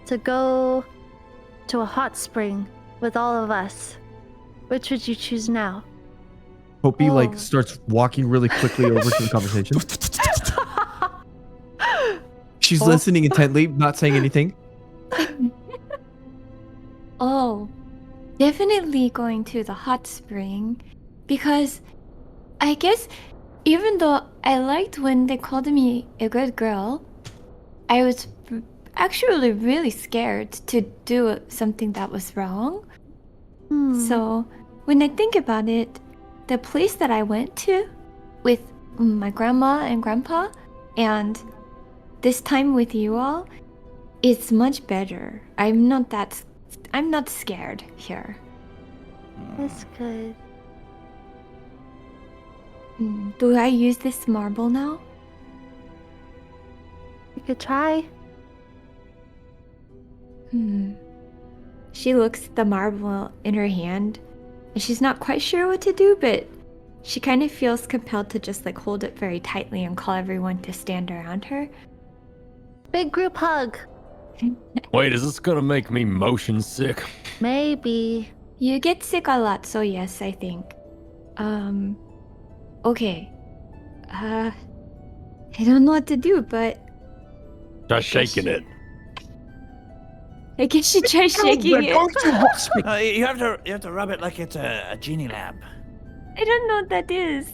to go to a hot spring with all of us, which would you choose now? Hopi like starts walking really quickly over to the conversation. She's listening intently, not saying anything. Oh, definitely going to the hot spring, because I guess even though I liked when they called me a good girl, I was actually really scared to do something that was wrong. So when I think about it, the place that I went to with my grandma and grandpa and this time with you all is much better. I'm not scared here. That's good. Do I use this marble now? You could try. She looks at the marble in her hand, and she's not quite sure what to do, but she kind of feels compelled to just like hold it very tightly and call everyone to stand around her. Big group hug. Wait, is this gonna make me motion sick? Maybe. You get sick a lot, so yes, I think. Okay. I don't know what to do, but Try shaking it. I guess you try shaking it. You have to rub it like it's a genie lamp. I don't know what that is.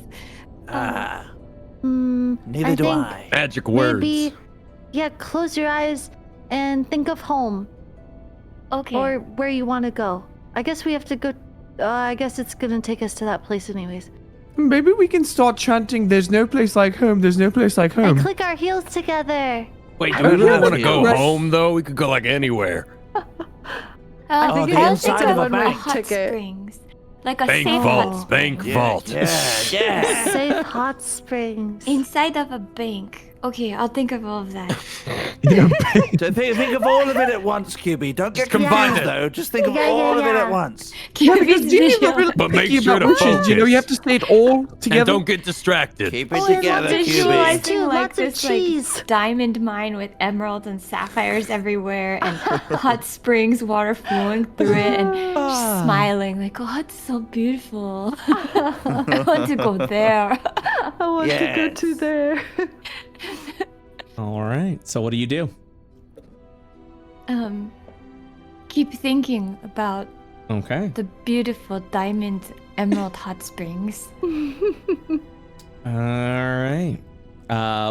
Neither do I. Magic words. Maybe, yeah, close your eyes and think of home. Okay. Or where you want to go. I guess we have to go. I guess it's gonna take us to that place anyways. Maybe we can start chanting, "There's no place like home, there's no place like home." And click our heels together. Wait, do we really want to go home though? We could go like anywhere. I think the it's inside of a one-way bank hot ticket. springs. Like a Bank safe vault. hot Bank vault. Yeah. Safe hot springs. inside of a bank. Okay, I'll think of all of that. So think of all of it at once, QB. Don't get combine confused it. though. Just think of Yeah, all of it yeah. at once. Because Geni's not really But make thinking sure about to wishes, focus. You know, you have to say it all together. And don't get distracted. Keep it Oh, and together, lots of QB. visualizing Visualizing like lots of this cheese. like diamond mine with emeralds and sapphires everywhere and hot springs, water flowing through it, and just smiling like, oh, it's so beautiful. I want to go there. I want to go to Yes. there. All right. So what do you do? Keep thinking about Okay. the beautiful diamond emerald hot springs. All right.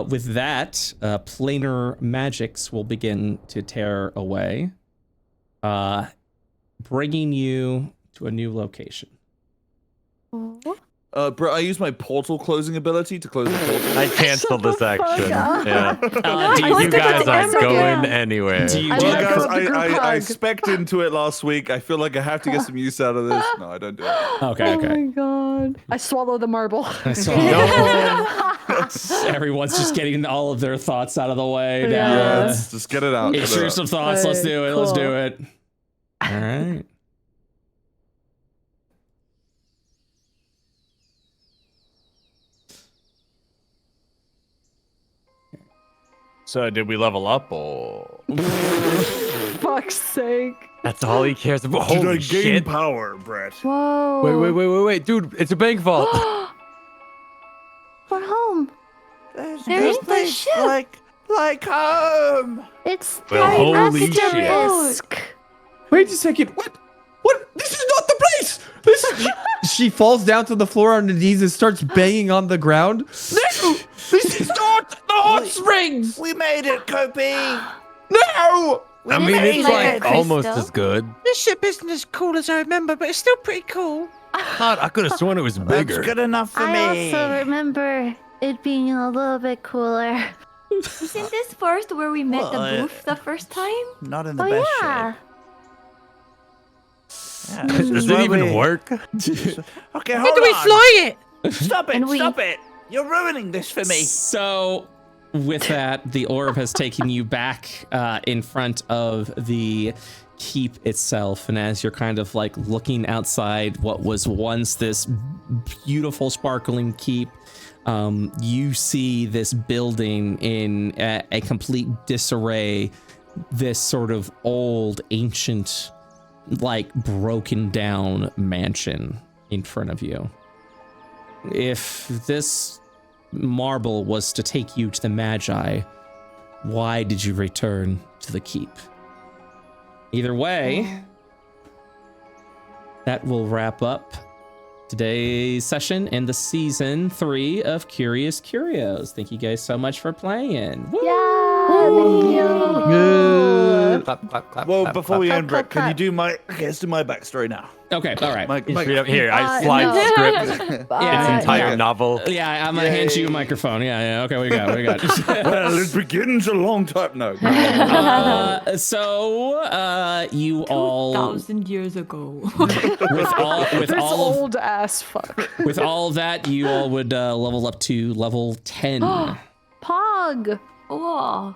With that, planar magics will begin to tear away, bringing you to a new location. Brett, I use my portal closing ability to close the portal. I canceled this action. Yeah. do You guys aren't Emerald. going anywhere. Do you, I do you- like Guys, the group I hug. specced into it last week. I feel like I have to get some use out of this. No, I don't do it. okay, Oh okay. my god. I swallow the marble. I saw everyone's just getting all of their thoughts out of the way now. Yeah. Let's just get it out. get it Intrusive out. thoughts. Let's do it. Let's Cool. do it. All right. So did we level up or? Fuck's sake. That's all he cares about. Did I Holy gain shit! power, Brett? Whoa. Wait, dude! It's a bank vault. We're home. There's There no is the place ship. like home. It's Well, holy shit. asterisk. Wait a second. What? This is not the place. This is. She falls down to the floor on her knees and starts banging on the ground. No, this is not the hot springs. We made it, Kopi. No. I mean, didn't it's like like it, almost Crystal. as good. This ship isn't as cool as I remember, but it's still pretty cool. God, I could have sworn it was bigger. That's good enough for I me. also remember it being a little bit cooler. Isn't this forest where we met the What? booth the first time? Not in the Oh best yeah. shape. Yeah, Does this is it why even we- work? Okay, How hold do we on. fly it? Stop it! And we- Stop it! You're ruining this for me. So, with that, the orb has taken you back in front of the keep itself. And as you're kind of like looking outside what was once this beautiful, sparkling keep, you see this building in a complete disarray, this sort of old, ancient, like broken down mansion in front of you. If this marble was to take you to the Magi, why did you return to the keep? Either way, that will wrap up today's session and the season 3 of Curious Curios. Thank you guys so much for playing. Woo! Thank you. Good. Clap, clap, clap. Well, clap, before we clap, end, clap, Brett, can you clap. do my? Okay, let's do my backstory now. Okay, all right. Here, I slide no. script. Yeah, Its entire yeah. novel. Yeah, I'm gonna hand you a microphone. Yeah, okay, we got it. Well, it begins a long time. No. So you all 2,000 years ago. with all This of old ass fuck. with all of that, you all would level up to level 10. Pog. Oh.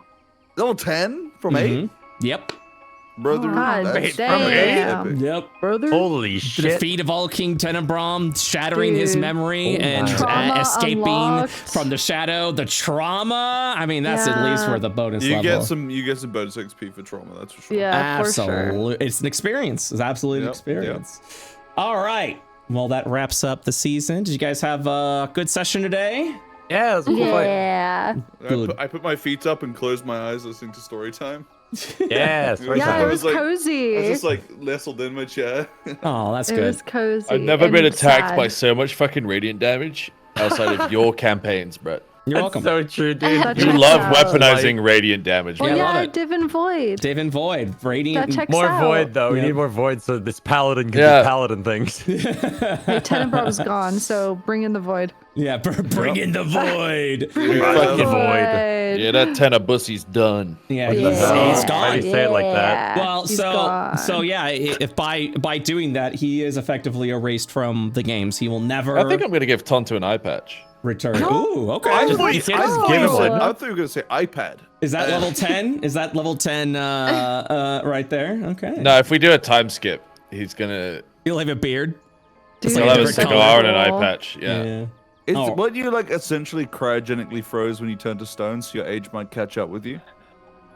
Level 10 from 8? Mhm. Yep. Brother, God that's damn. pretty epic. Yep. Brother. Holy The shit! defeat of all King Tenebrom, shattering his Dude. memory Oh, and wow. Trauma escaping unlocked. from the shadow. The trauma. I mean, that's at least Yeah. where the bonus You level. get some bonus XP for trauma. That's for sure. Yeah, for sure. Absolutely. It's an experience. It's absolute Yep, experience. All right. Well, that wraps up the season. Did you guys have a good session today? Yeah, it was a cool fight. Yeah. Good. I put my feet up and closed my eyes listening to story time. Yeah, story Yeah, time. it I was was like- cozy. I was just like nestled in my chair. Oh, that's It good. was cozy. I've never and been attacked sad. by so much fucking radiant damage outside of your campaigns, Brett. You're That's welcome. so true, dude. That You checks love out. weaponizing radiant damage. Well, Yeah, I Brett. love yeah, it. Div and Void. Dave and Void. That Radiant. checks More out. void though. We Yeah. need more void so this paladin can Yeah. do paladin things. Hey, Tenebrom's gone, so bring in the Void. Yeah, bring in the void. Fucking void. Yeah, that 10 of bussy's done. Yeah, Yeah. he's Why gone. do you say it like that? Well, He's so gone. yeah, if by doing that, he is effectively erased from the games. He will never I think I'm gonna give Tonto an eye patch. return. Ooh, okay. I Just- thought you you can't just I give him thought you one. said- I thought you were gonna say iPad. Is that level 10? Is that level 10 right there? Okay. No, if we do a time skip, he's gonna You'll have a beard. Dude, like he'll have a different cigar and an color. eye patch. Yeah. Is Oh. what you like essentially cryogenically froze when you turn to stone, so your age might catch up with you?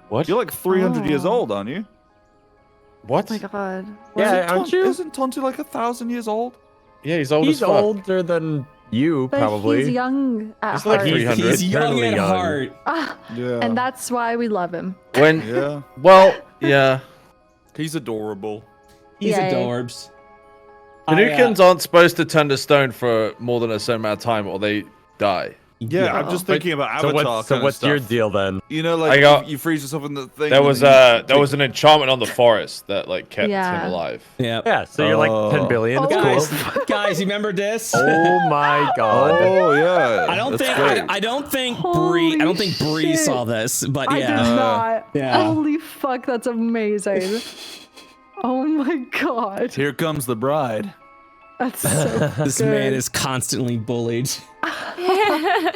What? You're like 300 years Oh. old, aren't you? What? Oh my god. Yeah, aren't you? Isn't Tonto like 1,000 years old? Yeah, he's old He's as fuck. older than you, But probably. he's young at He's like heart. 300. He's young Eternally at young. heart. Ah, Yeah. and that's why we love him. When? Yeah. Well, yeah. He's adorable. He's Yay. adorbs. Hadouken's aren't supposed to turn to stone for more than a certain amount of time, or they die. Yeah, I'm just thinking about So Avatar. what's, so kind of what's your stuff. deal then? You know, I like got- you freeze yourself in the thing. There and was then you an enchantment on the forest that like kept Yeah. him alive. Yeah. Yeah, so you're like 10 billion. It's Guys, cool. guys, you remember this? Oh my god. Oh yeah. I don't that's think great. I don't think Holy Bree I don't think Bree shit. saw this, but I did yeah. not. yeah. Holy fuck, that's amazing. Oh my god. Here comes the bride. That's so This good. man is constantly bullied.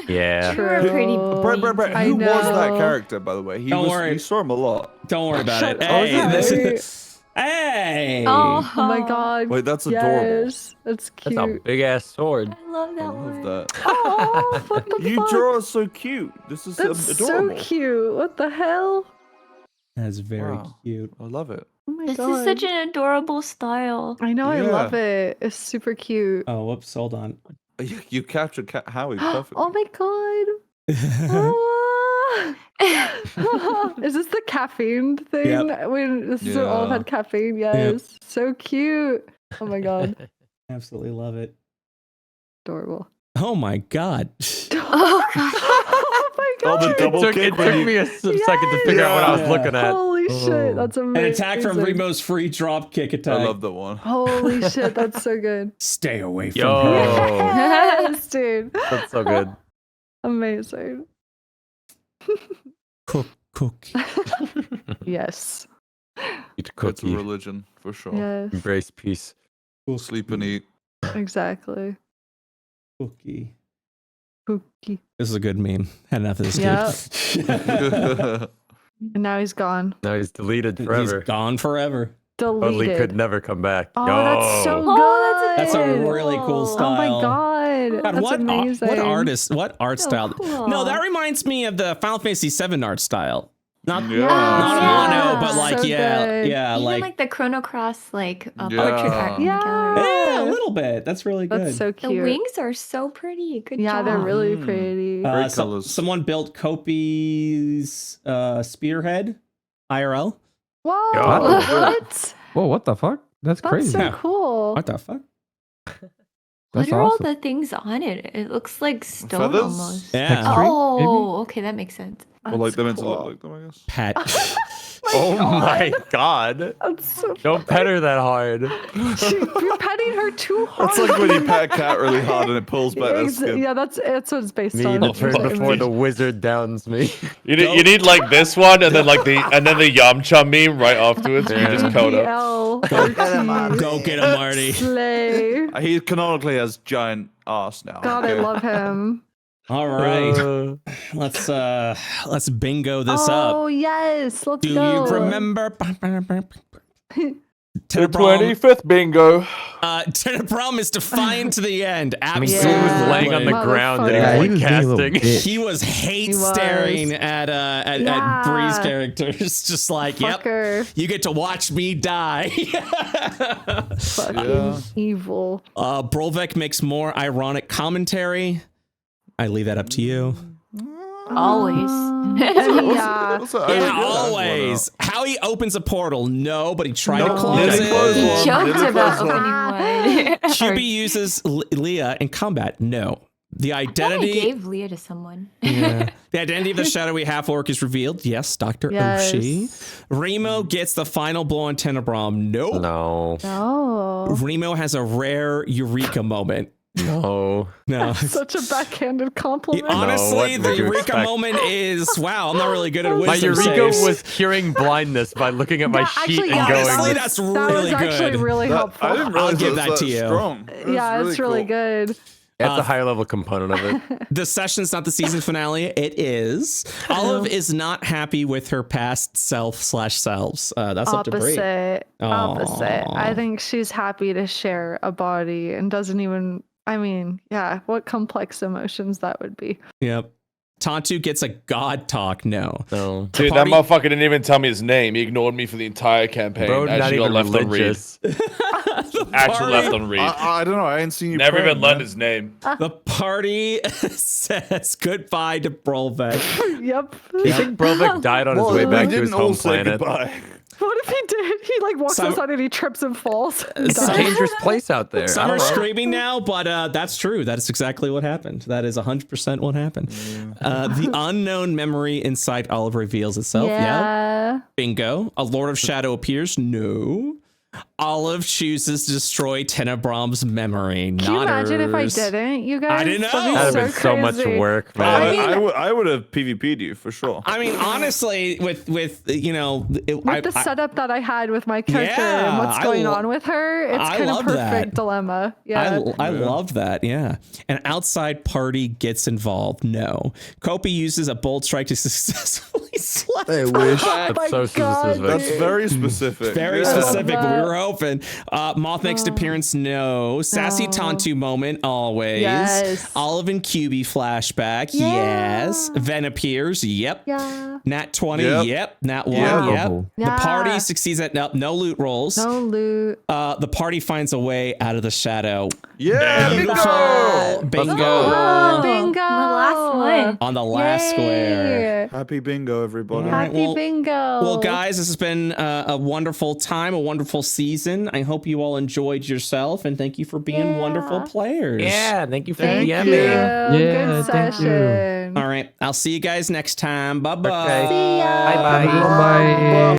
Yeah. You were pretty True. Brett, I who was that know. character, by the way? Don't worry. We saw him a lot. Don't worry about it. Shut Hey, up. this is Hey. Oh, Oh my god. Wait, that's adorable. Yes, that's cute. That's a big ass sword. I love I that love one. that. Oh, what the You fuck? draw us so cute. This is That's adorable. so cute. What the hell? That's very Wow. cute. I love it. Oh my This god. is such an adorable style. I know, I love Yeah. it. It's super cute. Oh, whoops, hold on. You captured Howie perfectly. Oh my god. Ah. Is this the caffeine thing? Yep. When this is all Yeah. had caffeine? Yes. So cute. Oh my god. Absolutely love it. Adorable. Oh my god. Oh, God. Oh my Oh, god. the double It kick. took me a second to figure out what I was Yeah. looking at. Holy shit, that's An amazing. attack from Remo's free drop kick attack. I love that one. Holy shit, that's so good. Stay away from Yo. her. Yes, dude. That's so good. Amazing. Cookie. Yes. Eat It's a cookie. religion for sure. Yes. Embrace peace. Sleep and eat. Exactly. Cookie. Cookie. This is a good meme. Had enough of this dude. And now he's gone. Now he's deleted He's forever. gone forever. Totally Deleted. could never come back. Oh, Yo. that's so good. Oh, That's a really cool Oh style. my god. God, That's what, amazing. what artist? What art So style? cool. No, that reminds me of the Final Fantasy VII art style. Not Yeah. not Yeah. mono, but like So yeah, good. yeah, Even like, like the Chrono Cross, like Yeah. portrait art in the gallery. yeah, a little bit. That's really good. That's so The cute. wings are so pretty. Good Yeah, job. they're really Mm. pretty. Great colours. Someone built Kopi's spearhead IRL. Whoa! Yeah. What? Whoa, what the fuck? That's That's crazy. so Yeah. cool. What the fuck? What That's are all awesome. the things on it? It looks like stone Feathers? almost. Yeah. Texture, maybe? Oh, okay, that makes sense. Or like they're meant to cool. look like them, I guess. Pet. Oh my god. That's so Don't pet her that hard. You're petting her too hard. That's like when you pet a cat really hard and it pulls back their skin. Yeah, that's what it's based Me on. to That's turn what it before means. the wizard downs me. You need like this one, and then like the Yamcha meme right afterwards. You Yeah. just code up. BBL, Go get him, Marty. Slay. He canonically has giant ass now. God, I okay? love him. All right, let's bingo this Oh up. yes, let's Do go. you remember? The Tenebrom, 25th bingo. Tenebrom is defiant to the end. I mean, Absolutely. he was laying on the ground and Motherfucker. he he was was being a little casting. bitch. He was hate He was. staring at Yeah. Bree's characters, just like, yep, Fucker. you get to watch me die. Fucking Yeah. evil. Brolvek makes more ironic commentary. I leave that up to you. Always. Yeah. What's that? I Yeah, didn't get that one always. out. How he opens a portal, no, but he tried to No, close nearly it. closed He one. joked Nearly about closed one. opening one. QB uses Leah in combat, no. The I identity, gave Leah to someone. yeah. The identity of the shadowy half-orc is revealed. Yes, Dr. Yes. Oshie. Remo gets the final blow on Tenebrom. Nope. No. No. Remo has a rare Eureka moment. No. No. Such a backhanded compliment. Honestly, what the would you Eureka expect? moment is, wow, I'm not really good at My wisdom Eureka saves. was curing blindness by looking at my Yeah, sheet actually, and yeah, going, Honestly, that that's was, that was really actually good. really That- helpful. I didn't realize give it was that to you. Strong. It was Yeah, it's really cool. good. that's a higher level component of it. The session's not the season finale. It is. Olive is not happy with her past self/selves. That's up to Bree. Opposite. Opposite. Aw. I think she's happy to share a body and doesn't even. I mean, yeah, what complex emotions that would be. Yep. Tantu gets a god talk. No. No. Dude, party- that motherfucker didn't even tell me his name. He ignored me for the entire campaign. Bro, not Actually got even left on read. religious. Actually left on read. I don't know. I ain't seen you. Never praying, even learned man. his name. The party says goodbye to Brolvek. Yep. You think Brovik died on his Well, way we back to his didn't all home say planet? goodbye. What if he did? He like walks Summer- outside and he trips and falls. It's a dangerous place out there. Some I are don't know. screaming now, but that's true. That is exactly what happened. That is 100% what happened. The unknown memory inside Olive reveals itself. Yeah. Yeah. Bingo. A Lord of Shadow appears. No. Olive chooses to destroy Tenebrom's memory. Can you imagine if I hers. didn't, you guys? I didn't That'd be know. That'd have been so much crazy. work, Oh, man. I would have PvP'd you for sure. I mean, honestly, with you know, With the setup that I had with my character and what's Yeah, going I on with her, it's I kind of love perfect that. dilemma. Yeah. I love that. Yeah. An outside party gets involved. No. Kopi uses a bold strike to successfully Slash I wish. That's so specific. That's very specific. Very Yeah. specific, but we were hoping. Moth next appearance, no. Sassy Tontu moment, always. Yes. Olive and QB flashback, Yeah. yes. Ven appears, yep. Yeah. Nat 20, Yep. yep. Nat 1, Yep. yep. Yeah. The party succeeds at no loot rolls. No loot. The party finds a way out of the shadow. Yeah, Beautiful. Bingo. Oh, bingo. The last one. On the last square. Happy bingo, everybody. All right, Happy well- bingo. Well, guys, this has been a wonderful time, a wonderful season. I hope you all enjoyed yourself, and thank you for being wonderful players. Yeah, thank you for Thank you. DMing. Yeah, Good thank you. session. All right. I'll see you guys next time. Bye-bye. Okay. See ya. Bye-bye. Bye.